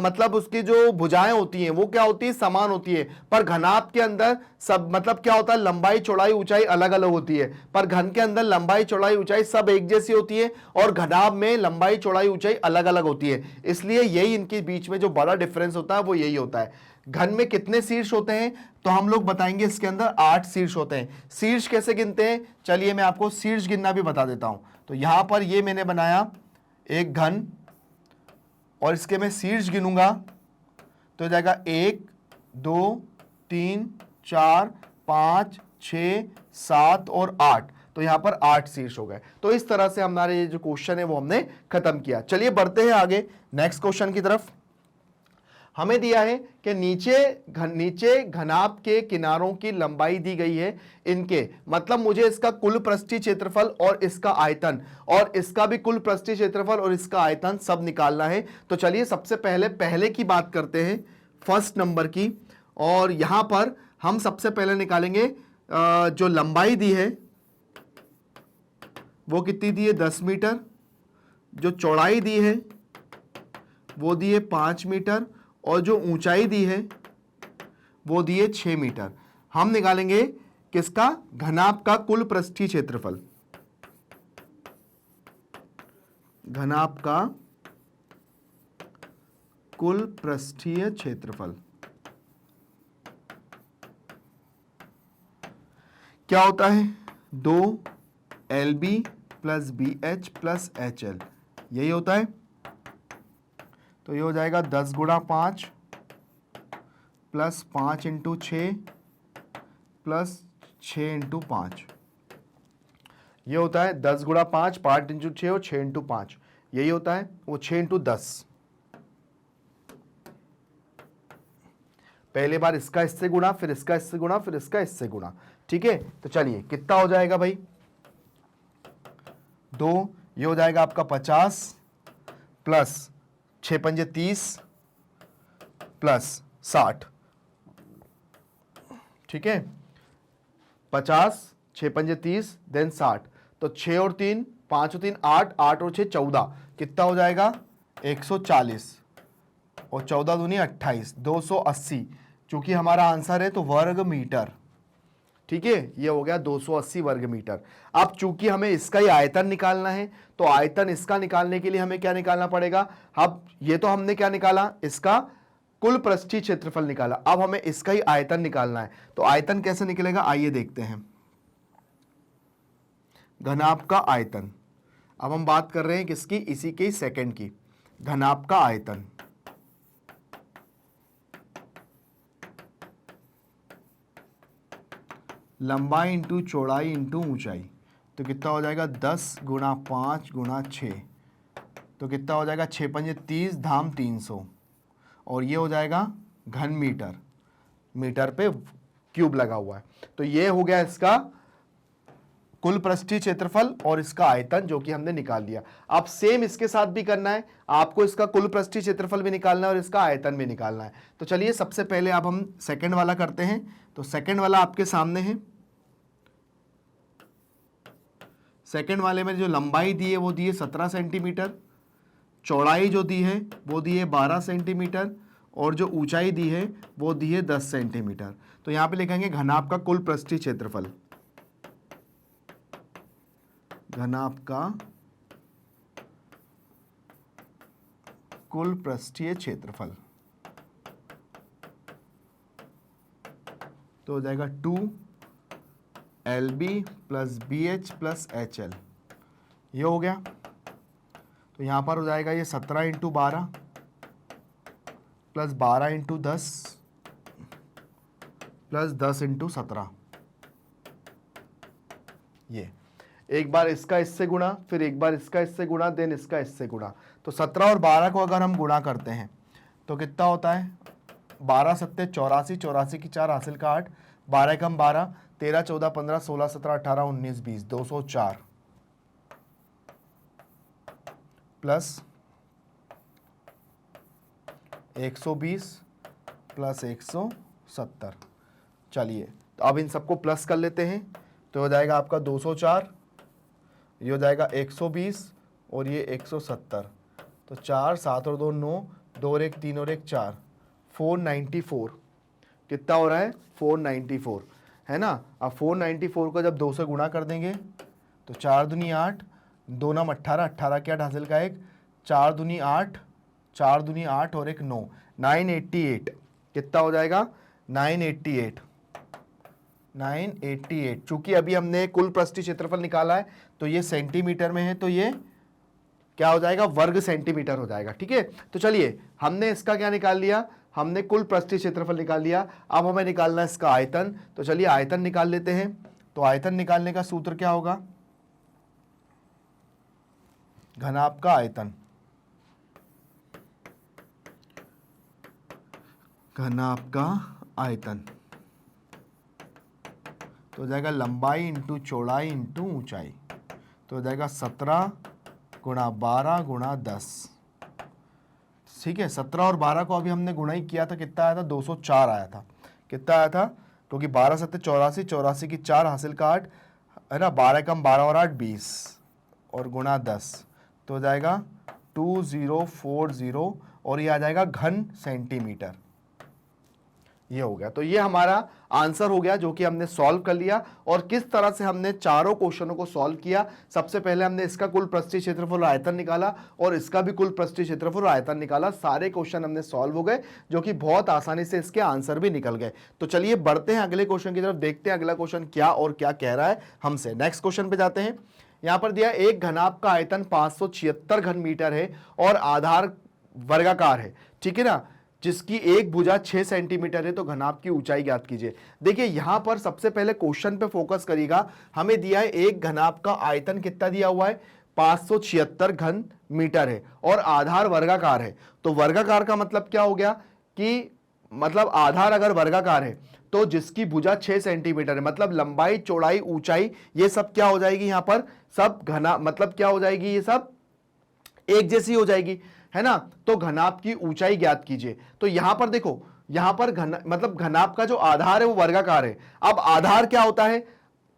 मतलब उसकी जो भुजाएं होती हैं वो क्या होती है, समान होती है। पर घनाभ के अंदर सब मतलब क्या होता है, लंबाई चौड़ाई ऊंचाई अलग अलग होती है। पर घन के अंदर लंबाई चौड़ाई ऊंचाई सब एक जैसी होती है और घनाभ में लंबाई चौड़ाई ऊंचाई अलग अलग होती है। इसलिए यही इनके बीच में जो बड़ा डिफरेंस होता है वो यही होता है। घन में कितने शीर्ष होते हैं, तो हम लोग बताएंगे इसके अंदर 8 शीर्ष होते हैं। शीर्ष कैसे गिनते हैं, चलिए मैं आपको शीर्ष गिनना भी बता देता हूं। तो यहां पर ये मैंने बनाया एक घन और इसके मैं शीर्ष गिनूंगा तो हो जाएगा 1 2 3 4 5 6 7 और 8। तो यहां पर 8 शीर्ष हो गए। तो इस तरह से हमारे ये जो क्वेश्चन है वो हमने खत्म किया। चलिए बढ़ते हैं आगे नेक्स्ट क्वेश्चन की तरफ। हमें दिया है कि नीचे घनाभ के किनारों की लंबाई दी गई है इनके, मतलब मुझे इसका कुल पृष्ठीय क्षेत्रफल और इसका आयतन और इसका भी कुल पृष्ठीय क्षेत्रफल और इसका आयतन सब निकालना है। तो चलिए सबसे पहले की बात करते हैं, फर्स्ट नंबर की। और यहां पर हम सबसे पहले निकालेंगे जो लंबाई दी है वो कितनी दी है, 10 मीटर। जो चौड़ाई दी है वो दी है 5 मीटर और जो ऊंचाई दी है वो दी है 6 मीटर। हम निकालेंगे किसका, घनाभ का कुल पृष्ठीय क्षेत्रफल। घनाभ का कुल पृष्ठीय क्षेत्रफल क्या होता है, 2 LB plus BH plus HL, यही होता है। तो ये हो जाएगा 10 गुणा 5 प्लस 5 इंटू 6 प्लस 6 इंटू 5। ये होता है 10 गुणा 5, 5 इंटू 6 और 6 इंटू 5, यही होता है वो 6 इंटू 10। पहले बार इसका इससे गुणा, फिर इसका इससे गुणा, फिर इसका इससे गुणा। ठीक है, तो चलिए कितना हो जाएगा भाई, 2, ये हो जाएगा आपका 50 प्लस 6 पंजे 30 प्लस 60। ठीक है, 50, 6 पंजे 30 देन 60। तो 6 और 3, 5 और 3 8, 8 और 6 14, कितना हो जाएगा 140 और 14 दूनी 28, 280। चूंकि हमारा आंसर है तो वर्ग मीटर। ठीक है, ये हो गया 280 वर्ग मीटर। अब चूंकि हमें इसका ही आयतन निकालना है तो आयतन इसका निकालने के लिए हमें क्या निकालना पड़ेगा, अब ये तो हमने क्या निकाला, इसका कुल पृष्ठीय क्षेत्रफल निकाला। अब हमें इसका ही आयतन निकालना है। तो आयतन कैसे निकलेगा, आइए देखते हैं। घनाभ का आयतन, अब हम बात कर रहे हैं किसकी, इसी के सेकंड की। घनाभ का आयतन लंबाई इंटू चौड़ाई इंटू ऊंचाई, तो कितना हो जाएगा 10 गुणा 5 गुणा 6, तो कितना हो जाएगा 6 पंजे 30 धाम 300 और ये हो जाएगा घन मीटर, मीटर पे क्यूब लगा हुआ है। तो ये हो गया इसका कुल पृष्ठीय क्षेत्रफल और इसका आयतन जो कि हमने निकाल दिया। अब सेम इसके साथ भी करना है, आपको इसका कुल पृष्ठीय क्षेत्रफल भी निकालना है और इसका आयतन भी निकालना है। तो चलिए सबसे पहले अब हम सेकंड वाला करते हैं। तो सेकंड वाला आपके सामने है। सेकंड वाले में जो लंबाई दी है वो दी है 17 सेंटीमीटर, चौड़ाई जो दी है वो दी है 12 सेंटीमीटर और जो ऊंचाई दी है वो दी है 10 सेंटीमीटर। तो यहां पे लिखेंगे घनाभ का कुल पृष्ठीय क्षेत्रफल। घनाभ का कुल पृष्ठीय क्षेत्रफल तो हो जाएगा 2 LB plus BH plus HL, ये हो गया। तो यहां पर हो जाएगा ये 17 into 12 plus 12 into 10 plus 10 into 17। ये एक बार इसका इससे गुणा, फिर एक बार इसका इससे गुणा, देन इसका इससे गुणा। तो 17 और 12 को अगर हम गुणा करते हैं तो कितना होता है, 12 सत्ते 84, 84 की 4 हासिल का 8, 12 कम 12, 13 14 15 16 17 18 19 20, 204 प्लस 120 प्लस 170। चलिए तो अब इन सबको प्लस कर लेते हैं। तो हो जाएगा आपका 204, ये हो जाएगा 120 और ये 170। तो 4, 7 और 2 9, 2 और 1 3 और 1 4, 494। कितना हो रहा है? 494, है ना। अब 494 को जब 2 से गुणा कर देंगे तो 4 दूनी 8, 2 नाम 18, 18 के 8 हासिल का 1, 4 दूनी 8, 4 दूनी 8 और 1 9, 988। कितना हो जाएगा? 988। 988। चूंकि अभी हमने कुल पृष्ठीय क्षेत्रफल निकाला है तो ये सेंटीमीटर में है, तो ये क्या हो जाएगा? वर्ग सेंटीमीटर हो जाएगा। ठीक है, तो चलिए हमने इसका क्या निकाल लिया, हमने कुल पृष्ठीय क्षेत्रफल निकाल लिया। अब हमें निकालना है इसका आयतन, तो चलिए आयतन निकाल लेते हैं। तो आयतन निकालने का सूत्र क्या होगा? घनाभ का आयतन, घनाभ का आयतन तो हो जाएगा लंबाई इंटू चौड़ाई इंटू ऊंचाई। तो हो जाएगा 17 गुणा 12 गुणा 10। ठीक है, 17 और 12 को अभी हमने गुणा ही किया था, कितना आया था? 204 आया था। कितना आया था? क्योंकि 12 7 84, 84 की 4 हासिल का 8, है ना। 12 कम 12 और 8 20 और गुणा 10, तो हो जाएगा 2040 और ये आ जाएगा घन सेंटीमीटर। ये हो गया। तो ये हमारा आंसर हो गया जो कि हमने सॉल्व कर लिया। और किस तरह से हमने चारों क्वेश्चनों को सॉल्व किया, सबसे पहले हमने इसका कुल पृष्ठीय क्षेत्रफल और आयतन निकाला और इसका भी कुल पृष्ठीय क्षेत्रफल और आयतन निकाला। सारे क्वेश्चन हमने सॉल्व हो गए जो कि बहुत आसानी से इसके आंसर भी निकल गए। तो चलिए बढ़ते हैं अगले क्वेश्चन की तरफ, देखते हैं अगला क्वेश्चन क्या और क्या कह रहा है हमसे। नेक्स्ट क्वेश्चन पे जाते हैं। यहां पर दिया एक घनाभ का आयतन 576 घन मीटर है और आधार वर्गाकार है, ठीक है ना, जिसकी एक भुजा 6 सेंटीमीटर है, तो घनाभ की ऊंचाई ज्ञात कीजिए। देखिए यहां पर सबसे पहले क्वेश्चन पे फोकस करिएगा। हमें दिया है एक घनाभ का आयतन कितना दिया हुआ है? 576 घन मीटर है और आधार वर्गाकार है। तो वर्गाकार का मतलब क्या हो गया कि मतलब आधार अगर वर्गाकार है तो जिसकी भुजा 6 सेंटीमीटर है, मतलब लंबाई चौड़ाई ऊंचाई ये सब क्या हो जाएगी? यहां पर सब घना मतलब क्या हो जाएगी? ये सब एक जैसी हो जाएगी, है ना। तो घनाभ की ऊंचाई ज्ञात कीजिए। तो यहां पर देखो, यहां पर मतलब घनाभ का जो आधार है वो वर्गाकार है। अब आधार क्या होता है?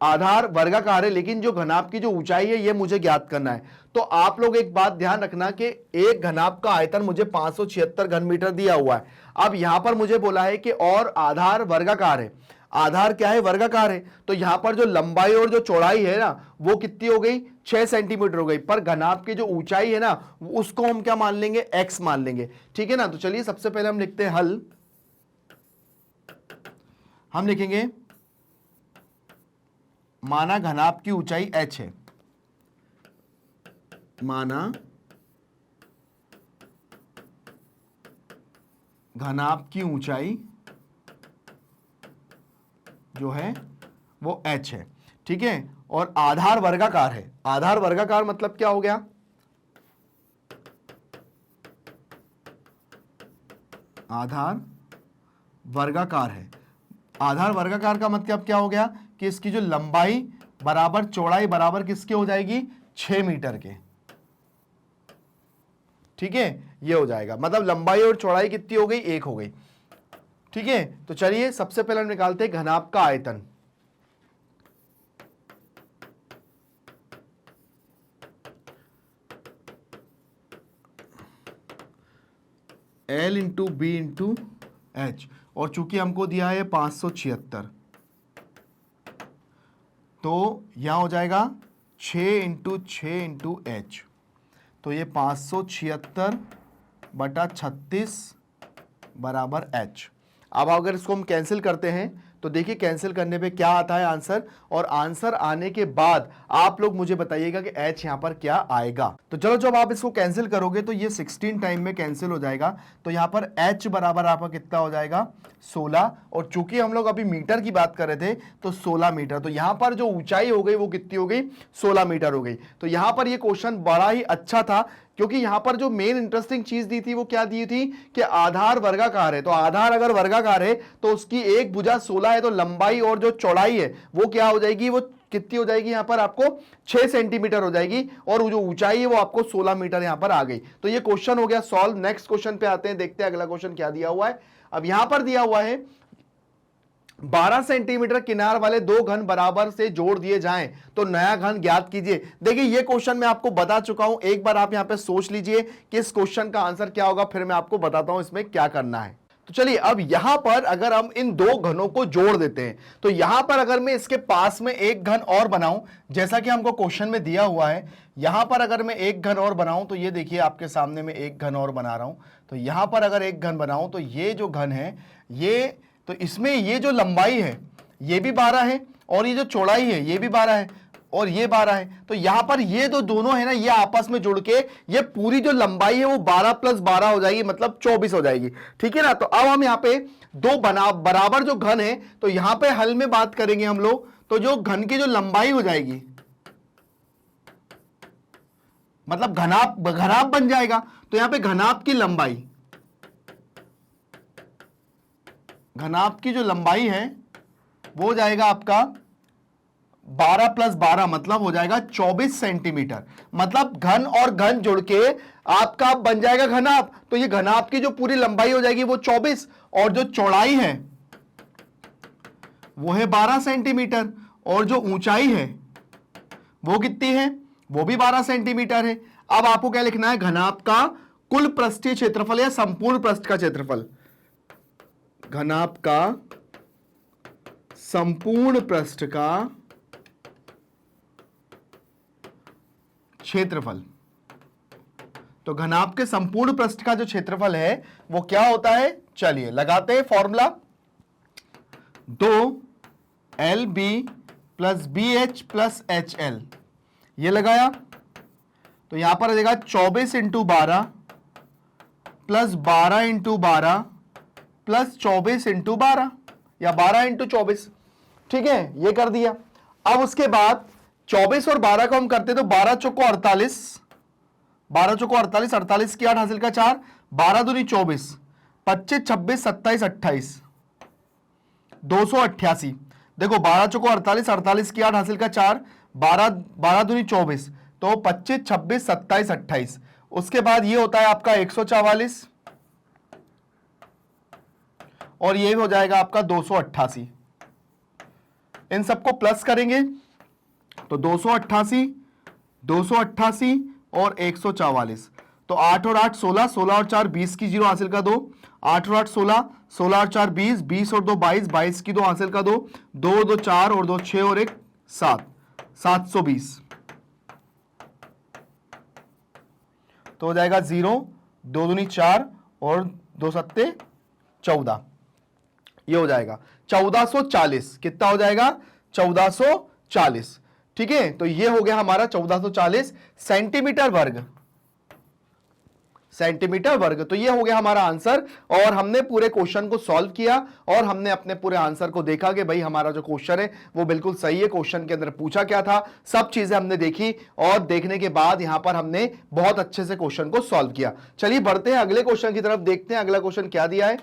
आधार वर्गाकार है, लेकिन जो घनाभ की जो ऊंचाई है ये मुझे ज्ञात करना है। तो आप लोग एक बात ध्यान रखना कि एक घनाभ का आयतन मुझे 576 घन मीटर दिया हुआ है। अब यहां पर मुझे बोला है कि और आधार वर्गाकार है। आधार क्या है? वर्गाकार है। तो यहां पर जो लंबाई और जो चौड़ाई है ना वो कितनी हो गई? 6 सेंटीमीटर हो गई। पर घनाभ की जो ऊंचाई है ना उसको हम क्या मान लेंगे? x मान लेंगे, ठीक है ना। तो चलिए सबसे पहले हम लिखते हैं हल। हम लिखेंगे माना घनाभ की ऊंचाई h है, माना घनाभ की ऊंचाई जो है वो h है, ठीक है। और आधार वर्गाकार है। आधार वर्गाकार मतलब क्या हो गया? आधार वर्गाकार है। आधार वर्गाकार का मतलब क्या हो गया कि इसकी जो लंबाई बराबर चौड़ाई बराबर किसके हो जाएगी? 6 मीटर के, ठीक है। ये हो जाएगा, मतलब लंबाई और चौड़ाई कितनी हो गई? 1 हो गई, ठीक है। तो चलिए सबसे पहले हम निकालते हैं घनाभ का आयतन। L into B into H, और चूंकि हमको दिया है 576 तो यहां हो जाएगा 6 इंटू 6 इंटू एच। तो ये 576 बटा 36 बराबर एच। अब अगर इसको हम कैंसिल करते हैं तो देखिए कैंसिल करने पे क्या आता है आंसर, और आंसर आने के बाद आप लोग मुझे बताइएगा कि h यहां पर क्या आएगा। तो चलो जब आप इसको कैंसिल करोगे तो ये 16 टाइम में कैंसिल हो जाएगा। तो यहां पर h बराबर आपका कितना हो जाएगा? 16। और चूंकि हम लोग अभी मीटर की बात कर रहे थे तो 16 मीटर। तो यहां पर जो ऊंचाई हो गई वो कितनी हो गई? 16 मीटर हो गई। तो यहां पर ये क्वेश्चन बड़ा ही अच्छा था क्योंकि यहां पर जो मेन इंटरेस्टिंग चीज दी थी वो क्या दी थी कि आधार वर्गाकार है। तो आधार अगर वर्गाकार है तो उसकी एक भुजा 16 है, तो लंबाई और जो चौड़ाई है वो क्या हो जाएगी? वो कितनी हो जाएगी? यहां पर आपको 6 सेंटीमीटर हो जाएगी, और जो ऊंचाई है वो आपको 16 मीटर यहां पर आ गई। तो ये क्वेश्चन हो गया सॉल्व। नेक्स्ट क्वेश्चन पे आते हैं, देखते हैं अगला क्वेश्चन क्या दिया हुआ है। अब यहां पर दिया हुआ है 12 सेंटीमीटर किनार वाले दो घन बराबर से जोड़ दिए जाएं तो नया घन ज्ञात कीजिए। देखिए ये क्वेश्चन मैं आपको बता चुका हूं, एक बार आप यहां पे सोच लीजिए कि इस क्वेश्चन का आंसर क्या होगा, फिर मैं आपको बताता हूं इसमें क्या करना है। तो चलिए अब यहां पर अगर हम इन दो घनों को जोड़ देते हैं तो यहां पर अगर मैं इसके पास में एक घन और बनाऊं, जैसा कि हमको क्वेश्चन में दिया हुआ है, यहां पर अगर मैं एक घन और बनाऊं तो ये देखिए आपके सामने में एक घन और बना रहा हूं। तो यहां पर अगर एक घन बनाऊं तो ये जो घन है ये, तो इसमें ये जो लंबाई है ये भी 12 है और ये जो चौड़ाई है ये भी 12 है और ये 12 है। तो यहां पर ये जो दोनों है ना ये आपस में जुड़ के ये पूरी जो लंबाई है वो 12 + 12 हो जाएगी, मतलब 24 हो जाएगी। ठीक है ना। तो अब हम यहां पे दो बराबर जो घन है तो यहां पे हल में बात करेंगे हम लोग, तो जो घन की जो लंबाई हो जाएगी मतलब घनाभ बन जाएगा। तो यहां पे घनाभ की लंबाई, घनाभ की जो लंबाई है वो हो जाएगा आपका 12 + 12 मतलब हो जाएगा 24 सेंटीमीटर। मतलब घन और घन जुड़ के आपका बन जाएगा घनाभ। तो ये घनाभ की जो पूरी लंबाई हो जाएगी वो 24 और जो चौड़ाई है वो है 12 सेंटीमीटर और जो ऊंचाई है वो कितनी है, वो भी 12 सेंटीमीटर है। अब आपको क्या लिखना है, घनाभ का कुल पृष्ठीय क्षेत्रफल या संपूर्ण पृष्ठ का क्षेत्रफल, घनाभ का संपूर्ण पृष्ठ का क्षेत्रफल। तो घनाभ के संपूर्ण पृष्ठ का जो क्षेत्रफल है वो क्या होता है, चलिए लगाते हैं फॉर्मूला। 2LB + BH + HL ये लगाया तो यहां पर आ जाएगा 24 × 12 + 12 × 12 + 24 × 12 या 12 × 24। ठीक है, ये कर दिया। अब उसके बाद 24 और 12 को हम करते तो 12 चौको 48, 12 चौको 48, 48 की 8 हासिल का 4, 12 दूनी 24, 25 26 27 28, 288। देखो 12 चौको 48, 48 की 8 हासिल का 4, 12 दूनी 24, तो 25 26 27 28। उसके बाद ये होता है आपका 144 और ये हो जाएगा आपका 288। इन सबको प्लस करेंगे तो 288, 288 और 144। तो 8 और 8 16, 16 और 4 20 की 0 हासिल का 2, 8 और 8 16, 16 और 4 20, 20 और 2 22, 22 की 2 हासिल का 2, 2 2 4 और 2 6 और 1 7, 720। तो हो जाएगा 0, 2 दूनी 4 और 2 सत्ते 14। ये हो जाएगा 1440। कितना हो जाएगा, 1440। ठीक है, तो ये हो गया हमारा 1440 सेंटीमीटर वर्ग, सेंटीमीटर वर्ग। तो ये हो गया हमारा आंसर और हमने पूरे क्वेश्चन को सॉल्व किया और हमने अपने पूरे आंसर को देखा कि भाई हमारा जो क्वेश्चन है वो बिल्कुल सही है। क्वेश्चन के अंदर पूछा क्या था, सब चीजें हमने देखी और देखने के बाद यहां पर हमने बहुत अच्छे से क्वेश्चन को सॉल्व किया। चलिए बढ़ते हैं अगले क्वेश्चन की तरफ, देखते हैं अगला क्वेश्चन क्या दिया है।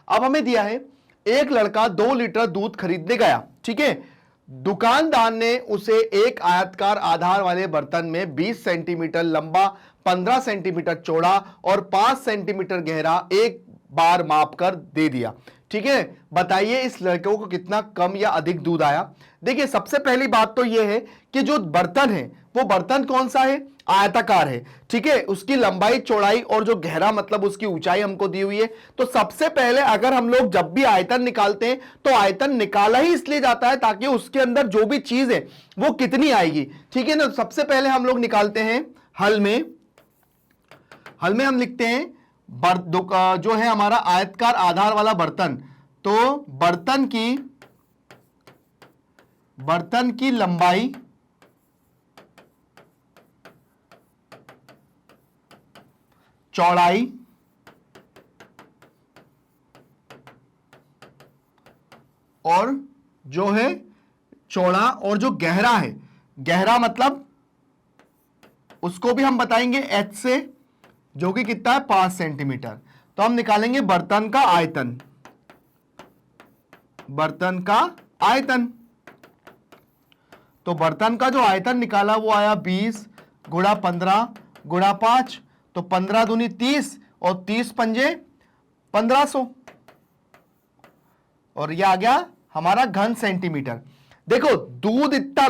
अब हमें दिया है एक लड़का 2 लीटर दूध खरीदने गया। ठीक है, दुकानदार ने उसे एक आयताकार आधार वाले बर्तन में 20 सेंटीमीटर लंबा, 15 सेंटीमीटर चौड़ा और 5 सेंटीमीटर गहरा एक बार माप कर दे दिया। ठीक है, बताइए इस लड़के को कितना कम या अधिक दूध आया। देखिए सबसे पहली बात तो यह है कि जो बर्तन है वो बर्तन कौन सा है, आयताकार है। ठीक है, उसकी लंबाई चौड़ाई और जो गहरा मतलब उसकी ऊंचाई हमको दी हुई है। तो सबसे पहले अगर हम लोग जब भी आयतन निकालते हैं तो आयतन निकाला ही इसलिए जाता है ताकि उसके अंदर जो भी चीज है वो कितनी आएगी। ठीक है ना, सबसे पहले हम लोग निकालते हैं हल में हम लिखते हैं जो है हमारा आयताकार आधार वाला बर्तन। तो बर्तन की लंबाई चौड़ाई और जो है चौड़ा और जो गहरा है, गहरा मतलब उसको भी हम बताएंगे h से, जो कि कितना है 5 सेंटीमीटर। तो हम निकालेंगे बर्तन का आयतन, बर्तन का आयतन। तो बर्तन का जो आयतन निकाला वो आया 20 गुणा 15 गुणा 5, तो 15 दूनी 30 और 30 पंजे 1500 और ये आ गया हमारा घन सेंटीमीटर। देखो दूध इतना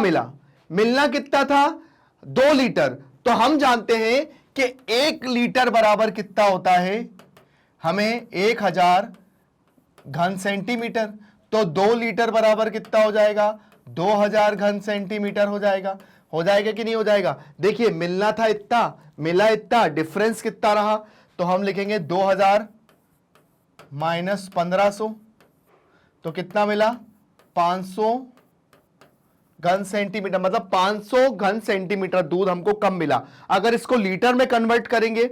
मिलना कितना था 2 लीटर, तो हम जानते हैं कि 1 लीटर बराबर कितना होता है, हमें 1000 घन सेंटीमीटर। तो 2 लीटर बराबर कितना हो जाएगा, 2000 घन सेंटीमीटर हो जाएगा। हो जाएगा कि नहीं हो जाएगा? देखिए मिलना था इतना, मिला इतना, डिफरेंस कितना रहा, तो हम लिखेंगे 2000 माइनस 1500, तो कितना मिला 500 घन सेंटीमीटर, मतलब 500 घन सेंटीमीटर दूध हमको कम मिला। अगर इसको लीटर में कन्वर्ट करेंगे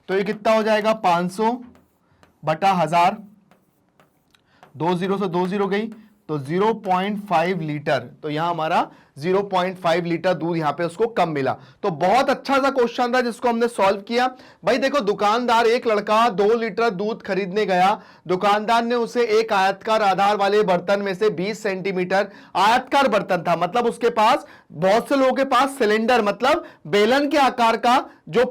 तो ये कितना हो जाएगा, 500 बटा 1000, 2 जीरो से 2 जीरो गई, तो 0.5 लीटर। तो यहां हमारा 0.5 लीटर दूध यहां पे उसको कम मिला। तो बहुत अच्छा सा क्वेश्चन था जिसको हमने सॉल्व किया। भाई देखो दुकानदार, एक लड़का 2 लीटर दूध खरीदने गया, दुकानदार ने उसे एक आयताकार आधार वाले बर्तन में से 20 सेंटीमीटर, आयताकार बर्तन था मतलब उसके पास, बहुत से लोगों के पास सिलेंडर मतलब बेलन के आकार का जो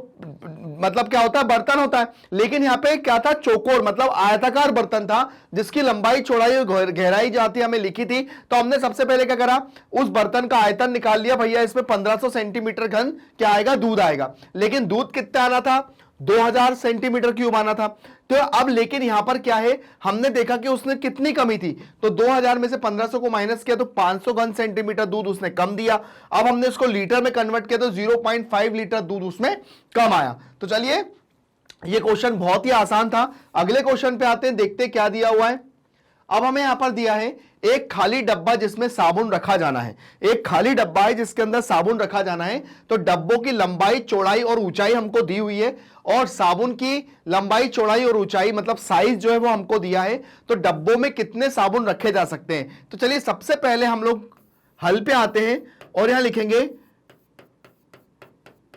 मतलब क्या होता है, बर्तन होता है, लेकिन यहां पे क्या था, चौकोर मतलब आयताकार बर्तन था जिसकी लंबाई चौड़ाई और गहराई जाती हमें लिखी थी। तो हमने सबसे पहले क्या करा, उस बर्तन का आयतन निकाल लिया, भैया इसमें 1500 सेंटीमीटर घन क्या आएगा, दूध आएगा। लेकिन दूध कितना आना था, 2000 सेंटीमीटर क्यूब आना था। तो अब लेकिन यहां पर क्या है, हमने देखा कि उसने कितनी कमी थी, तो 2000 में से 1500 को माइनस किया तो 500 घन सेंटीमीटर दूध उसने कम दिया। अब हमने उसको लीटर में कन्वर्ट किया तो 0.5 लीटर दूध उसमें कम आया। तो चलिए ये क्वेश्चन बहुत ही आसान था। अगले क्वेश्चन पे आते हैं, देखते क्या दिया हुआ है। अब हमें यहां पर दिया है एक खाली डब्बा जिसमें साबुन रखा जाना है, एक खाली डब्बा है जिसके अंदर साबुन रखा जाना है। तो डब्बों की लंबाई चौड़ाई और ऊंचाई हमको दी हुई है, और साबुन की लंबाई चौड़ाई और ऊंचाई मतलब साइज जो है वो हमको दिया है। तो डब्बों में कितने साबुन रखे जा सकते हैं, तो चलिए सबसे पहले हम लोग हल पे आते हैं और यहां लिखेंगे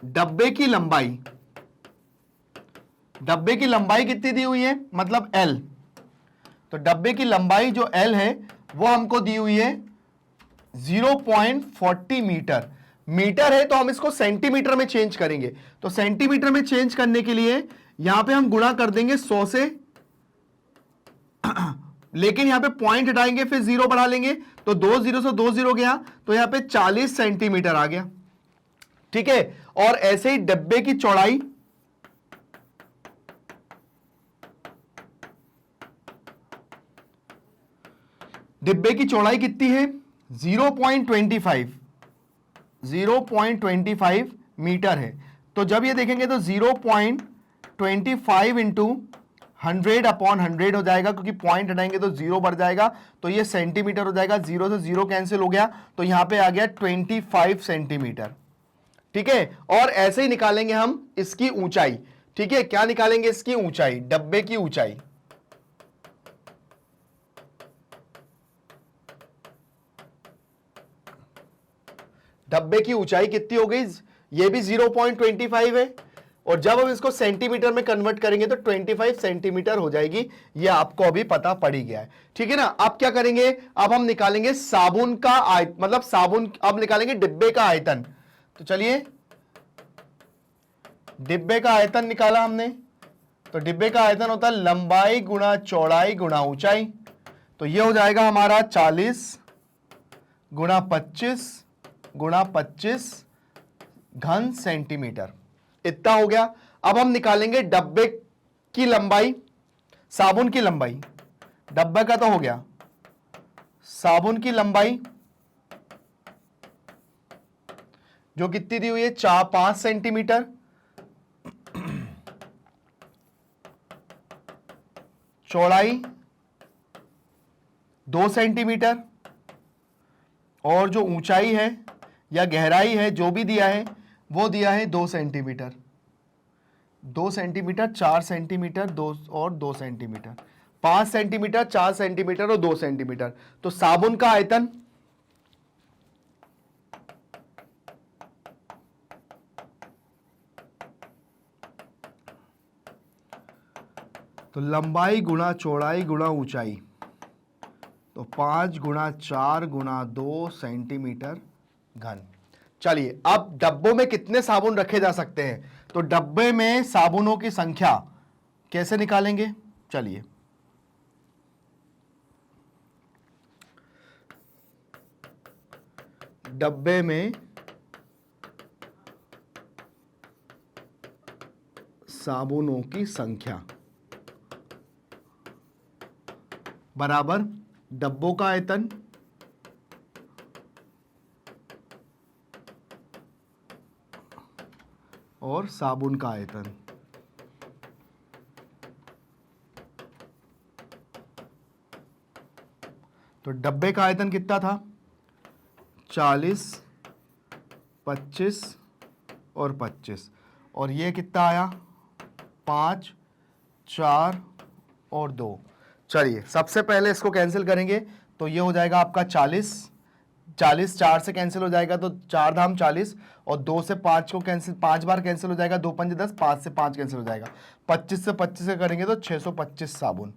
डब्बे की लंबाई। डब्बे की लंबाई कितनी दी हुई है, मतलब L। तो डब्बे की लंबाई जो L है वो हमको दी हुई है 0.40 मीटर। मीटर है तो हम इसको सेंटीमीटर में चेंज करेंगे, तो सेंटीमीटर में चेंज करने के लिए यहां पे हम गुणा कर देंगे 100 से, लेकिन यहां पे पॉइंट हटाएंगे फिर 0 बढ़ा लेंगे, तो 2 जीरो से 2 जीरो गया, तो यहां पे 40 सेंटीमीटर आ गया। ठीक है, और ऐसे ही डब्बे की चौड़ाई, डिब्बे की चौड़ाई कितनी है 0.25 मीटर है। तो जब ये देखेंगे तो 0.25 इंटू 100 अपॉन 100 हो जाएगा, क्योंकि पॉइंट हटाएंगे तो 0 बढ़ जाएगा, तो ये सेंटीमीटर हो जाएगा। 0 से 0 कैंसिल हो गया, तो यहां पे आ गया 25 सेंटीमीटर। ठीक है, और ऐसे ही निकालेंगे हम इसकी ऊंचाई। ठीक है, क्या निकालेंगे, इसकी ऊंचाई, डब्बे की ऊंचाई। डब्बे की ऊंचाई कितनी हो गई, ये भी 0.25 है, और जब हम इसको सेंटीमीटर में कन्वर्ट करेंगे तो 25 सेंटीमीटर हो जाएगी। ये आपको अभी पता पड़ ही गया है। ठीक है ना, अब क्या करेंगे, अब हम निकालेंगे साबुन का मतलब साबुन, अब निकालेंगे डिब्बे का आयतन। तो चलिए डिब्बे का आयतन निकाला हमने, तो डिब्बे का आयतन होता है लंबाई गुणा चौड़ाई गुणा ऊंचाई। तो ये हो जाएगा हमारा 40 गुणा 25 गुणा 25 घन सेंटीमीटर, इतना हो गया। अब हम निकालेंगे डब्बे की लंबाई, साबुन की लंबाई। डब्बे का तो हो गया, साबुन की लंबाई जो कितनी दी हुई है 5 सेंटीमीटर, चौड़ाई 2 सेंटीमीटर, और जो ऊंचाई है या गहराई है जो भी दिया है वो दिया है 2 सेंटीमीटर। 2 सेंटीमीटर, 4 सेंटीमीटर, 2 और 2 सेंटीमीटर, 5 सेंटीमीटर, 4 सेंटीमीटर और 2 सेंटीमीटर। तो साबुन का आयतन तो लंबाई गुणा चौड़ाई गुणा ऊंचाई, तो 5 गुणा 4 गुणा 2 सेंटीमीटर घन। चलिए अब डब्बों में कितने साबुन रखे जा सकते हैं, तो डब्बे में साबुनों की संख्या कैसे निकालेंगे, चलिए डब्बे में साबुनों की संख्या बराबर डब्बों का आयतन और साबुन का आयतन। तो डब्बे का आयतन कितना था? 40, 25 और 25, और ये कितना आया? 5, 4 और 2। चलिए सबसे पहले इसको कैंसिल करेंगे तो ये हो जाएगा आपका 40, 40 4 से कैंसिल हो जाएगा तो 4 धाम 40, और 2 से 5 को कैंसिल, 5 बार कैंसिल हो जाएगा, 2 पंजे 10, 5 से 5 कैंसिल हो जाएगा, 25 से 25 से करेंगे तो 625 साबुन।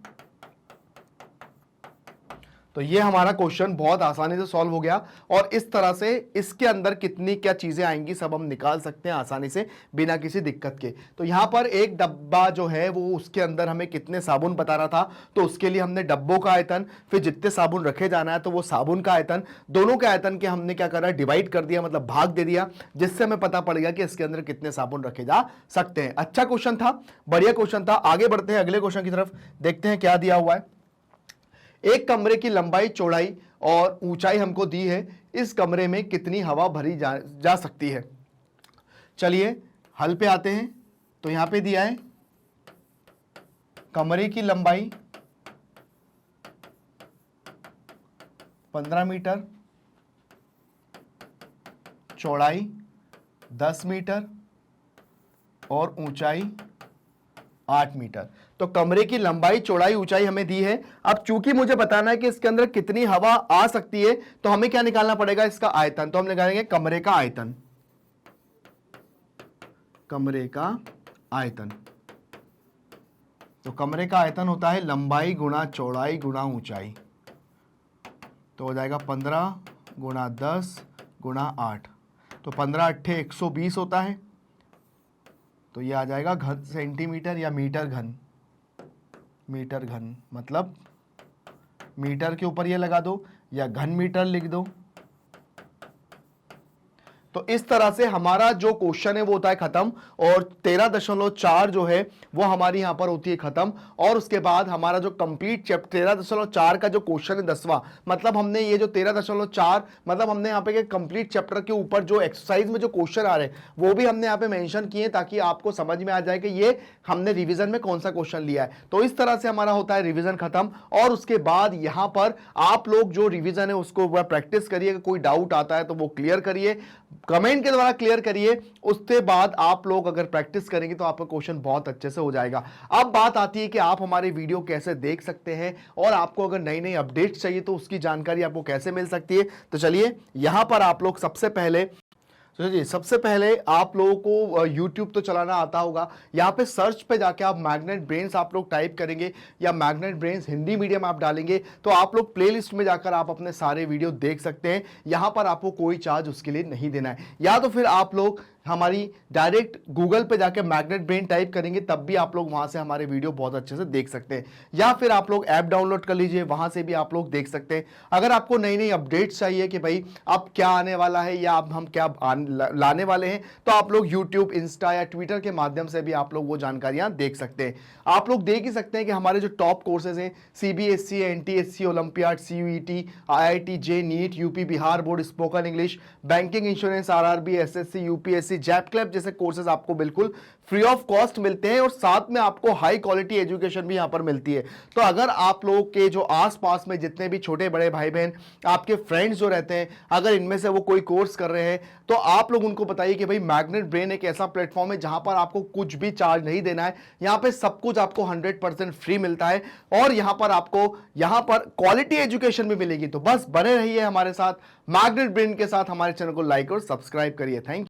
तो ये हमारा क्वेश्चन बहुत आसानी से सॉल्व हो गया, और इस तरह से इसके अंदर कितनी क्या चीजें आएंगी सब हम निकाल सकते हैं आसानी से बिना किसी दिक्कत के। तो यहां पर एक डब्बा जो है वो उसके अंदर हमें कितने साबुन बता रहा था, तो उसके लिए हमने डब्बों का आयतन, फिर जितने साबुन रखे जाना है तो वो साबुन का आयतन, दोनों के आयतन के हमने क्या करा, डिवाइड कर दिया, मतलब भाग दे दिया, जिससे हमें पता पड़ गया कि इसके अंदर कितने साबुन रखे जा सकते हैं। अच्छा क्वेश्चन था, बढ़िया क्वेश्चन था। आगे बढ़ते हैं अगले क्वेश्चन की तरफ, देखते हैं क्या दिया हुआ है। एक कमरे की लंबाई, चौड़ाई और ऊंचाई हमको दी है, इस कमरे में कितनी हवा भरी जा सकती है। चलिए हल पे आते हैं। तो यहां पे दिया है कमरे की लंबाई 15 मीटर, चौड़ाई 10 मीटर और ऊंचाई 8 मीटर। तो कमरे की लंबाई, चौड़ाई, ऊंचाई हमें दी है। अब चूंकि मुझे बताना है कि इसके अंदर कितनी हवा आ सकती है, तो हमें क्या निकालना पड़ेगा, इसका आयतन। तो हम निकालेंगे कमरे का आयतन, कमरे का आयतन। तो कमरे का आयतन होता है लंबाई गुणा चौड़ाई गुणा ऊंचाई, तो हो जाएगा 15 गुणा 10 गुणा 8, तो 15 8 120 होता है। तो ये आ जाएगा घन सेंटीमीटर या मीटर घन, मीटर घन, मतलब मीटर के ऊपर ये लगा दो या घन मीटर लिख दो। तो इस तरह से हमारा जो क्वेश्चन है वो होता है खत्म, और 13.4 जो है वो हमारी यहां पर होती है खत्म। और उसके बाद हमारा जो कंप्लीट चैप्टर 13.4 का जो क्वेश्चन है 10वां, मतलब हमने ये जो 13.4 मतलब हमने यहाँ पे कंप्लीट चैप्टर के ऊपर जो एक्सरसाइज में जो क्वेश्चन आ रहे हैं वो भी हमने यहाँ पे मेंशन किए, ताकि आपको समझ में आ जाए कि ये हमने रिविजन में कौन सा क्वेश्चन लिया है। तो इस तरह से हमारा होता है रिविजन खत्म। और उसके बाद यहाँ पर आप लोग जो रिविजन है उसको प्रैक्टिस करिए, कोई डाउट आता है तो वो क्लियर करिए, कमेंट के द्वारा क्लियर करिए। उसके बाद आप लोग अगर प्रैक्टिस करेंगे तो आपका क्वेश्चन बहुत अच्छे से हो जाएगा। अब बात आती है कि आप हमारे वीडियो कैसे देख सकते हैं, और आपको अगर नई नई अपडेट्स चाहिए तो उसकी जानकारी आपको कैसे मिल सकती है। तो चलिए यहां पर आप लोग सबसे पहले आप लोगों को YouTube तो चलाना आता होगा। यहाँ पे सर्च पे जाके आप मैग्नेट ब्रेन्स आप लोग टाइप करेंगे, या मैग्नेट ब्रेन्स हिंदी मीडियम आप डालेंगे, तो आप लोग प्लेलिस्ट में जाकर आप अपने सारे वीडियो देख सकते हैं। यहाँ पर आपको कोई चार्ज उसके लिए नहीं देना है। या तो फिर आप लोग हमारी डायरेक्ट गूगल पे जाके मैग्नेट ब्रेन टाइप करेंगे, तब भी आप लोग वहां से हमारे वीडियो बहुत अच्छे से देख सकते हैं। या फिर आप लोग ऐप डाउनलोड कर लीजिए, वहां से भी आप लोग देख सकते हैं। अगर आपको नई नई अपडेट्स चाहिए कि भाई अब क्या आने वाला है या अब हम क्या लाने वाले हैं, तो आप लोग यूट्यूब, इंस्टा या ट्विटर के माध्यम से भी आप लोग वो जानकारियां देख सकते हैं। आप लोग देख ही सकते हैं कि हमारे जो टॉप कोर्सेज हैं, CBSE, NTSC, olympiad, CUET, IIT, JEE NEET, UP Bihar board, spoken English, banking, insurance, RRB, SSC, UPSC, जैप क्लैप जैसे कोर्सेज आपको बिल्कुल फ्री ऑफ कॉस्ट मिलते हैं, और साथ में आपको हाई क्वालिटी एजुकेशन भी यहां पर मिलती है। तो अगर आप लोगों के जो आसपास में जितने भी छोटे बड़े भाई बहन, आपके फ्रेंड्स जो रहते हैं, अगर इनमें से वो कोई कोर्स कर रहे हैं, तो आप लोग उनको बताइए कि भाई मैग्नेट ब्रेन एक ऐसा प्लेटफॉर्म है जहां पर आपको कुछ भी चार्ज नहीं देना है। यहां पे सब कुछ आपको 100% फ्री मिलता है, और यहां पर आपको यहां पर क्वालिटी एजुकेशन भी मिलेगी। तो बस बने रहिए हमारे साथ, मैग्नेट ब्रेन के साथ। हमारे चैनल को लाइक और सब्सक्राइब करिए। Thank you.